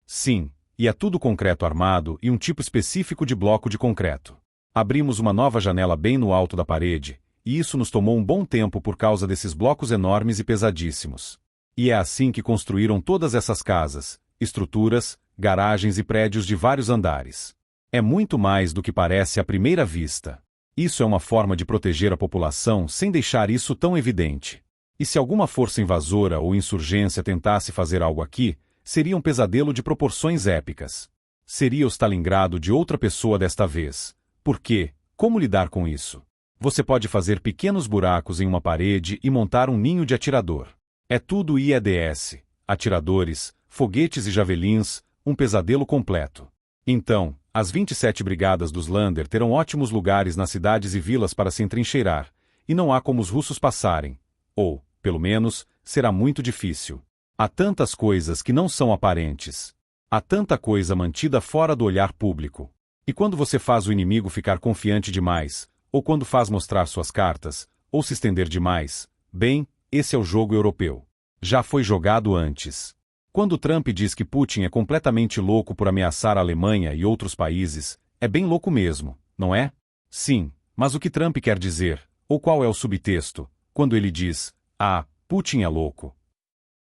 Sim, e é tudo concreto armado e um tipo específico de bloco de concreto. Abrimos uma nova janela bem no alto da parede, e isso nos tomou um bom tempo por causa desses blocos enormes e pesadíssimos. E é assim que construíram todas essas casas, estruturas, garagens e prédios de vários andares. É muito mais do que parece à primeira vista. Isso é uma forma de proteger a população sem deixar isso tão evidente. E se alguma força invasora ou insurgência tentasse fazer algo aqui, seria um pesadelo de proporções épicas. Seria o Stalingrado de outra pessoa desta vez. Por quê? Como lidar com isso? Você pode fazer pequenos buracos em uma parede e montar um ninho de atirador. É tudo IEDS, atiradores, foguetes e javelins, um pesadelo completo. Então, as 27 brigadas dos Länder terão ótimos lugares nas cidades e vilas para se entrincheirar, e não há como os russos passarem. Ou, pelo menos, será muito difícil. Há tantas coisas que não são aparentes. Há tanta coisa mantida fora do olhar público. E quando você faz o inimigo ficar confiante demais, ou quando faz mostrar suas cartas, ou se estender demais, bem, esse é o jogo europeu. Já foi jogado antes. Quando Trump diz que Putin é completamente louco por ameaçar a Alemanha e outros países, é bem louco mesmo, não é? Sim, mas o que Trump quer dizer, ou qual é o subtexto, quando ele diz: "Ah, Putin é louco"?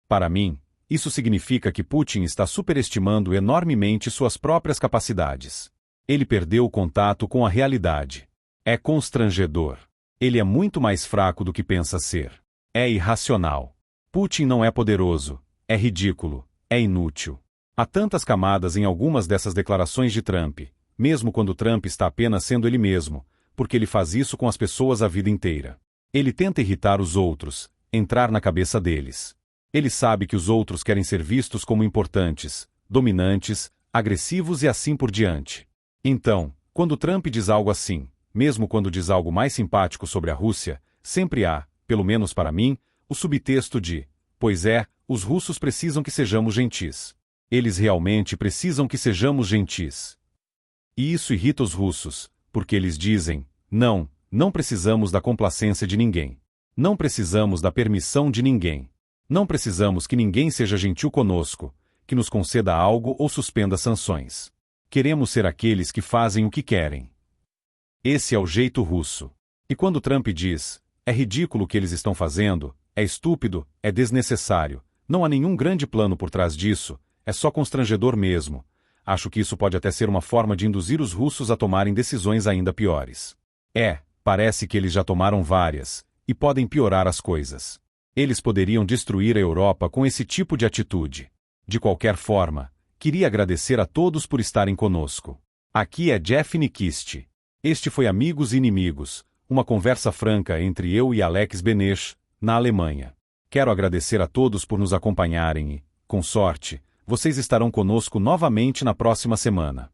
Para mim, isso significa que Putin está superestimando enormemente suas próprias capacidades. Ele perdeu o contato com a realidade. É constrangedor. Ele é muito mais fraco do que pensa ser. É irracional. Putin não é poderoso. É ridículo. É inútil. Há tantas camadas em algumas dessas declarações de Trump, mesmo quando Trump está apenas sendo ele mesmo, porque ele faz isso com as pessoas a vida inteira. Ele tenta irritar os outros, entrar na cabeça deles. Ele sabe que os outros querem ser vistos como importantes, dominantes, agressivos e assim por diante. Então, quando Trump diz algo assim, mesmo quando diz algo mais simpático sobre a Rússia, sempre há, pelo menos para mim, o subtexto de: pois é, os russos precisam que sejamos gentis. Eles realmente precisam que sejamos gentis. E isso irrita os russos, porque eles dizem: não, não precisamos da complacência de ninguém. Não precisamos da permissão de ninguém. Não precisamos que ninguém seja gentil conosco, que nos conceda algo ou suspenda sanções. Queremos ser aqueles que fazem o que querem. Esse é o jeito russo. E quando Trump diz: é ridículo o que eles estão fazendo, é estúpido, é desnecessário, não há nenhum grande plano por trás disso, é só constrangedor mesmo. Acho que isso pode até ser uma forma de induzir os russos a tomarem decisões ainda piores. Parece que eles já tomaram várias, e podem piorar as coisas. Eles poderiam destruir a Europa com esse tipo de atitude. De qualquer forma, queria agradecer a todos por estarem conosco. Aqui é Jeff Nikist. Este foi Amigos e Inimigos, uma conversa franca entre eu e Alex Benesch, na Alemanha. Quero agradecer a todos por nos acompanharem e, com sorte, vocês estarão conosco novamente na próxima semana.